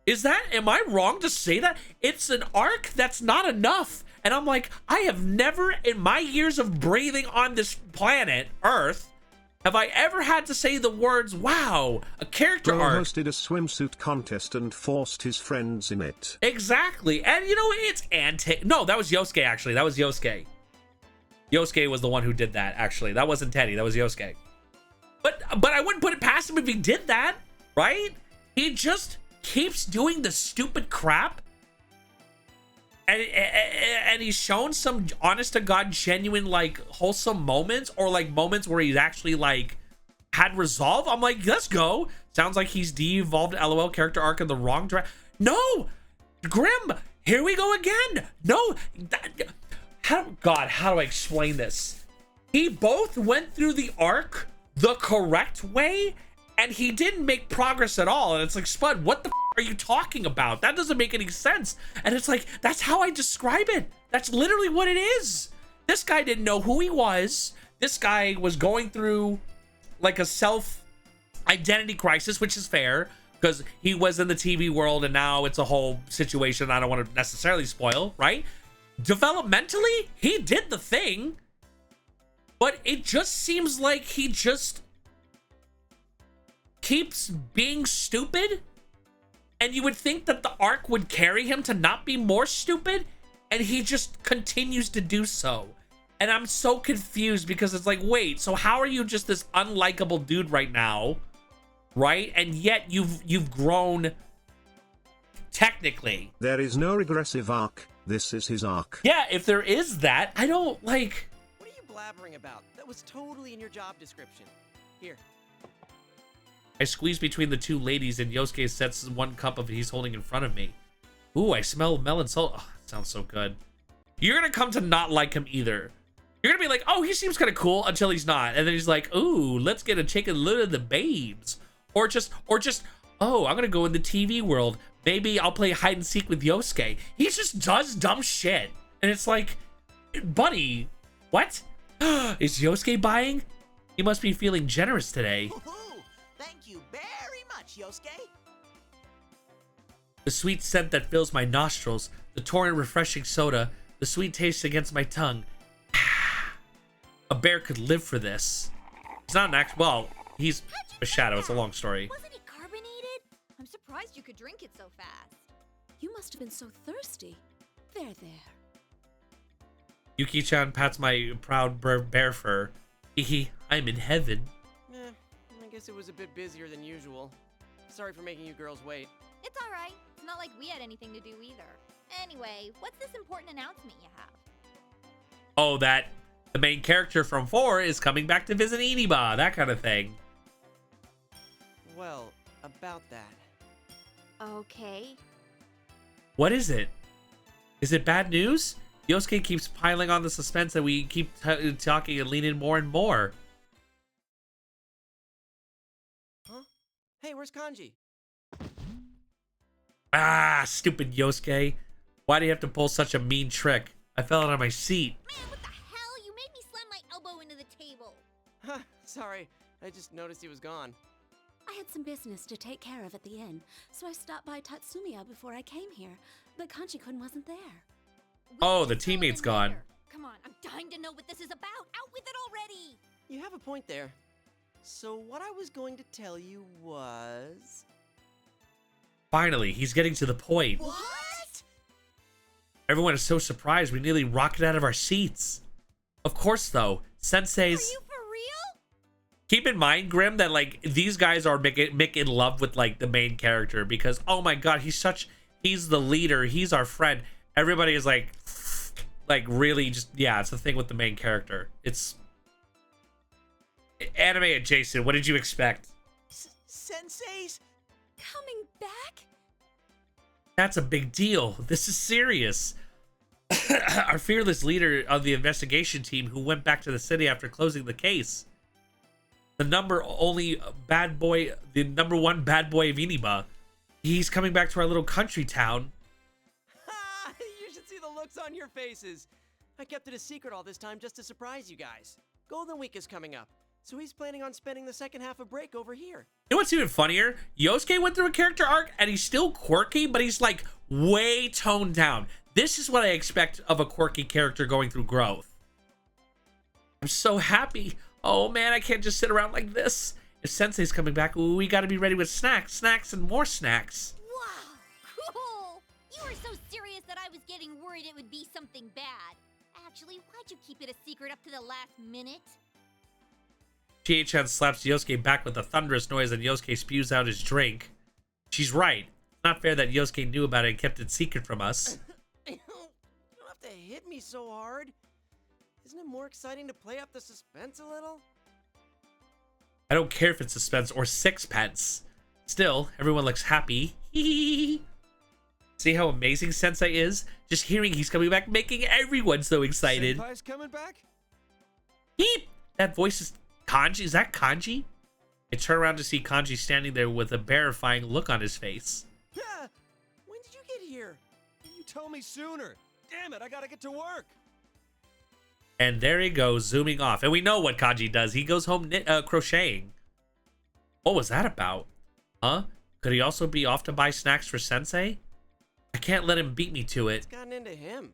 Am I wrong to say that? It's an arc that's not enough. And I'm like, I have never in my years of breathing on this planet, Earth, have I ever had to say the words, wow, a character Bro arc. hosted a swimsuit contest and forced his friends in it. Exactly. And you know, it's no, that was Yosuke actually. That was Yosuke. Yosuke was the one who did that, actually. That wasn't Teddy, that was Yosuke. But I wouldn't put it past him if he did that. Right? He just keeps doing the stupid crap. And he's shown some honest to God, genuine, like, wholesome moments, or like moments where he's actually like had resolve. I'm like, let's go. Sounds like he's de-evolved LOL character arc in the wrong direction. No, Grim, here we go again. No, how do I explain this? He both went through the arc the correct way, and he didn't make progress at all. And it's like, Spud, what the are you talking about? That doesn't make any sense. And it's like, that's how I describe it. That's literally what it is. This guy didn't know who he was. This guy was going through like a self-identity crisis, which is fair. because he was in the TV world and now it's a whole situation I don't want to necessarily spoil, right? Developmentally, he did the thing, but it just seems like he just keeps being stupid, and you would think that the arc would carry him to not be more stupid, and he just continues to do so. And I'm so confused because it's like, wait, so how are you just this unlikable dude right now, right? And yet you've grown technically. There is no regressive arc. This is his arc. Yeah, if there is that, I don't like. What are you blabbering about? That was totally in your job description. Here. I squeeze between the two ladies and Yosuke sets one cup of it he's holding in front of me. Ooh, I smell melon salt. Oh, that sounds so good. You're gonna come to not like him either. You're gonna be like, oh, he seems kind of cool until he's not. And then he's like, ooh, let's get a chicken load of the babes. Or just, oh, I'm gonna go in the TV world. Maybe I'll play hide and seek with Yosuke. He just does dumb shit. And it's like, buddy, what? Is Yosuke buying? He must be feeling generous today. Thank you very much, Yosuke. The sweet scent that fills my nostrils, the torrent refreshing soda, the sweet taste against my tongue. A bear could live for this. He's not an act. Well, he's a shadow. It's a long story. Wasn't it carbonated? I'm surprised you could drink it so fast. You must have been so thirsty. There. Yuki-chan pats my proud bear fur. Hehe, I'm in heaven. I guess it was a bit busier than usual. Sorry for making you girls wait. It's alright. It's not like we had anything to do either. Anyway, what's this important announcement you have? Oh, that the main character from 4 is coming back to visit Iniba, that kind of thing. Well, about that. Okay. What is it? Is it bad news? Yosuke keeps piling on the suspense and we keep talking and leaning more and more. Huh? Hey, where's Kanji? Ah, stupid Yosuke. Why do you have to pull such a mean trick? I fell out of my seat. Man, what the hell? You made me slam my elbow into the table. Huh, sorry. I just noticed he was gone. I had some business to take care of at the inn, so I stopped by Tatsumiya before I came here, but Kanji-kun wasn't there. Oh, the teammate's gone. Come on, I'm dying to know what this is about. Out with it already. You have a point there. So what I was going to tell you was... Finally, he's getting to the point. What? Everyone is so surprised we nearly rocketed out of our seats. Of course, though, Sensei's... Are you for real? Keep in mind, Grim, that, like, these guys are Mick in love with, like, the main character because, oh my god, he's the leader, he's our friend. Everybody is, like, really just, yeah, it's the thing with the main character. It's... Anime adjacent, what did you expect? Sensei's? Coming back? That's a big deal. This is serious. Our fearless leader of the investigation team who went back to the city after closing the case. The number one bad boy of Iniba. He's coming back to our little country town. You should see the looks on your faces. I kept it a secret all this time just to surprise you guys. Golden Week is coming up, so he's planning on spending the second half of break over here. You know what's even funnier? Yosuke went through a character arc and he's still quirky, but he's like way toned down. This is what I expect of a quirky character going through growth. I'm so happy. Oh man, I can't just sit around like this. If Sensei's coming back, ooh, we gotta be ready with snacks, and more snacks. Wow, cool. You were so serious that I was getting worried it would be something bad. Actually, why'd you keep it a secret up to the last minute? Chie-chan slaps Yosuke back with a thunderous noise and Yosuke spews out his drink. She's right. It's not fair that Yosuke knew about it and kept it secret from us. You don't have to hit me so hard. Isn't it more exciting to play up the suspense a little? I don't care if it's suspense or sixpence. Still, everyone looks happy. See how amazing Sensei is? Just hearing he's coming back making everyone so excited. Senpai's coming back? Beep! That voice is Kanji. Is that Kanji? I turn around to see Kanji standing there with a terrifying look on his face. Yeah. When did you get here? You told me sooner. Damn it, I gotta get to work. And there he goes, zooming off. And we know what Kanji does. He goes home crocheting. What was that about? Huh? Could he also be off to buy snacks for Sensei? I can't let him beat me to it. It's gotten into him.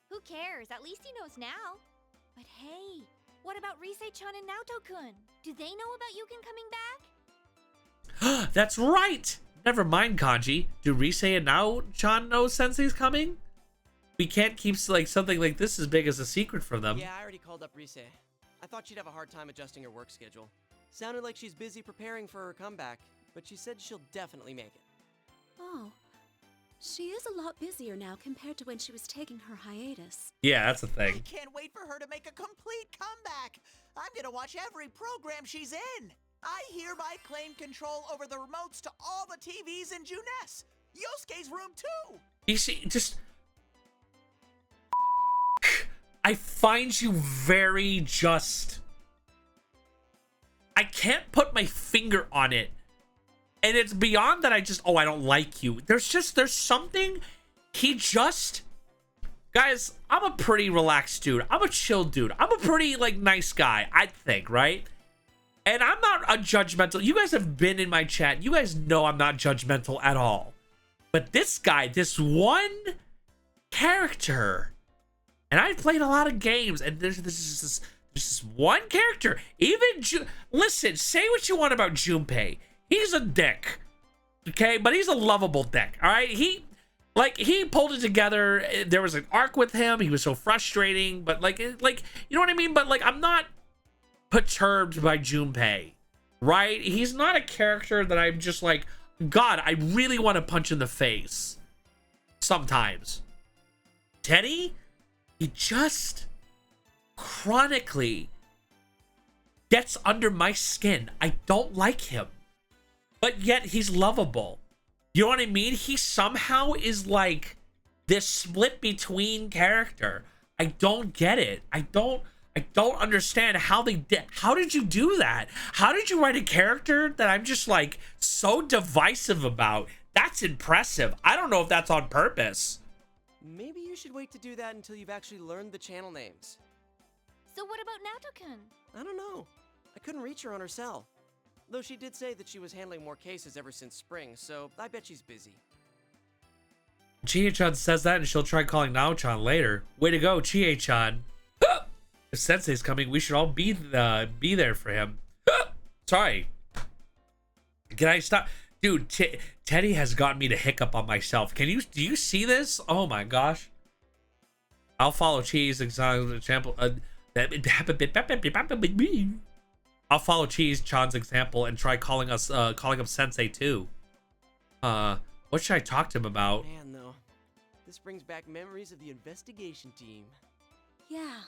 Who cares? At least he knows now. But hey, what about Rise-chan and Naoto-kun? Do they know about Yukin coming back? That's right! Never mind, Kanji. Do Rise and Nao-chan know Sensei's coming? We can't keep like something like this as big as a secret from them. Yeah, I already called up Rise. I thought she'd have a hard time adjusting her work schedule. Sounded like she's busy preparing for her comeback, but she said she'll definitely make it. Oh. She is a lot busier now compared to when she was taking her hiatus. Yeah, that's the thing. I can't wait for her to make a complete comeback. I'm gonna watch every program she's in. I hereby claim control over the remotes to all the TVs in Juness. Yosuke's room too. You see, just... I find you very just... I can't put my finger on it. And it's beyond that I just, oh, I don't like you. There's something, he just, guys, I'm a pretty relaxed dude. I'm a chill dude. I'm a pretty, like, nice guy, I think, right? And I'm not a judgmental, you guys have been in my chat. You guys know I'm not judgmental at all. But this guy, this one character, and I've played a lot of games, and there's this one character, even, listen, say what you want about Junpei. He's a dick, okay? But he's a lovable dick, all right? He pulled it together. There was an arc with him. He was so frustrating, but like, you know what I mean? But like, I'm not perturbed by Junpei, right? He's not a character that I'm just like, God, I really want to punch in the face sometimes. Teddy, he just chronically gets under my skin. I don't like him. But yet he's lovable. You know what I mean? He somehow is like this split between character. I don't get it. I don't understand how they did. How did you do that? How did you write a character that I'm just like so divisive about? That's impressive. I don't know if that's on purpose. Maybe you should wait to do that until you've actually learned the channel names. So what about Naoto-kun? I don't know. I couldn't reach her on her cell. Though she did say that she was handling more cases ever since spring, so I bet she's busy. Chie-chan says that and she'll try calling Nao-chan later. Way to go, Chie-chan. If Sensei's coming, we should all be there for him. Sorry. Can I stop? Dude, Teddy has gotten me to hiccup on myself. Do you see this? Oh my gosh. I'll follow Chie's example. I'll follow Cheese-chan's example and try calling up Sensei too. What should I talk to him about? Man, though, this brings back memories of the investigation team. Yeah,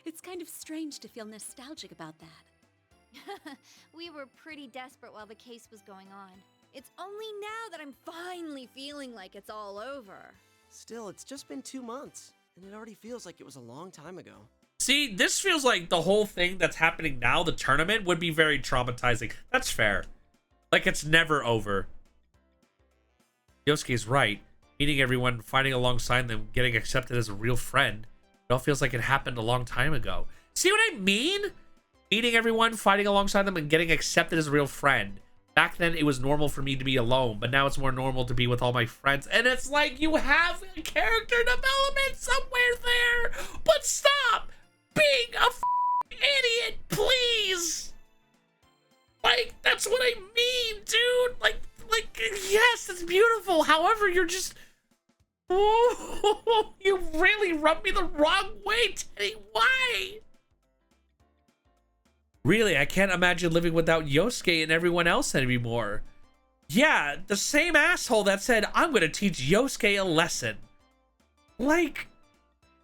it's kind of strange to feel nostalgic about that. We were pretty desperate while the case was going on. It's only now that I'm finally feeling like it's all over. Still, it's just been 2 months, and it already feels like it was a long time ago. See, this feels like the whole thing that's happening now, the tournament, would be very traumatizing. That's fair. Like, it's never over. Yosuke's right. Meeting everyone, fighting alongside them, getting accepted as a real friend. It all feels like it happened a long time ago. See what I mean? Meeting everyone, fighting alongside them, and getting accepted as a real friend. Back then, it was normal for me to be alone, but now it's more normal to be with all my friends. And it's like you have a character development somewhere there. But stop being a idiot, please. Like, that's what I mean, dude. Like, yes, it's beautiful. However, you're just... Ooh, you really rubbed me the wrong way, Teddy. Why? Really, I can't imagine living without Yosuke and everyone else anymore. Yeah, the same asshole that said, I'm gonna teach Yosuke a lesson. Like,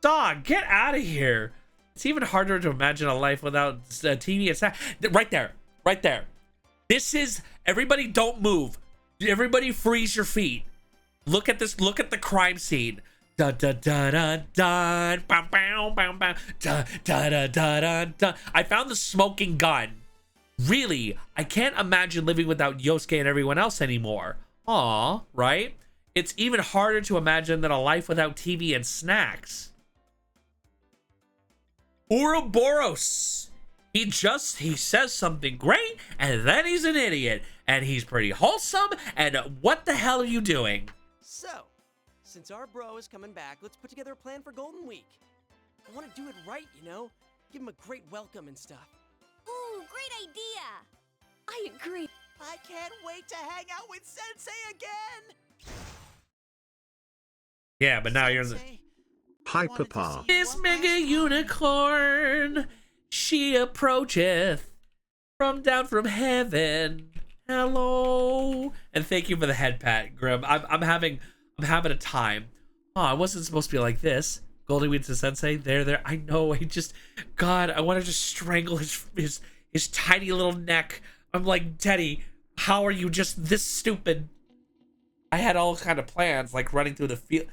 dog, get out of here. It's even harder to imagine a life without TV and snacks. Right there, right there. This is, everybody don't move. Everybody freeze your feet. Look at this, look at the crime scene. Da da da da da, bam bam bam bam, da da da da da da. I found the smoking gun. Really, I can't imagine living without Yosuke and everyone else anymore. Aw, right? It's even harder to imagine than a life without TV and snacks. Ouroboros. He says something great, and then he's an idiot. And he's pretty wholesome, and what the hell are you doing? So, since our bro is coming back, let's put together a plan for Golden Week. I want to do it right, you know? Give him a great welcome and stuff. Ooh, great idea! I agree. I can't wait to hang out with Sensei again! Yeah, but now you're in the... Hyperpath. This mega unicorn, she approacheth from down from heaven. Hello, and thank you for the head pat, Grim. I'm having a time. Oh, I wasn't supposed to be like this. Golden Weed to Sensei, there. I know. God, I want to just strangle his tiny little neck. I'm like, Teddy, how are you just this stupid? I had all kind of plans, like running through the field.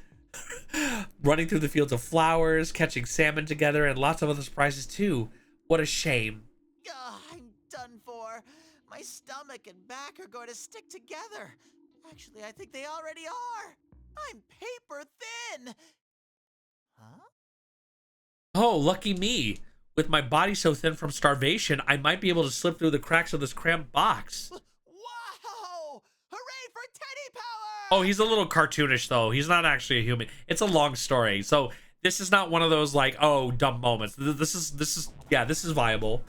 Running through the fields of flowers, catching salmon together, and lots of other surprises too. What a shame. I'm done for. My stomach and back are going to stick together. Actually, I think they already are. I'm paper thin. Huh? Oh, lucky me. With my body so thin from starvation, I might be able to slip through the cracks of this cramped box. Whoa! Hooray for Teddy Power! Oh, he's a little cartoonish, though. He's not actually a human. It's a long story. So this is not one of those, like, oh, dumb moments. This is viable.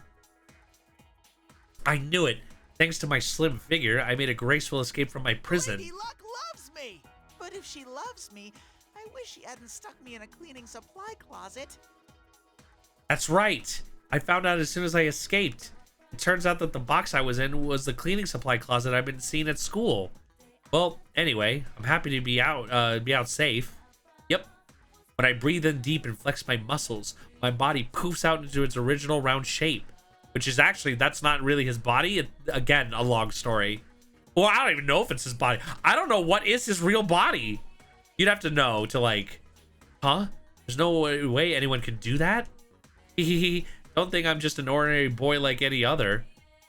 I knew it. Thanks to my slim figure, I made a graceful escape from my prison. Lady Luck loves me! But if she loves me, I wish she hadn't stuck me in a cleaning supply closet. That's right. I found out as soon as I escaped. It turns out that the box I was in was the cleaning supply closet I've been seeing at school. Well, anyway, I'm happy to be out safe. Yep. When I breathe in deep and flex my muscles, my body poofs out into its original round shape. Which is actually, that's not really his body. Again, a long story. Well, I don't even know if it's his body. I don't know what is his real body. You'd have to know to like, huh? There's no way anyone can do that? Don't think I'm just an ordinary boy like any other.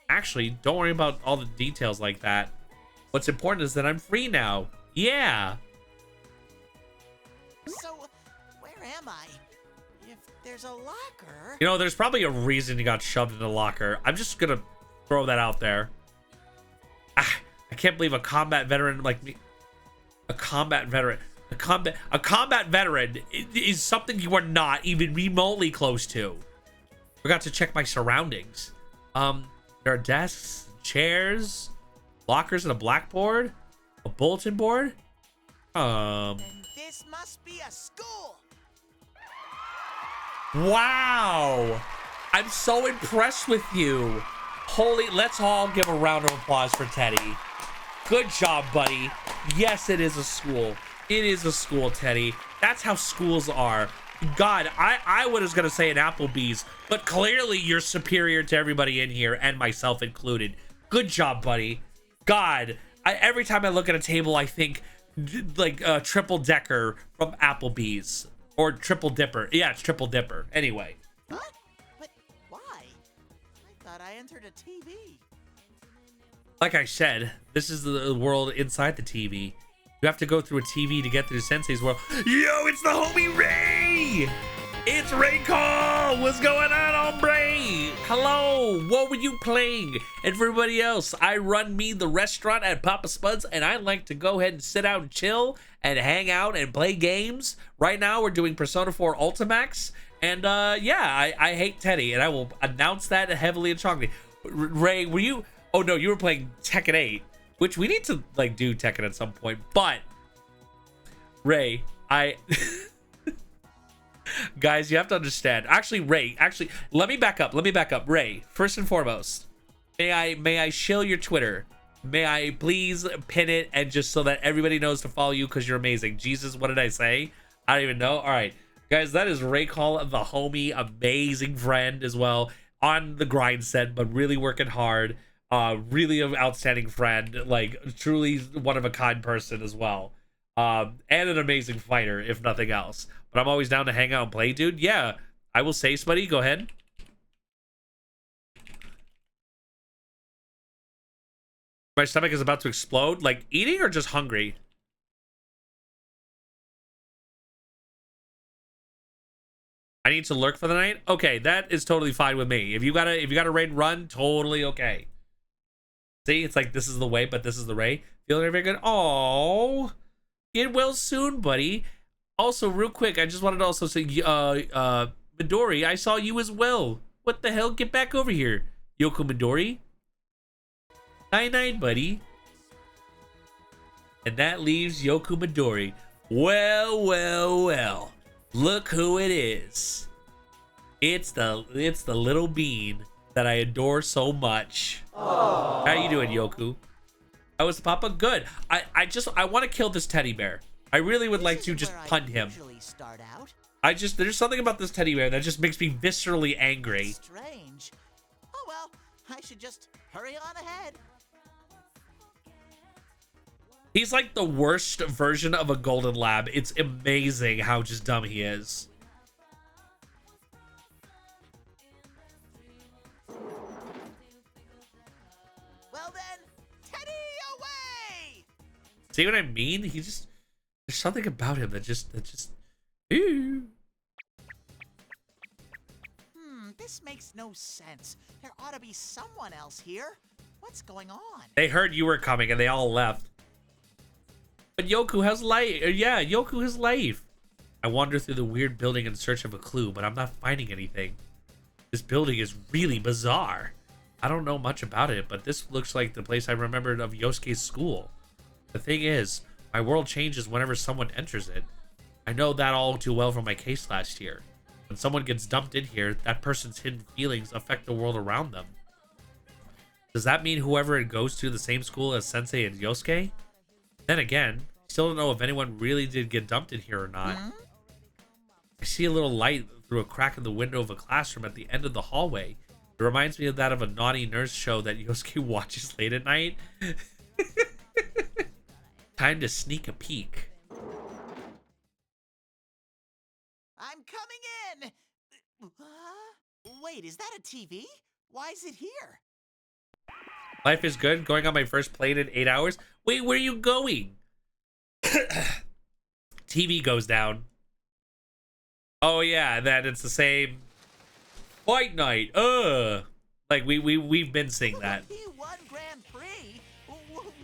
Actually, don't worry about all the details like that. What's important is that I'm free now. Yeah. So, where am I? If there's a locker... You know, there's probably a reason you got shoved in a locker. I'm just gonna throw that out there. I can't believe a combat veteran like me... A combat veteran is something you are not even remotely close to. Forgot to check my surroundings. There are desks, chairs, lockers, and a blackboard, a bulletin board. Then this must be a school. Wow, I'm so impressed with you. Holy, let's all give a round of applause for Teddy. Good job, buddy. Yes, it is a school. It is a school, Teddy. That's how schools are. God, I was gonna say an Applebee's, but clearly you're superior to everybody in here, and myself included. Good job, buddy. God, every time I look at a table, I think like triple decker from Applebee's or triple dipper. Yeah, it's triple dipper. Anyway. What? But why? I thought I entered a TV. Like I said, this is the world inside the TV. You have to go through a TV to get through Sensei's world. Yo, it's the homie Ray! It's Ray Call! What's going on, hombre? Hello, what were you playing? And for everybody else, I run the restaurant at Papa Spud's, and I like to go ahead and sit out and chill and hang out and play games. Right now, we're doing Persona 4 Ultimax, and yeah, I hate Teddy, and I will announce that heavily and strongly. Ray, were you... Oh no, you were playing Tekken 8. Which we need to like do Tekken at some point, but Ray, guys, you have to understand. Actually, Ray, let me back up. Ray, first and foremost, may I shill your Twitter? May I please pin it and just so that everybody knows to follow you because you're amazing. Jesus, what did I say? I don't even know. All right, guys, that is Ray Call, the homie, amazing friend as well on the grind set, but really working hard. Really an outstanding friend, like truly one of a kind person as well, and an amazing fighter if nothing else. But I'm always down to hang out and play, dude. Yeah, I will say, Spuddy, go ahead. My stomach is about to explode. Like eating or just hungry? I need to lurk for the night. Okay, that is totally fine with me. If you gotta raid run, totally okay. See, it's like this is the way, but this is the way. Feeling very good. Oh, get well soon, buddy. Also, real quick, I just wanted to also say, Midori, I saw you as well. What the hell? Get back over here, Yoko Midori. Night, buddy. And that leaves Yoko Midori. Well. Look who it is. It's the little bean that I adore so much. Aww. How you doing, Yoku? How was Papa? Good. I want to kill this teddy bear. I really would like to just punt him. There's something about this teddy bear that just makes me viscerally angry. Strange. Oh well, I should just hurry on ahead. He's like the worst version of a golden lab. It's amazing how just dumb he is. Well then, Teddy away! See what I mean? There's something about him that just ooh. This makes no sense. There ought to be someone else here. What's going on? They heard you were coming and they all left. But Yoku has life. Yeah, Yoku has life. I wander through the weird building in search of a clue, but I'm not finding anything. This building is really bizarre. I don't know much about it, but this looks like the place I remembered of Yosuke's school. The thing is, my world changes whenever someone enters it. I know that all too well from my case last year. When someone gets dumped in here, that person's hidden feelings affect the world around them. Does that mean whoever it goes to the same school as Sensei and Yosuke? Then again, still don't know if anyone really did get dumped in here or not. I see a little light through a crack in the window of a classroom at the end of the hallway. It reminds me of that of a naughty nurse show that Yosuke watches late at night. Time to sneak a peek. I'm coming in! Wait, is that a TV? Why is it here? Life is good. Going on my first plane in 8 hours. Wait, where are you going? TV goes down. Oh yeah, that it's the same fight night. Like we've been seeing that. He won Grand Prix.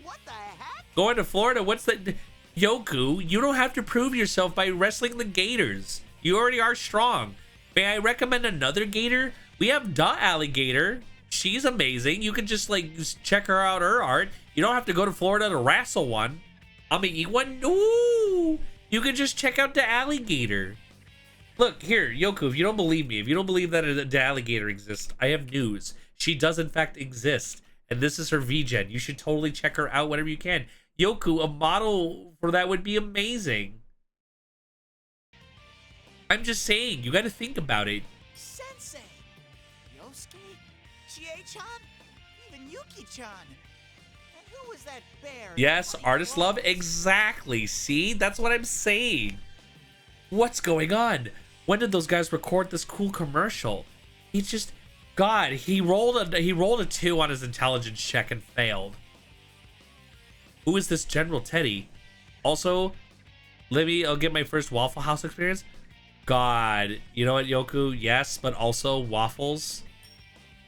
What the heck? Going to Florida. What's the Yoku? You don't have to prove yourself by wrestling the Gators. You already are strong. May I recommend another Gator? We have Da Alligator. She's amazing. You can just check her out, her art. You don't have to go to Florida to wrestle one. I'm gonna eat one. Ooh, you can just check out the alligator. Look here, Yoku, if you don't believe me, if you don't believe that the alligator exists, I have news. She does in fact exist, and this is her VGen. You should totally check her out whenever you can. Yoku, a model for that would be amazing. I'm just saying, you gotta think about it. Sensei, Yosuke, Chie-chan, even Yuki-chan. And who was that bear? Yes, artist love, exactly. See, that's what I'm saying. What's going on? When did those guys record this cool commercial? He just, God, he rolled a 2 on his intelligence check and failed. Who is this General Teddy? Also, Libby, I'll get my first Waffle House experience. God, you know what, Yoku? Yes, but also waffles.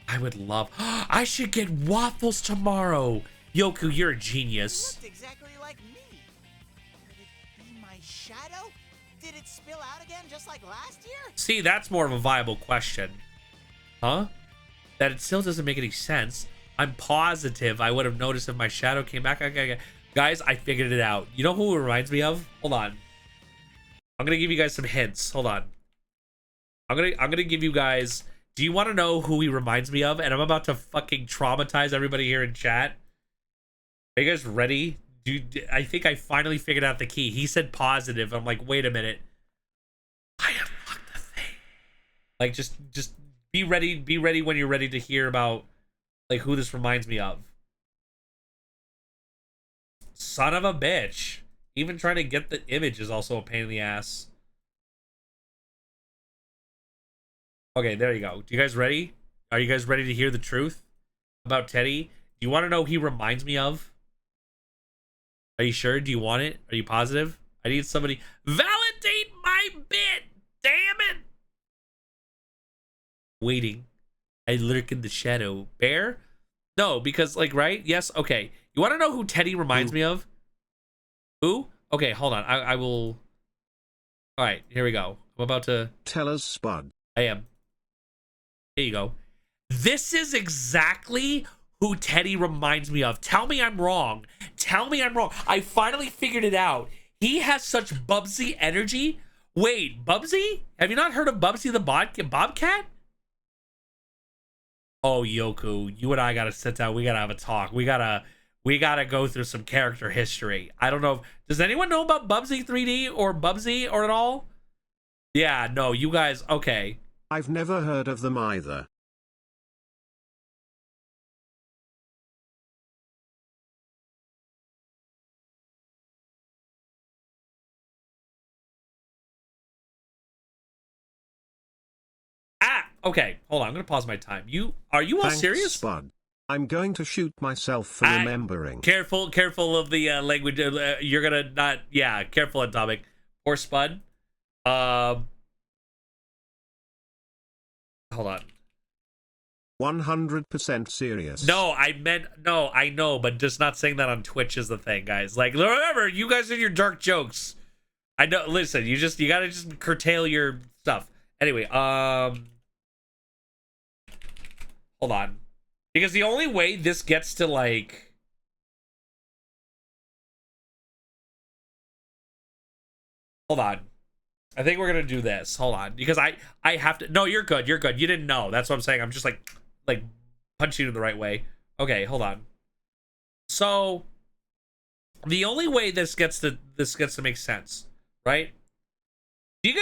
I would love. I should get waffles tomorrow. Yoku, you're a genius. You looked exactly like me. Could it be my shadow? Did it spill out again just like last year? See, that's more of a viable question. Huh? That it still doesn't make any sense. I'm positive I would have noticed if my shadow came back. Okay. Guys, I figured it out. You know who it reminds me of? Hold on. I'm gonna give you guys some hints. Hold on. I'm gonna give you guys. Do you want to know who he reminds me of? And I'm about to fucking traumatize everybody here in chat. Are you guys ready? I think I finally figured out the key. He said positive. I'm like, wait a minute. I unlocked the thing. Like, just be ready. Be ready when you're ready to hear about like who this reminds me of. Son of a bitch. Even trying to get the image is also a pain in the ass. Okay, there you go. Do you guys ready? Are you guys ready to hear the truth about Teddy? Do you want to know who he reminds me of? Are you sure? Do you want it? Are you positive? I need somebody. Validate my bit! Damn it! waiting. I lurk in the shadow. Bear? No, because like, right? Yes. Okay. You want to know who Teddy reminds me of? Who? Okay, hold on. I will. All right, here we go. I'm about to tell us, Spud. I am. There you go. This is exactly who Teddy reminds me of. Tell me I'm wrong. Tell me I'm wrong. I finally figured it out. He has such Bubsy energy. Wait, Bubsy? Have you not heard of Bubsy the Bobcat? Oh, Yoku, you and I gotta sit down. We gotta have a talk. We gotta go through some character history. I don't know. Does anyone know about Bubsy 3D or Bubsy or at all? Yeah, no, you guys, okay. I've never heard of them either. Okay, hold on. I'm gonna pause my time. Are you all Thanks, serious? Spud. I'm going to shoot myself for remembering. Careful of the language. You're gonna not. Yeah, careful, Atomic or Spud. Hold on. 100% serious. No, I know, but just not saying that on Twitch is the thing, guys. Like, remember, you guys are your dark jokes. I know. Listen, you gotta just curtail your stuff. Anyway, hold on. Because the only way this gets to, like... Hold on. I think we're going to do this. Hold on. Because I have to... No, you're good. You're good. You didn't know. That's what I'm saying. I'm just, like punching you in the right way. Okay, hold on. So, the only way this gets to make sense, right? You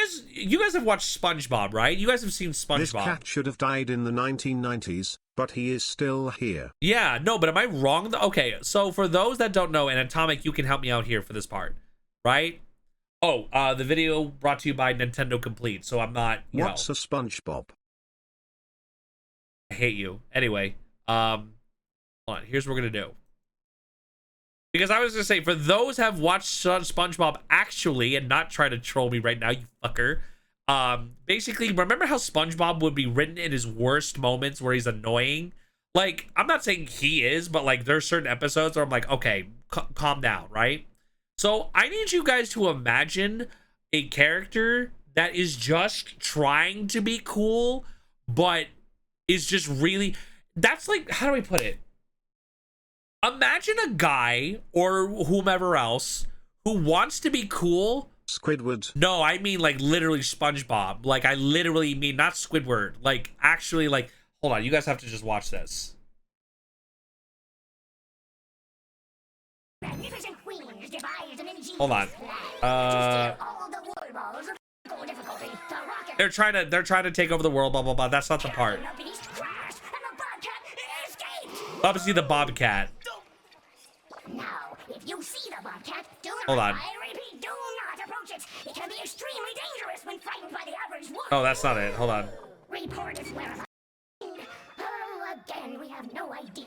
guys have watched SpongeBob, right? You guys have seen SpongeBob. This cat should have died in the 1990s, but he is still here. Yeah, no, but am I wrong? Okay, so for those that don't know, and Atomic, you can help me out here for this part, right? Oh, the video brought to you by Nintendo Complete, so I'm not, What's a SpongeBob? I hate you. Anyway, hold on, here's what we're gonna do. Because I was gonna say, for those have watched SpongeBob actually and not try to troll me right now, you fucker. Basically, remember how SpongeBob would be written in his worst moments where he's annoying? Like, I'm not saying he is, but like there's certain episodes where I'm like, okay, calm down, right? So I need you guys to imagine a character that is just trying to be cool, but is just really, that's like, how do I put it? Imagine a guy or whomever else who wants to be cool. Squidward. No, I mean like literally SpongeBob. Like I literally mean not Squidward. Like actually like, hold on, you guys have to just watch this. Hold on. They're trying to take over the world, blah blah blah. That's not the part. Bubsy the Bobcat. Now, if you see the Bobcat, do not, hold on. I repeat, do not approach it. It can be extremely dangerous when frightened by the average one. Oh, that's not it. Hold on. Report is wherever. Oh, again, we have no idea.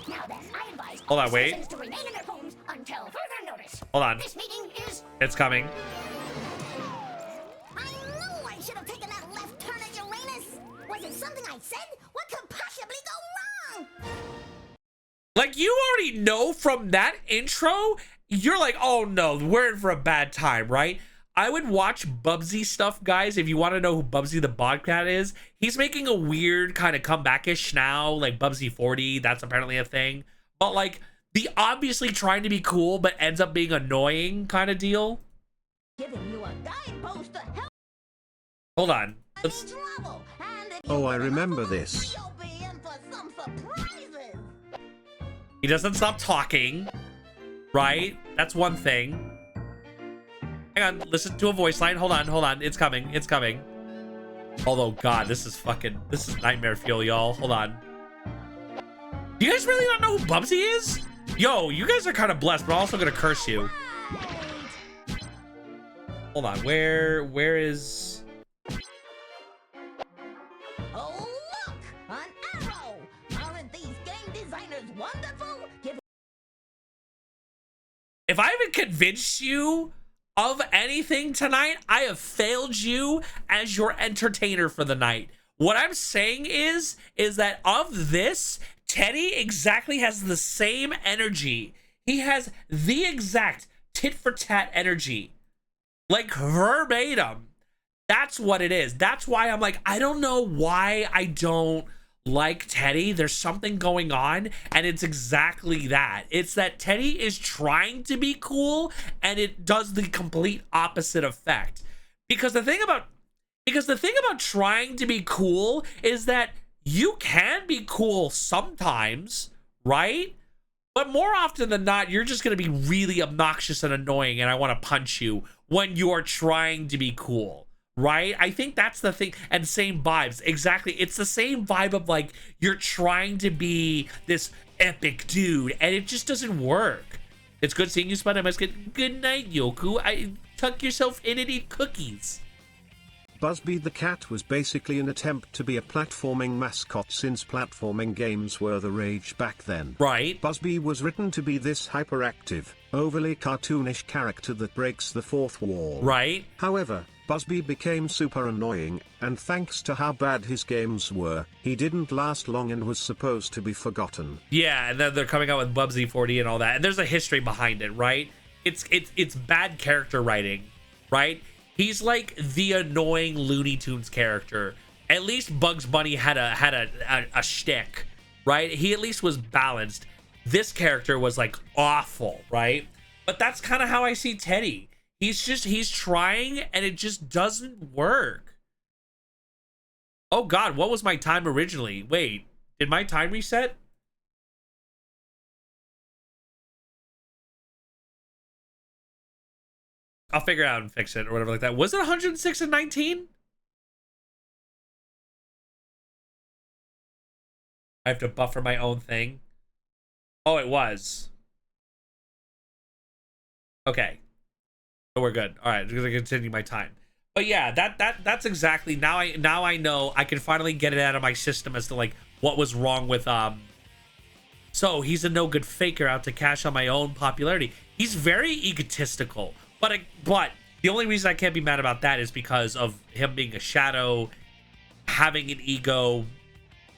Now then, I advise hold on, all wait. citizens to remain in their homes until further notice. Hold on. This meeting is... It's coming. I knew I should have taken that left turn at Uranus. Was it something I said? What could possibly go wrong? Like, you already know from that intro, you're like, oh no, we're in for a bad time, right? I would watch Bubsy stuff, guys, if you want to know who Bubsy the Bobcat is. He's making a weird kind of comeback-ish now, like Bubsy 40, that's apparently a thing. But like, the obviously trying to be cool, but ends up being annoying kind of deal. Giving you a guidepost to help. Hold on. Oh, I remember this. He doesn't stop talking, right? That's one thing. Hang on, listen to a voice line. Hold on. It's coming. Although, God, this is nightmare fuel, y'all. Hold on. Do you guys really not know who Bubsy is? Yo, you guys are kind of blessed, but I'm also gonna curse you. Hold on, where is... Oh, look! An arrow! Aren't these game designers wonderful? If I haven't convinced you of anything tonight, I have failed you as your entertainer for the night. What I'm saying is that of this, Teddy exactly has the same energy. He has the exact tit for tat energy. Like verbatim. That's what it is. That's why I'm like, I don't know why I don't like Teddy. There's something going on, and it's exactly that. It's that Teddy is trying to be cool, and it does the complete opposite effect. Because the thing about trying to be cool is that you can be cool sometimes, right? But more often than not, you're just going to be really obnoxious and annoying, and I want to punch you when you're trying to be cool, right? I think that's the thing. And same vibes. Exactly. It's the same vibe of like, you're trying to be this epic dude, and it just doesn't work. It's good seeing you, Spud. I must get good night, Yoku. Tuck yourself in and eat cookies. Busby the cat was basically an attempt to be a platforming mascot since platforming games were the rage back then. Right. Busby was written to be this hyperactive, overly cartoonish character that breaks the fourth wall. Right. However, Busby became super annoying, and thanks to how bad his games were, he didn't last long and was supposed to be forgotten. Yeah, and then they're coming out with Bubsy 40 and all that. And there's a history behind it, right? It's bad character writing, right? He's like the annoying Looney Tunes character. At least Bugs Bunny had a shtick, right? He at least was balanced. This character was like awful, right? But that's kind of how I see Teddy. He's trying and it just doesn't work. Oh God, what was my time originally? Wait, did my time reset? I'll figure it out and fix it or whatever like that. Was it 106 and 19? I have to buffer my own thing. Oh, it was. Okay. So we're good. All right, I'm gonna continue my time. But yeah, that's exactly now I know I can finally get it out of my system as to like what was wrong with So he's a no good faker out to cash on my own popularity. He's very egotistical. But the only reason I can't be mad about that is because of him being a shadow, having an ego.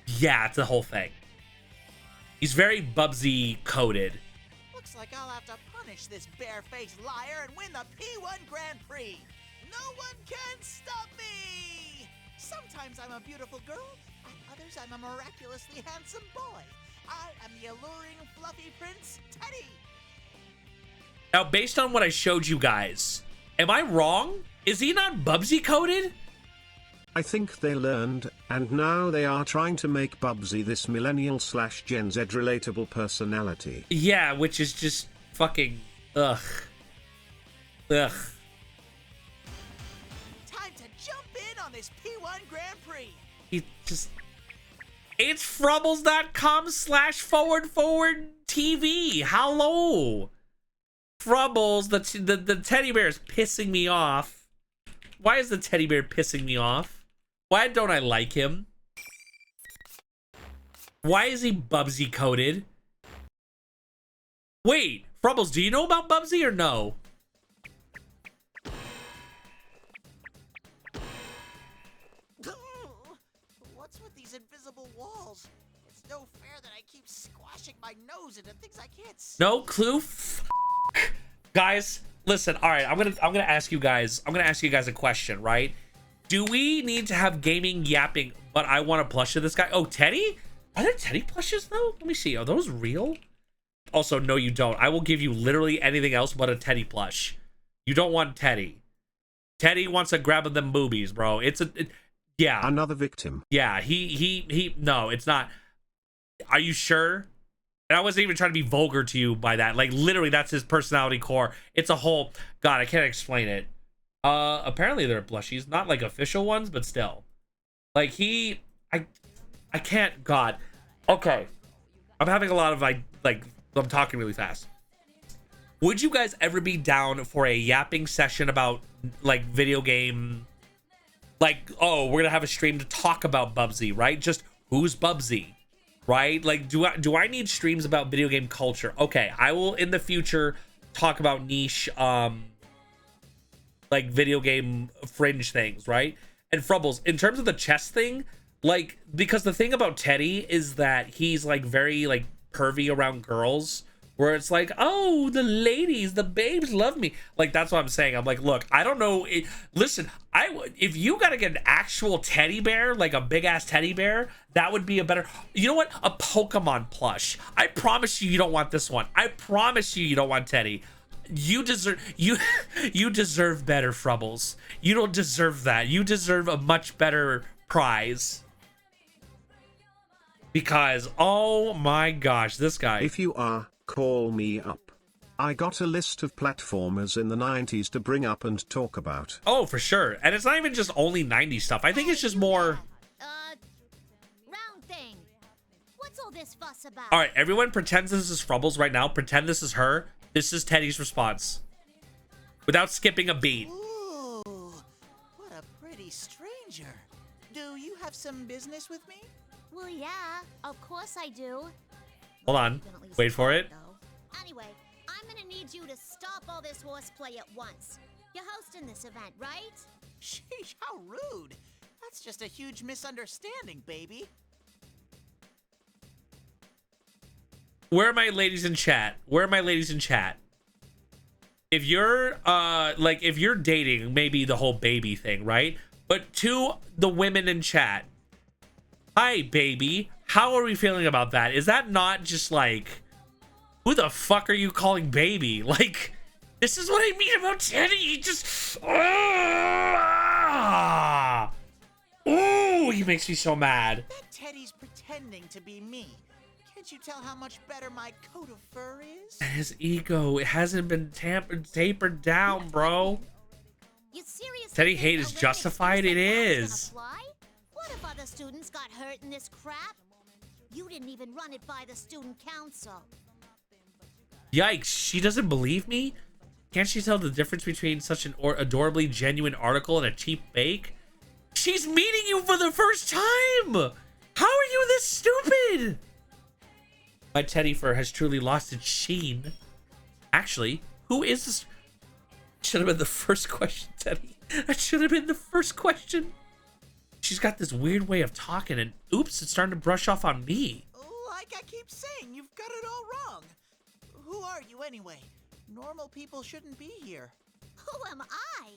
Yeah, it's the whole thing. He's very Bubsy coded. Looks like I'll have to punish this barefaced liar and win the P1 Grand Prix. No one can stop me! Sometimes I'm a beautiful girl, and others I'm a miraculously handsome boy. I am the alluring, fluffy prince, Teddy. Now, based on what I showed you guys, am I wrong? Is he not Bubsy coded? I think they learned, and now they are trying to make Bubsy this millennial/Gen Z relatable personality. Yeah, which is just fucking ugh. Ugh. Time to jump in on this P1 Grand Prix. He just... It's frubbles.com/forward TV. Hello. Frubbles, the teddy bear is pissing me off. Why is the teddy bear pissing me off? Why don't I like him? Why is he Bubsy coded? Wait, Frubbles, do you know about Bubsy or no? What's with these invisible walls? It's no fair that I keep squashing my nose into things I can't see. No clue. Guys, listen. All right, I'm gonna ask you guys. I'm gonna ask you guys a question, right? Do we need to have gaming yapping? But I want a plush of this guy. Oh, Teddy? Are there Teddy plushes though? Let me see. Are those real? Also, no, you don't. I will give you literally anything else but a Teddy plush. You don't want Teddy. Teddy wants to grab them boobies, bro. Yeah. Another victim. Yeah. He. No, it's not. Are you sure? And I wasn't even trying to be vulgar to you by that. Like, literally, that's his personality core. It's a whole... God, I can't explain it. Apparently there are plushies. Not, like, official ones, but still. Like, I can't... God. Okay. I'm having a lot of, I'm talking really fast. Would you guys ever be down for a yapping session about, like, video game... Like, oh, we're gonna have a stream to talk about Bubsy, right? Just, who's Bubsy? Right? Like, do I need streams about video game culture? Okay, I will in the future talk about niche like video game fringe things, right? And Frubbles, in terms of the chess thing, like, because the thing about Teddy is that he's like very like pervy around girls, where it's like, oh, the ladies, the babes love me. Like, that's what I'm saying. I'm like, look, I don't know. Listen, if you got to get an actual teddy bear, like a big ass teddy bear, that would be a better, you know what? A Pokemon plush. I promise you, you don't want this one. I promise you, you don't want Teddy. You deserve, you deserve better, Frubbles. You don't deserve that. You deserve a much better prize. Because, oh my gosh, this guy. If you are, call me up. I got a list of platformers in the 90s to bring up and talk about. Oh, for sure. And it's not even just only 90s stuff. I think it's just more... round thing. What's all this fuss about? All right, everyone pretends this is Frubbles right now. Pretend this is her. This is Teddy's response. Without skipping a beat. Ooh, what a pretty stranger. Do you have some business with me? Well, yeah, of course I do. Hold on. Wait for it. Anyway, I'm gonna need you to stop all this horseplay at once. You're hosting this event, right? Sheesh, how rude. That's just a huge misunderstanding, baby. Where are my ladies in chat? Where are my ladies in chat? If you're like, if you're dating, maybe the whole baby thing, right? But to the women in chat, hi baby, how are we feeling about that? Is that not just like, who the fuck are you calling baby? Like, this is what I mean about Teddy. He just, ooh, he makes me so mad. That Teddy's pretending to be me. Can't you tell how much better my coat of fur is? And his ego, it hasn't been tapered down, bro. You seriously Teddy think hate a is little justified? It excuse is. gonna fly? What if other students got hurt in this crap? You didn't even run it by the student council. Yikes, she doesn't believe me? Can't she tell the difference between such an adorably genuine article and a cheap fake? She's meeting you for the first time! How are you this stupid? My teddy fur has truly lost its sheen. Actually, who is this? Should have been the first question, Teddy. That should have been the first question. She's got this weird way of talking, and oops, it's starting to brush off on me. Like I keep saying, you've got it all wrong. Who are you anyway? Normal people shouldn't be here. Who am I?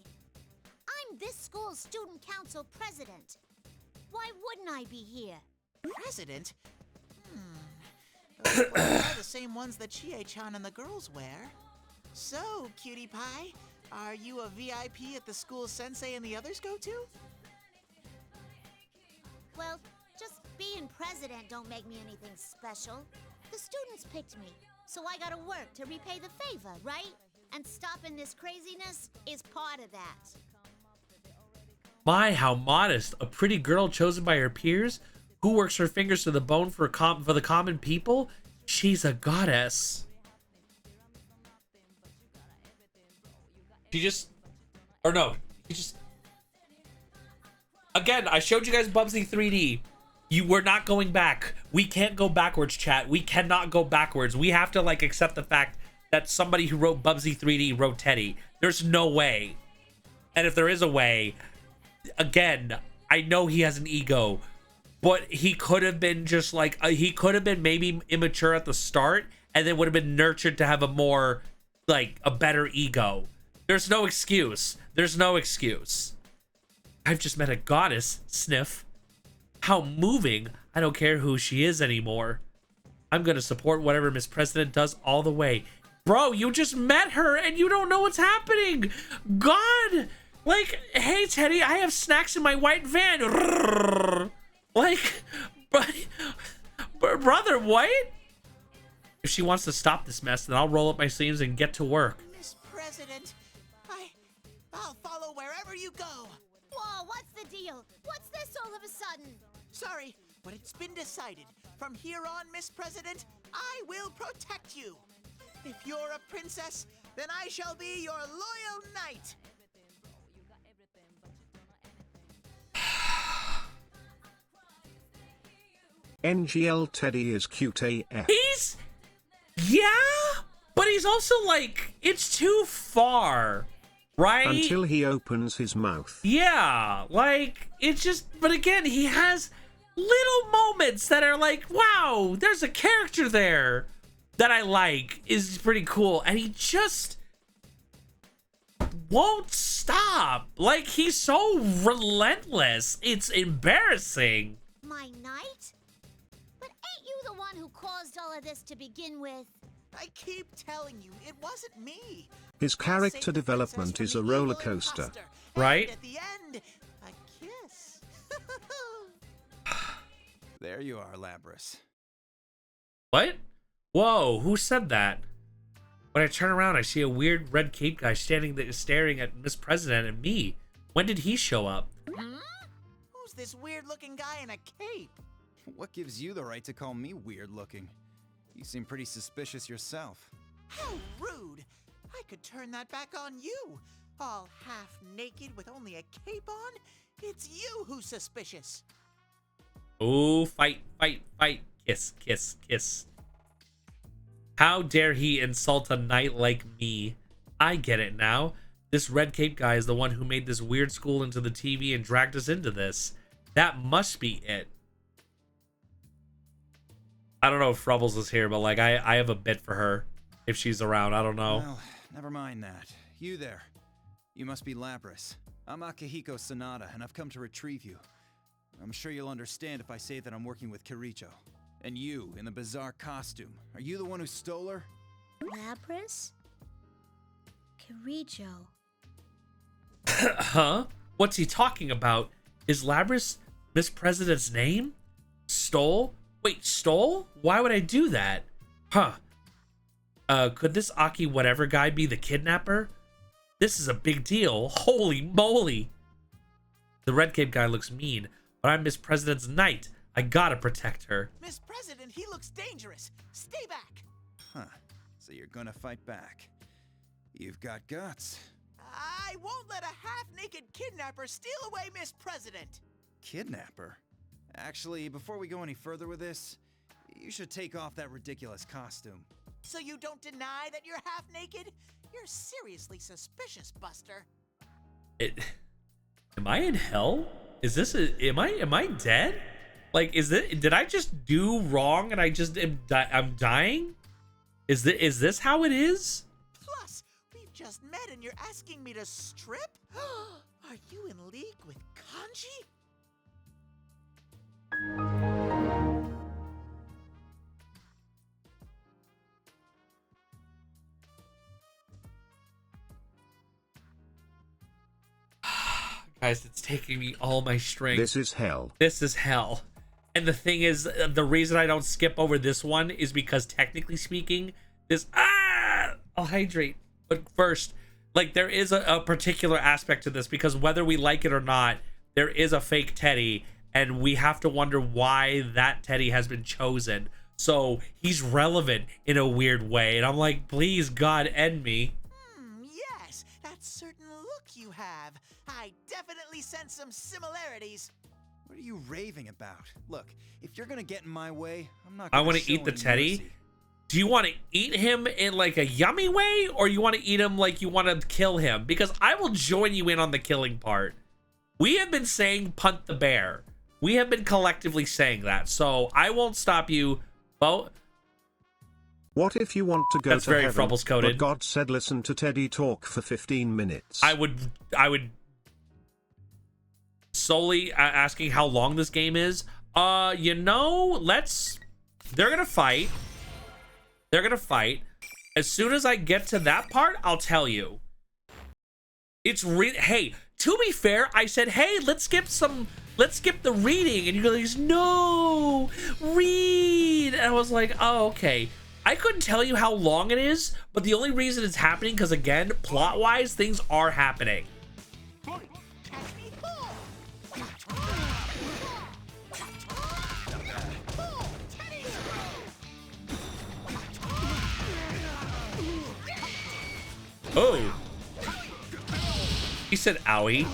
I'm this school's student council president. Why wouldn't I be here? President? Those clothes are the same ones that Chie-chan and the girls wear. So, cutie pie, are you a VIP at the school sensei and the others go to? Well, just being president don't make me anything special. The students picked me, so I gotta work to repay the favor, right? And stopping this craziness is part of that. My, how modest. A pretty girl chosen by her peers who works her fingers to the bone for the common people. She's a goddess. She just, or no, he just. Again, I showed you guys Bubsy 3D. We're not going back. We can't go backwards, chat. We cannot go backwards. We have to like accept the fact that somebody who wrote Bubsy 3D wrote Teddy. There's no way. And if there is a way, again, I know he has an ego, but he could have been just like, he could have been maybe immature at the start and then would have been nurtured to have a more, like, a better ego. There's no excuse. There's no excuse. I've just met a goddess, sniff. How moving. I don't care who she is anymore. I'm gonna support whatever Miss President does all the way. Bro, you just met her and you don't know what's happening. God. Like, hey, Teddy, I have snacks in my white van. Like, brother, what? If she wants to stop this mess, then I'll roll up my sleeves and get to work. Miss President, I'll follow wherever you go. Whoa, what's the deal? What's this all of a sudden? Sorry, but it's been decided. From here on, Miss President, I will protect you. If you're a princess, then I shall be your loyal knight. NGL Teddy is cute AF. Yeah, but he's also like, it's too far. Right? Until he opens his mouth. Yeah, like, it's just, but again, he has little moments that are like, wow, there's a character there that I like, is pretty cool, and he just won't stop. Like, he's so relentless. It's embarrassing. My knight? But ain't you the one who caused all of this to begin with? I keep telling you, it wasn't me. His character development is a roller coaster. Right? And at the end, a kiss. There you are, Labris. What? Whoa, who said that? When I turn around, I see a weird red cape guy standing there staring at Miss President and me. When did he show up? Who's this weird-looking guy in a cape? What gives you the right to call me weird-looking? You seem pretty suspicious yourself. How rude! I could turn that back on you. All half-naked with only a cape on? It's you who's suspicious. Oh, fight, fight, fight. Kiss, kiss, kiss. How dare he insult a knight like me? I get it now. This red cape guy is the one who made this weird school into the TV and dragged us into this. That must be it. I don't know if Frubbles is here, but like I have a bit for her if she's around. I don't know. Well, never mind that. You there. You must be Labris. I'm Akihiko Sanada, and I've come to retrieve you. I'm sure you'll understand if I say that I'm working with Kiricho. And you, in the bizarre costume, are you the one who stole her? Labris? Kiricho. Huh? What's he talking about? Is Labris Miss President's name? Stole? Wait, stole? Why would I do that? Huh. Could this Aki whatever guy be the kidnapper? This is a big deal. Holy moly. The red cape guy looks mean, but I'm Miss President's knight. I gotta protect her. Miss President, he looks dangerous. Stay back. Huh. So you're gonna fight back. You've got guts. I won't let a half-naked kidnapper steal away Miss President. Kidnapper? Actually, before we go any further with this, you should take off that ridiculous costume. So you don't deny that you're half-naked? You're seriously suspicious, Buster. Am I in hell? Is this am I dead? Like, did I just do wrong and I just I'm dying? Is this how it is? Plus, we've just met and you're asking me to strip? Are you in league with Kanji? Guys, it's taking me all my strength. This is hell. This is hell. And the thing is, the reason I don't skip over this one is because technically speaking, I'll hydrate. But first, like, there is a particular aspect to this because whether we like it or not, there is a fake Teddy and we have to wonder why that Teddy has been chosen. So he's relevant in a weird way. And I'm like, please, God, end me. Yes, that certain look you have. I definitely sense some similarities. What are you raving about? Look, if you're gonna get in my way, I'm not I gonna want to show eat the any Teddy. mercy. Do you want to eat him in like a yummy way, or you want to eat him like you want to kill him? Because I will join you in on the killing part. We have been saying punt the bear. We have been collectively saying that, so I won't stop you. Well, what if you want to go that's to very heaven, Frubbles coded. but God said listen to Teddy talk for 15 minutes? I would solely asking how long this game is. You know, they're gonna fight. They're gonna fight. As soon as I get to that part, I'll tell you. It's hey, to be fair, I said, hey, let's skip the reading, and you guys, no, read. And I was like, oh, okay. I couldn't tell you how long it is, but the only reason it's happening, because again, plot-wise, things are happening. Oh. He said owie.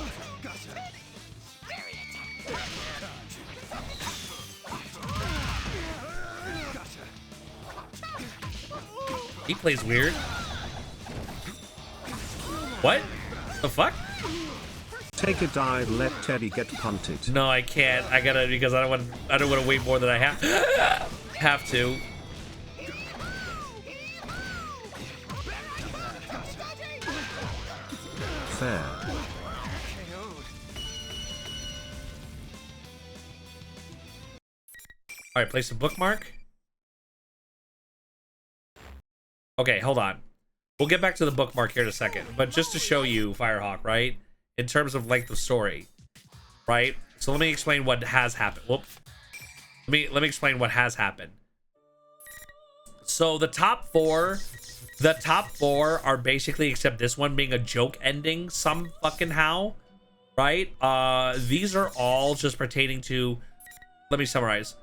He plays weird. What? The fuck? Take a dive, let Teddy get punted. No, I can't. I gotta, because I don't want to wait more than I have to. Fair. All right, place a bookmark. Okay, hold on. We'll get back to the bookmark here in a second, but just to show you, Firehawk, right? In terms of length of story, right? So let me explain what has happened. Whoop. Let me explain what has happened. So the top four are basically, except this one being a joke ending some fucking how, right? These are all just pertaining to, let me summarize.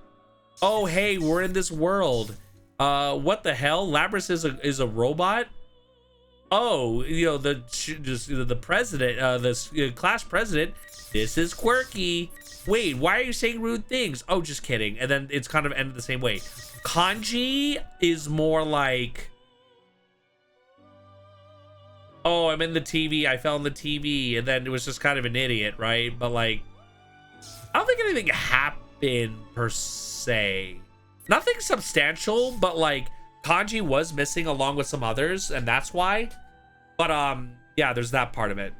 Oh, hey, we're in this world. What the hell? Labrys is a robot? Oh, you know, the president, the class president, this is quirky. Wait, why are you saying rude things? Oh, just kidding. And then it's kind of ended the same way. Kanji is more like, oh, I'm in the TV, I fell in the TV, and then it was just kind of an idiot, right? But like, I don't think anything happened per se. Nothing substantial, but like Kanji was missing along with some others, and that's why. But yeah, there's that part of it.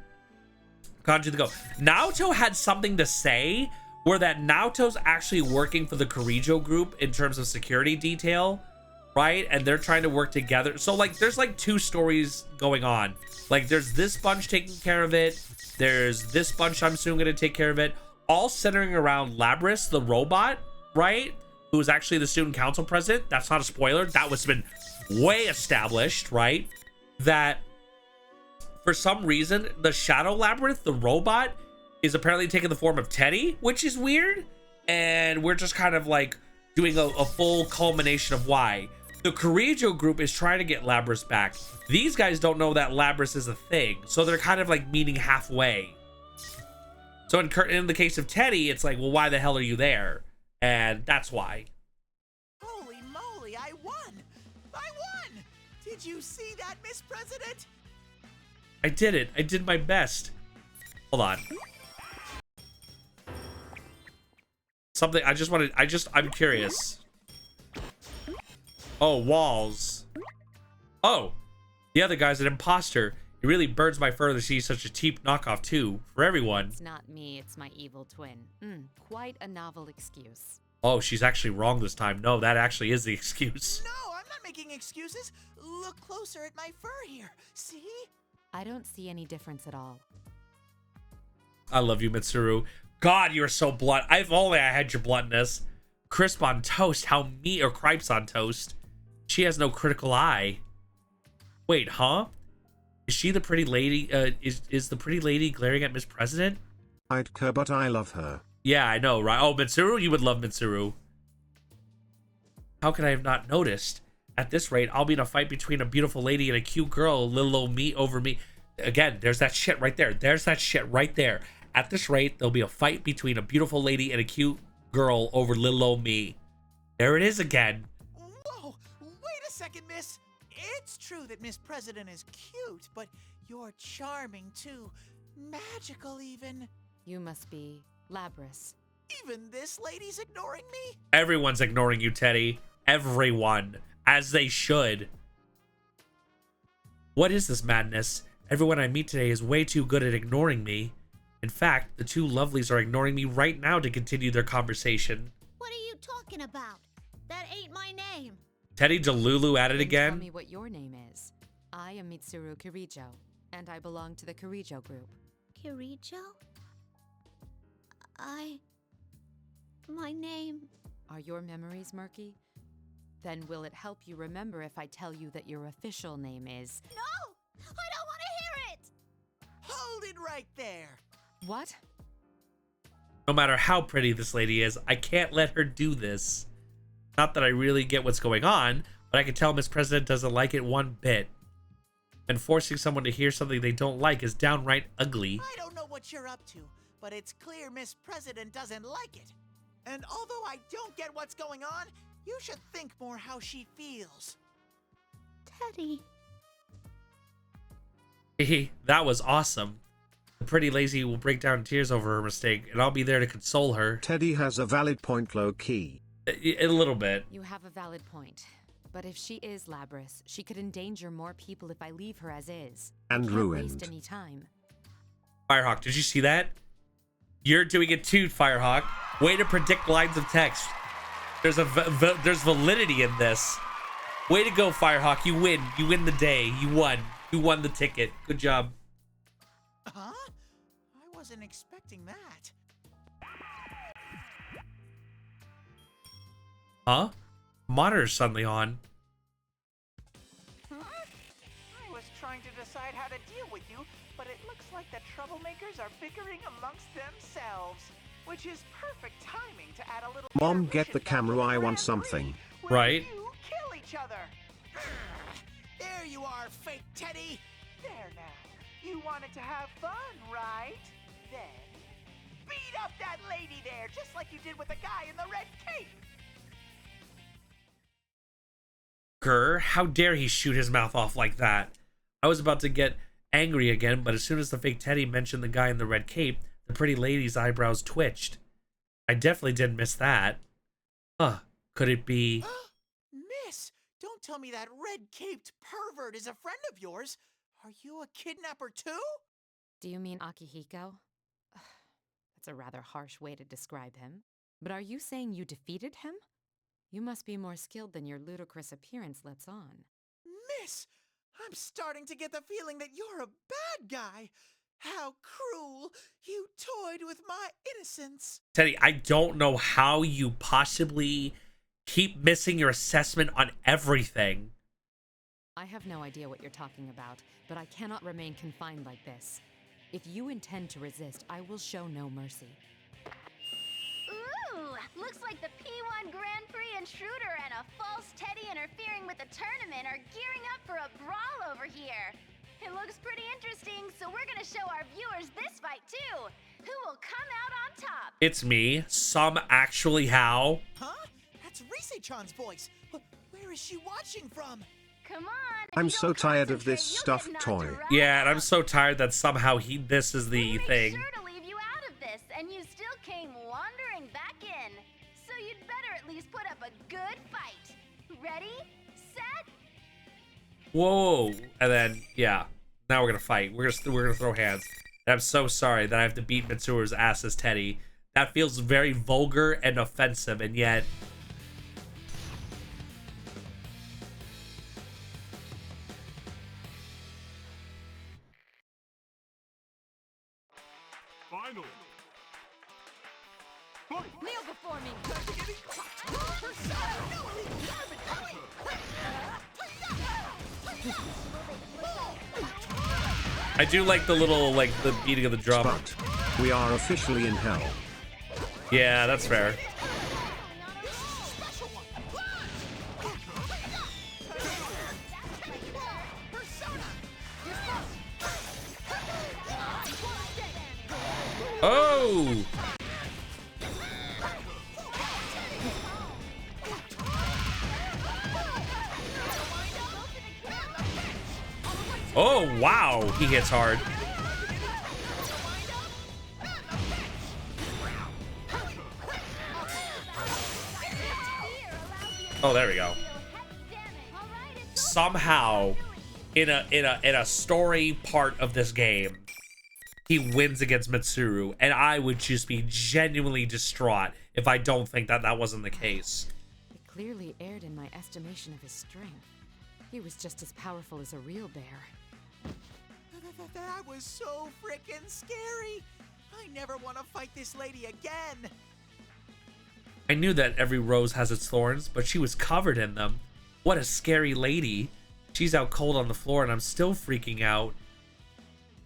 Kanji the go. Naoto had something to say where that Naoto's actually working for the Kirijo group in terms of security detail, right? And they're trying to work together. So like there's like two stories going on. Like there's this bunch taking care of it. There's this bunch I'm soon gonna take care of it. All centering around Labrys, the robot, right? Who is actually the student council president. That's not a spoiler. That was been way established, right? That for some reason, the Shadow Labyrinth, the robot, is apparently taking the form of Teddy, which is weird. And we're just kind of like doing a full culmination of why. The Kirijo group is trying to get Labrys back. These guys don't know that Labrys is a thing. So they're kind of like meeting halfway. So in the case of Teddy, it's like, well, why the hell are you there? And that's why. Holy moly, I won! I won! Did you see that, Miss President? I did it. I did my best. Hold on. Something I'm curious. Oh, walls. Oh, the other guy's an imposter. It really burns my fur to see such a cheap knockoff too, for everyone. It's not me, it's my evil twin. Quite a novel excuse. Oh, she's actually wrong this time. No, that actually is the excuse. No, I'm not making excuses. Look closer at my fur here. See? I don't see any difference at all. I love you, Mitsuru. God, you're so blunt. If only I had your bluntness. Crisp on toast. How meat or cripes on toast. She has no critical eye. Wait, huh? Is she the pretty lady? Is the pretty lady glaring at Miss President? I'd care, but I love her. Yeah, I know, right? Oh, Mitsuru? You would love Mitsuru. How could I have not noticed? At this rate, I'll be in a fight between a beautiful lady and a cute girl, little old me over me. Again, there's that shit right there. There's that shit right there. At this rate, there'll be a fight between a beautiful lady and a cute girl over little old me. There it is again. Whoa, wait a second, miss. It's true that Miss President is cute, but you're charming too. Magical even. You must be Labrys. Even this lady's ignoring me? Everyone's ignoring you, Teddy. Everyone. As they should. What is this madness? Everyone I meet today is way too good at ignoring me. In fact, the two lovelies are ignoring me right now to continue their conversation. What are you talking about? That ain't my name. Teddy Delulu at it again? Tell me what your name is. I am Mitsuru Kirijo, and I belong to the Kirijo group. Kirijo? My name... Are your memories murky? Then will it help you remember if I tell you that your official name is... No! I don't want to hear it! Hold it right there. What? No matter how pretty this lady is, I can't let her do this. Not that I really get what's going on, but I can tell Miss President doesn't like it one bit. And forcing someone to hear something they don't like is downright ugly. I don't know what you're up to, but it's clear Miss President doesn't like it. And although I don't get what's going on, you should think more how she feels. Teddy. That was awesome. The pretty lazy will break down in tears over her mistake, and I'll be there to console her. Teddy has a valid point, low key. A little bit. You have a valid point. But if she is Labrys, she could endanger more people if I leave her as is. And I can't ruined. waste any time. Firehawk, did you see that? You're doing it too, Firehawk. Way to predict lines of text. There's there's validity in this. Way to go, Firehawk. You win. You win the day. You won. You won the ticket. Good job. Huh? I wasn't expecting that. Huh? Monitor's suddenly on. Huh? I was trying to decide how to deal with you, but it looks like the troublemakers are bickering amongst themselves, which is perfect timing to add a little. Mom, get the camera, I want something. Right. You kill each other. There you are, fake Teddy. There now. You wanted to have fun, right? Then beat up that lady there, just like you did with the guy in the red cape. How dare he shoot his mouth off like that? I was about to get angry again, but as soon as the fake Teddy mentioned the guy in the red cape, the pretty lady's eyebrows twitched. I definitely didn't miss that. Huh, could it be... Miss, don't tell me that red-caped pervert is a friend of yours. Are you a kidnapper too? Do you mean Akihiko? That's a rather harsh way to describe him. But are you saying you defeated him? You must be more skilled than your ludicrous appearance lets on. Miss, I'm starting to get the feeling that you're a bad guy. How cruel. You toyed with my innocence. Teddy, I don't know how you possibly keep missing your assessment on everything. I have no idea what you're talking about, but I cannot remain confined like this. If you intend to resist, I will show no mercy. Ooh, looks like the P1 Grand Prix intruder and a false Teddy interfering with the tournament are gearing up for a brawl over here. It looks pretty interesting, so we're gonna show our viewers this fight too. Who will come out on top? It's me, some actually how. Huh? That's Rise-chan's voice. Where is she watching from? Come on. I'm so tired of this stuffed toy. Yeah, and I'm so tired that somehow this is the thing. Sure to leave you out of this, and you still came wandering back in. So you'd better at least put up a good fight. Ready, set. Whoa, and then yeah, now we're gonna fight. We're gonna throw hands. And I'm so sorry that I have to beat Mitsuru's ass as Teddy. That feels very vulgar and offensive, and yet. Final. Kneel before me! I do like the little, like, the beating of the drum. But we are officially in hell. Yeah, that's fair. Oh! Oh, wow! He hits hard. Oh, there we go. Somehow, in a story part of this game, he wins against Mitsuru, and I would just be genuinely distraught if I don't think that that wasn't the case. It clearly erred in my estimation of his strength. He was just as powerful as a real bear. That was so frickin' scary. I never want to fight this lady again. I knew that every rose has its thorns, but she was covered in them. What a scary lady. She's out cold on the floor, and I'm still freaking out.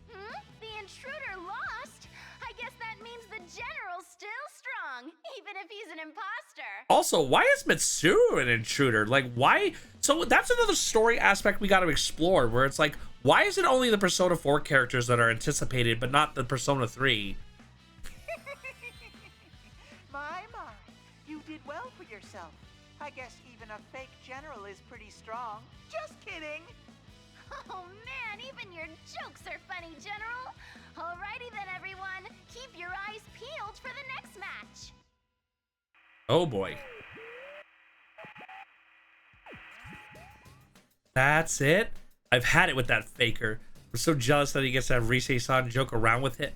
The intruder lost? I guess that means the general's still strong, even if he's an imposter. Also, why is Mitsuru an intruder? Like, why? So that's another story aspect we got to explore, where it's like, why is it only the Persona 4 characters that are anticipated, but not the Persona 3? My, you did well for yourself. I guess even a fake general is pretty strong. Just kidding. Oh man, even your jokes are funny, General. Alrighty Oh boy. That's it? I've had it with that faker. I'm so jealous that he gets to have Rise-san joke around with it.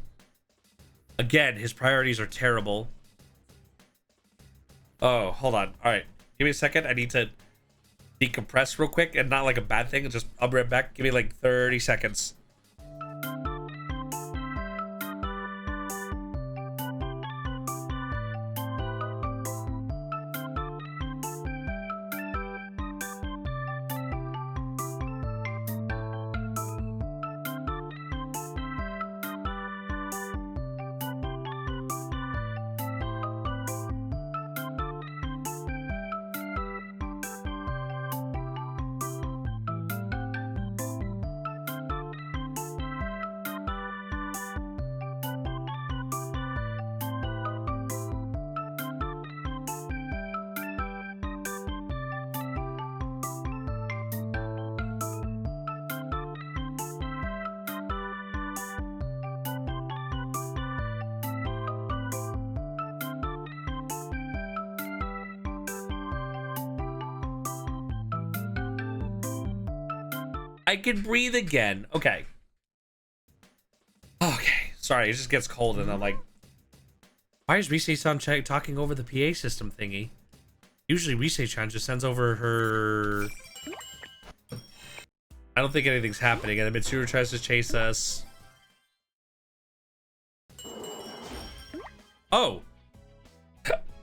Again, his priorities are terrible. Oh, hold on. Alright. Give me a second. I need to decompress real quick, and not like a bad thing. Just I'll be right back. Give me like 30 seconds. I can breathe again. Okay. Okay. Sorry, it just gets cold and I'm like, why is Rise-san talking over the PA system thingy? Usually Rise-chan just sends over her... I don't think anything's happening, and the Mitsuru tries to chase us. Oh.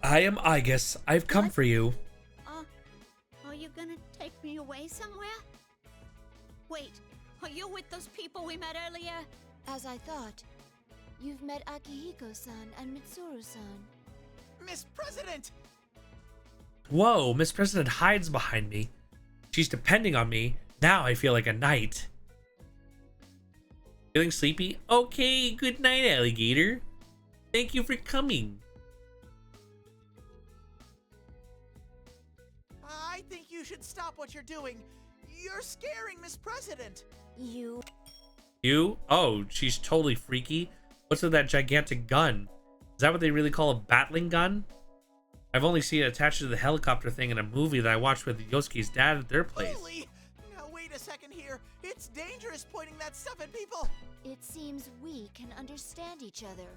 I am Aigis. I've come for you. Are you gonna take me away somewhere? Wait, are you with those people we met earlier? As I thought. You've met Akihiko-san and Mitsuru-san. Miss President! Whoa, Miss President hides behind me. She's depending on me. Now I feel like a knight. Feeling sleepy? Okay, good night, alligator. Thank you for coming. I think you should stop what you're doing. You're scaring Miss President. You? Oh, she's totally freaky. What's with that gigantic gun? Is that what they really call a battling gun? I've only seen it attached to the helicopter thing in a movie that I watched with Yosuke's dad at their place. Holy! Now wait a second here. It's dangerous pointing that stuff at people. It seems we can understand each other.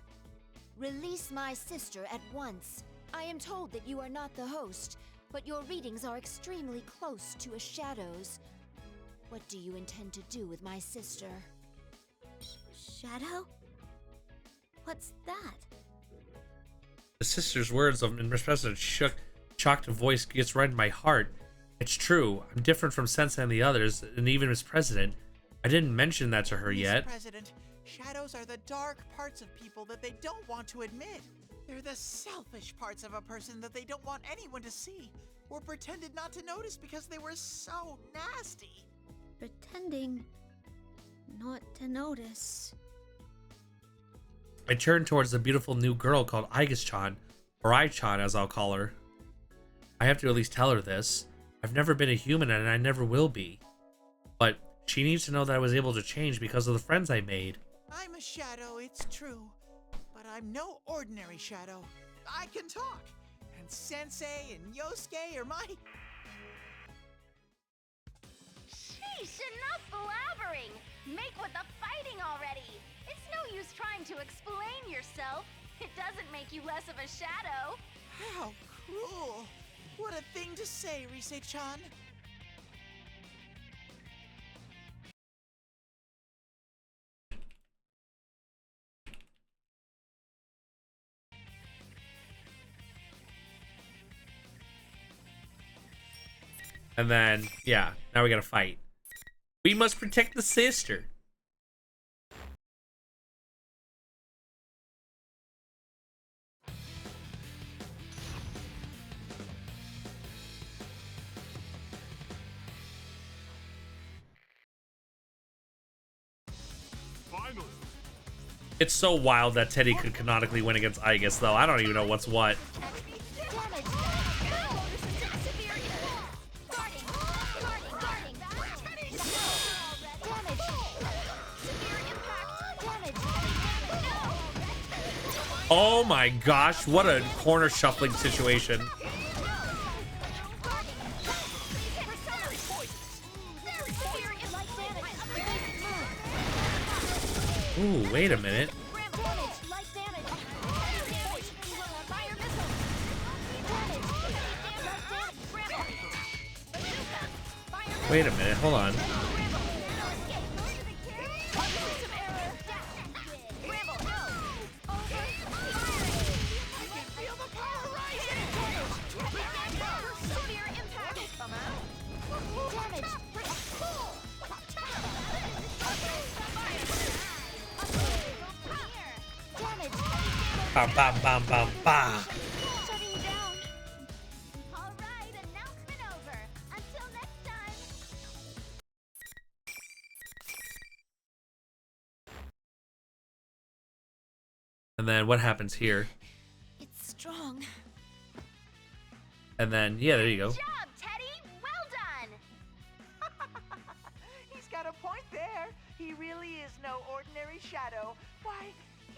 Release my sister at once. I am told that you are not the host, but your readings are extremely close to a shadow's. What do you intend to do with my sister? Shadow? What's that? The sister's words of Miss President shocked voice gets right in my heart. It's true. I'm different from Sensei and the others, and even Miss President. I didn't mention that to her yet. Miss President, shadows are the dark parts of people that they don't want to admit. They're the selfish parts of a person that they don't want anyone to see, or pretended not to notice because they were so nasty. Pretending not to notice. I turned towards the beautiful new girl called Aigis-chan, or Ai-chan as I'll call her. I have to at least tell her this. I've never been a human and I never will be. But she needs to know that I was able to change because of the friends I made. I'm a shadow, it's true, but I'm no ordinary shadow. I can talk, and Sensei and Yosuke are my... Sheesh, enough blabbering! Make with the fighting already! It's no use trying to explain yourself. It doesn't make you less of a shadow. How cruel! What a thing to say, Rise-chan. And then, yeah, now we gotta fight. We must protect the sister. Finally. It's so wild that Teddy could canonically win against Aigis, though. I don't even know what's what. Oh my gosh, what a corner shuffling situation. Ooh, wait a minute. Wait a minute, hold on. Bam, bam, bam, bam, bam. And then what happens here? It's strong. And then, yeah, there you go. Good job, Teddy. Well done. He's got a point there. He really is no ordinary shadow. Why,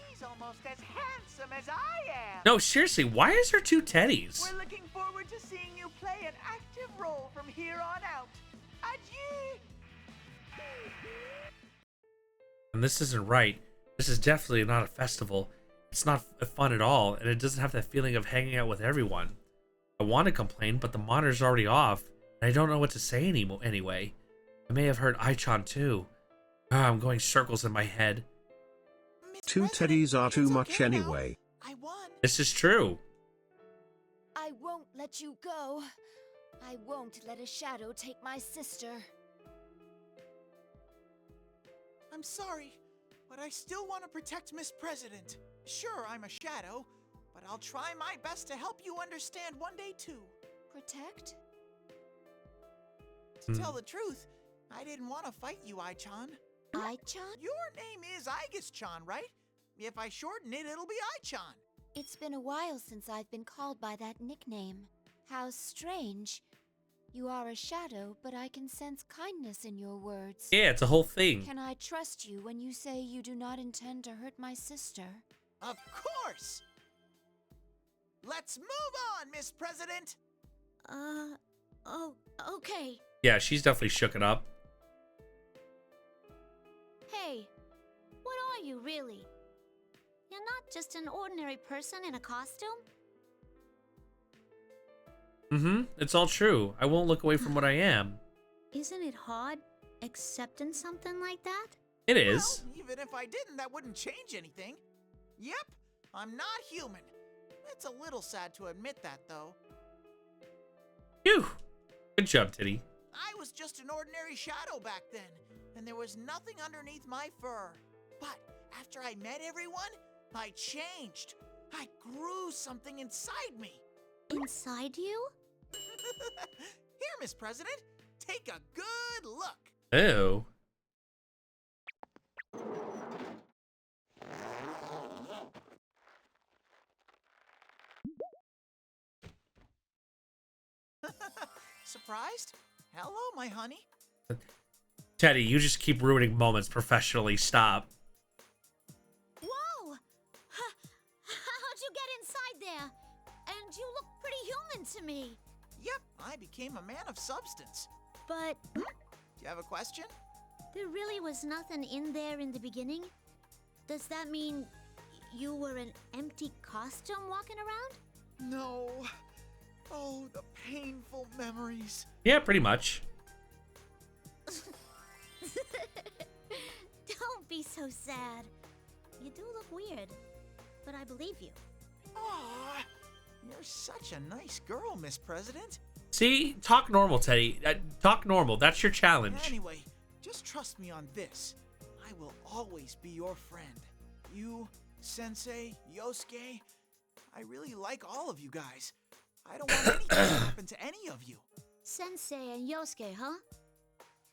he's almost as handsome as I am. No, seriously, why is there two teddies? We're looking forward to seeing you play an active role from here on out. Adieu. And this isn't right. This is definitely not a festival. It's not fun at all, and it doesn't have that feeling of hanging out with everyone. I want to complain, but the monitor's already off, and I don't know what to say anyway. I may have heard Aichan too. I'm going circles in my head. Two teddies are too much anyway. This is true. I won't let you go. I won't let a shadow take my sister. I'm sorry, but I still want to protect Miss President. Sure, I'm a shadow, but I'll try my best to help you understand one day too. Protect? To tell the truth, I didn't want to fight you, Aichan. Aichan? Your name is Aigis-chan, right? If I shorten it, it'll be Aichan. It's been a while since I've been called by that nickname. How strange. You are a shadow, but I can sense kindness in your words. Yeah, it's a whole thing. Can I trust you when you say you do not intend to hurt my sister? Of course! Let's move on, Miss President! Oh, okay. Yeah, she's definitely shook it up. Hey, what are you really? You're not just an ordinary person in a costume? Mm-hmm, it's all true. I won't look away from what I am. Isn't it hard accepting something like that? It is. Well, even if I didn't, that wouldn't change anything. Yep, I'm not human. It's a little sad to admit that, though. Phew. Good job, Titty. I was just an ordinary shadow back then, and there was nothing underneath my fur. But after I met everyone, I changed. I grew something inside me. Inside you? Here, Miss President, take a good look. Ew. Surprised? Hello, my honey. Teddy, you just keep ruining moments professionally. Stop. Whoa! How'd you get inside there? And you look pretty human to me. Yep, I became a man of substance. But Do you have a question? there really was nothing in there in the beginning? Does that mean you were an empty costume walking around? No. Oh, the painful memories. Yeah, pretty much. Don't be so sad. You do look weird, but I believe you. Aw, you're such a nice girl, Miss President. See? Talk normal, Teddy. Talk normal. That's your challenge. Anyway, just trust me on this. I will always be your friend. You, Sensei, Yosuke, I really like all of you guys. I don't want anything to happen to any of you. Sensei and Yosuke, huh?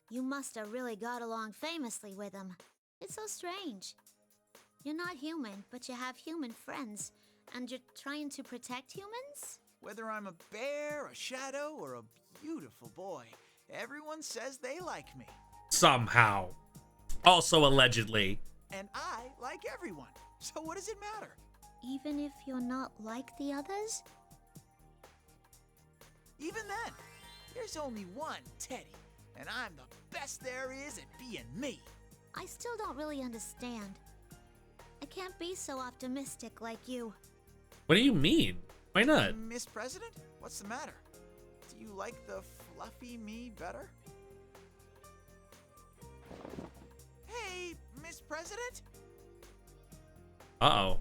You must have really got along famously with them. It's so strange. You're not human, but you have human friends, and you're trying to protect humans? Whether I'm a bear, a shadow, or a beautiful boy, everyone says they like me. Somehow. Also allegedly. And I like everyone. So what does it matter? even if you're not like the others? Even then, there's only one Teddy, and I'm the best there is at being me. I still don't really understand. I can't be so optimistic like you. What do you mean? Why not? Miss President, what's the matter? Do you like the fluffy me better? Hey, Miss President? Uh-oh.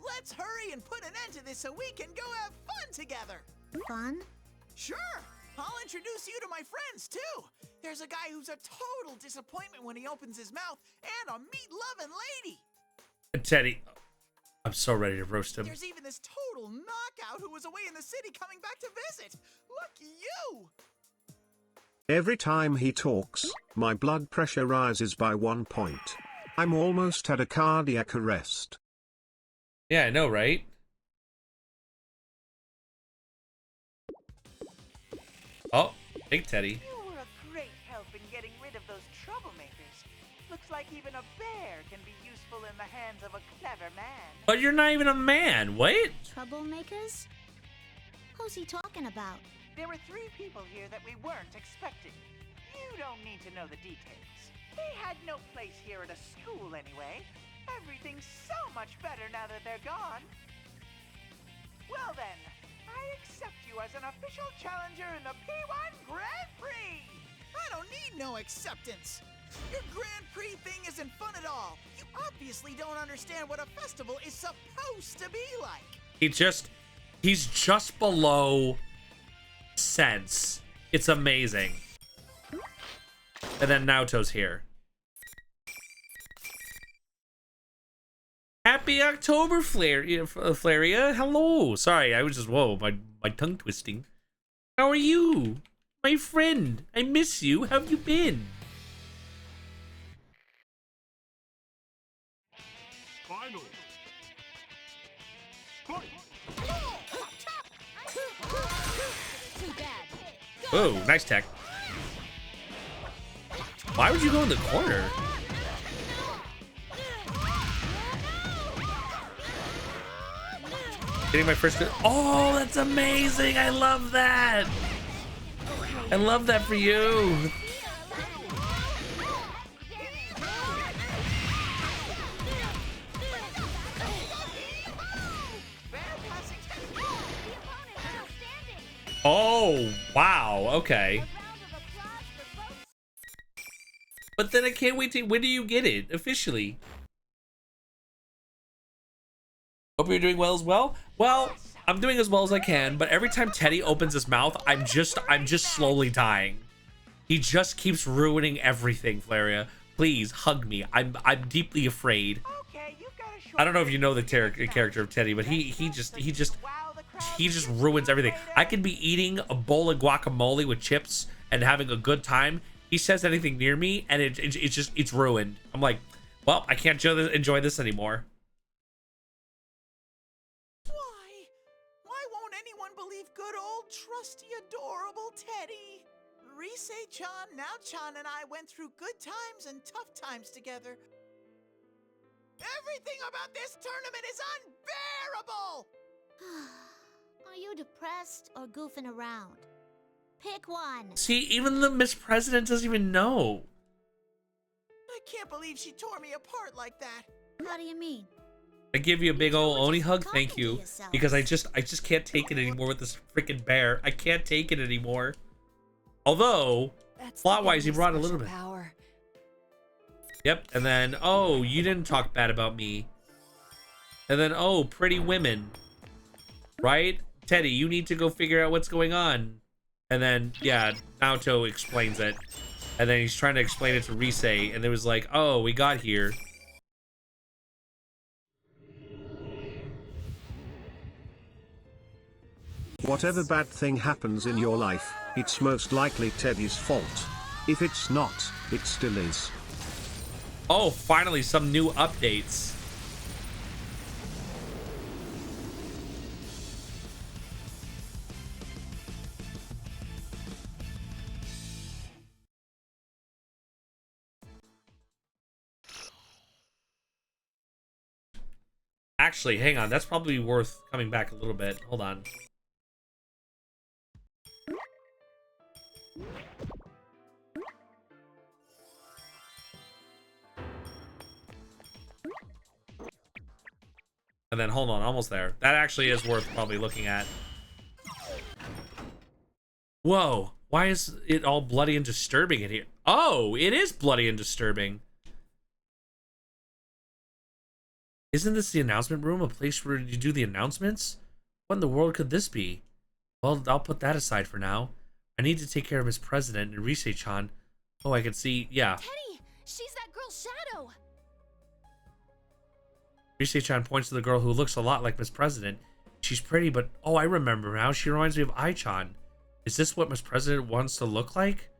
Let's hurry and put an end to this so we can go have fun together. Fun? Sure. I'll introduce you to my friends, too. There's a guy who's a total disappointment when he opens his mouth, and a meat-loving lady. Teddy, I'm so ready to roast him. There's even this total knockout who was away in the city coming back to visit. Lucky you. Every time he talks, my blood pressure rises by 1 point. I'm almost at a cardiac arrest. Yeah, I know, right? Oh, big Teddy. You were a great help in getting rid of those troublemakers. Looks like even a bear can be useful in the hands of a clever man. But you're not even a man. What? Troublemakers? Who's he talking about? There were 3 people here that we weren't expecting. You don't need to know the details. They had no place here at a school anyway. Everything's so much better now that they're gone. Well then, I accept you as an official challenger in the P1 Grand Prix! I don't need no acceptance. Your Grand Prix thing isn't fun at all. You obviously don't understand what a festival is supposed to be like. He's just below sense. It's amazing. And then Naoto's here. Happy October, Flaria. Hello. Sorry, I was just, whoa, my tongue twisting. How are you? My friend. I miss you. How have you been? Final. Oh, nice tech. Why would you go in the corner? Getting my first good. Oh, that's amazing. I love that. I love that for you. Oh, wow. Okay. But then I can't wait to. When do you get it officially? Hope you're doing well as well. Well, I'm doing as well as I can, but every time Teddy opens his mouth, I'm just slowly dying. He just keeps ruining everything, Flaria. Please hug me. I'm deeply afraid. I don't know if you know the character of Teddy, but he just ruins everything. I could be eating a bowl of guacamole with chips and having a good time. He says anything near me, and it's ruined. I'm like, well, I can't enjoy this anymore. Why won't anyone believe good old trusty adorable Teddy? Rise-chan, Nao-chan, and I went through good times and tough times together. Everything about this tournament is unbearable! Are you depressed or goofing around? Pick one. See, even the Miss President doesn't even know. I can't believe she tore me apart like that. How do you mean? I give you a big old Oni hug, thank you, because I just can't take it anymore with this freaking bear. I can't take it anymore. Although, plot-wise, he brought a little bit. Power. Yep, and then, oh, you didn't talk bad about me. And then, oh, pretty women. Right? Teddy, you need to go figure out what's going on. And then, yeah, Naoto explains it. And then he's trying to explain it to Rise, and it was like, oh, we got here. Whatever bad thing happens in your life, it's most likely Teddy's fault. If it's not, it still is. Oh, finally some new updates. Actually, hang on. That's probably worth coming back a little bit. Hold on. And then, hold on. Almost there. That actually is worth probably looking at. Whoa. Why is it all bloody and disturbing in here? Oh, it is bloody and disturbing. Isn't this the announcement room? A place where you do the announcements? What in the world could this be? Well, I'll put that aside for now. I need to take care of Miss President and Rise-chan. Oh, I can see. Yeah. Teddy! She's that girl's shadow! Rise-chan points to the girl who looks a lot like Miss President. She's pretty, but... Oh, I remember now. She reminds me of Ai-chan. Is this what Miss President wants to look like?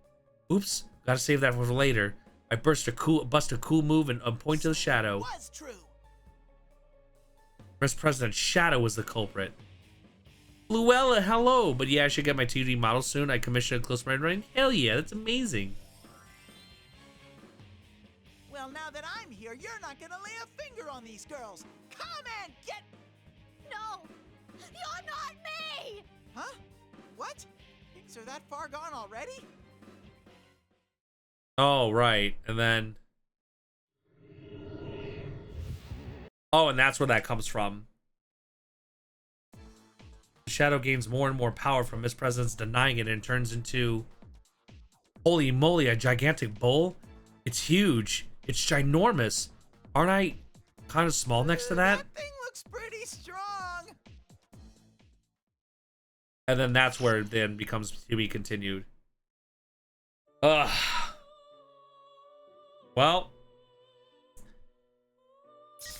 Oops. Gotta save that for later. I bust a cool move and point to the shadow. Was true. Miss President's shadow was the culprit. Luella, hello! But yeah, I should get my 2D model soon. I commissioned a close rendering. Hell yeah, that's amazing. Well, now that I'm here, you're not gonna lay a finger on these girls. Come and get... No! You're not me! Huh? What? So that far gone already? Oh, right. And then... Oh, and that's where that comes from. The shadow gains more and more power from Miss President's denying it and turns into... Holy moly, a gigantic bull? It's huge. It's ginormous. Aren't I kind of small next to that? That thing looks pretty strong. And then that's where it then becomes to be continued. Ugh. Well,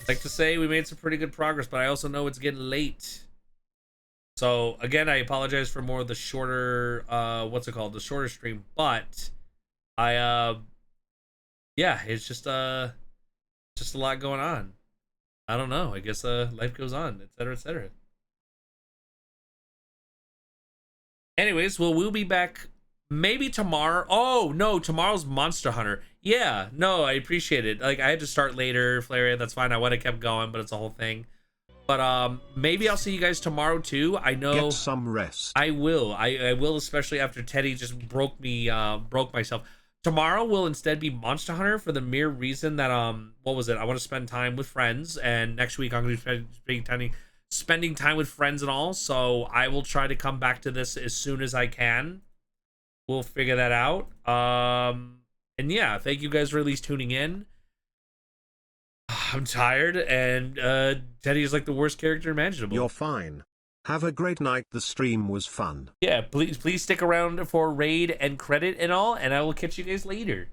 I'd like to say we made some pretty good progress, but I also know it's getting late. So again, I apologize for more of the shorter, the shorter stream, but yeah, it's just a lot going on. I don't know. I guess life goes on, etc., etc. Anyways, well, we'll be back maybe tomorrow. Oh, no, tomorrow's Monster Hunter. Yeah, no, I appreciate it. Like, I had to start later, Flaria, that's fine. I would have kept going, but it's a whole thing. But maybe I'll see you guys tomorrow, too. I know... Get some rest. I will. I will, especially after Teddy just broke myself. Tomorrow will instead be Monster Hunter for the mere reason that, what was it? I want to spend time with friends, and next week I'm going to be spending time with friends and all, so I will try to come back to this as soon as I can. We'll figure that out. And yeah, thank you guys for at least tuning in. I'm tired, and Teddy is like the worst character imaginable. You're fine. Have a great night. The stream was fun. Yeah, please stick around for raid and credit and all, and I will catch you guys later.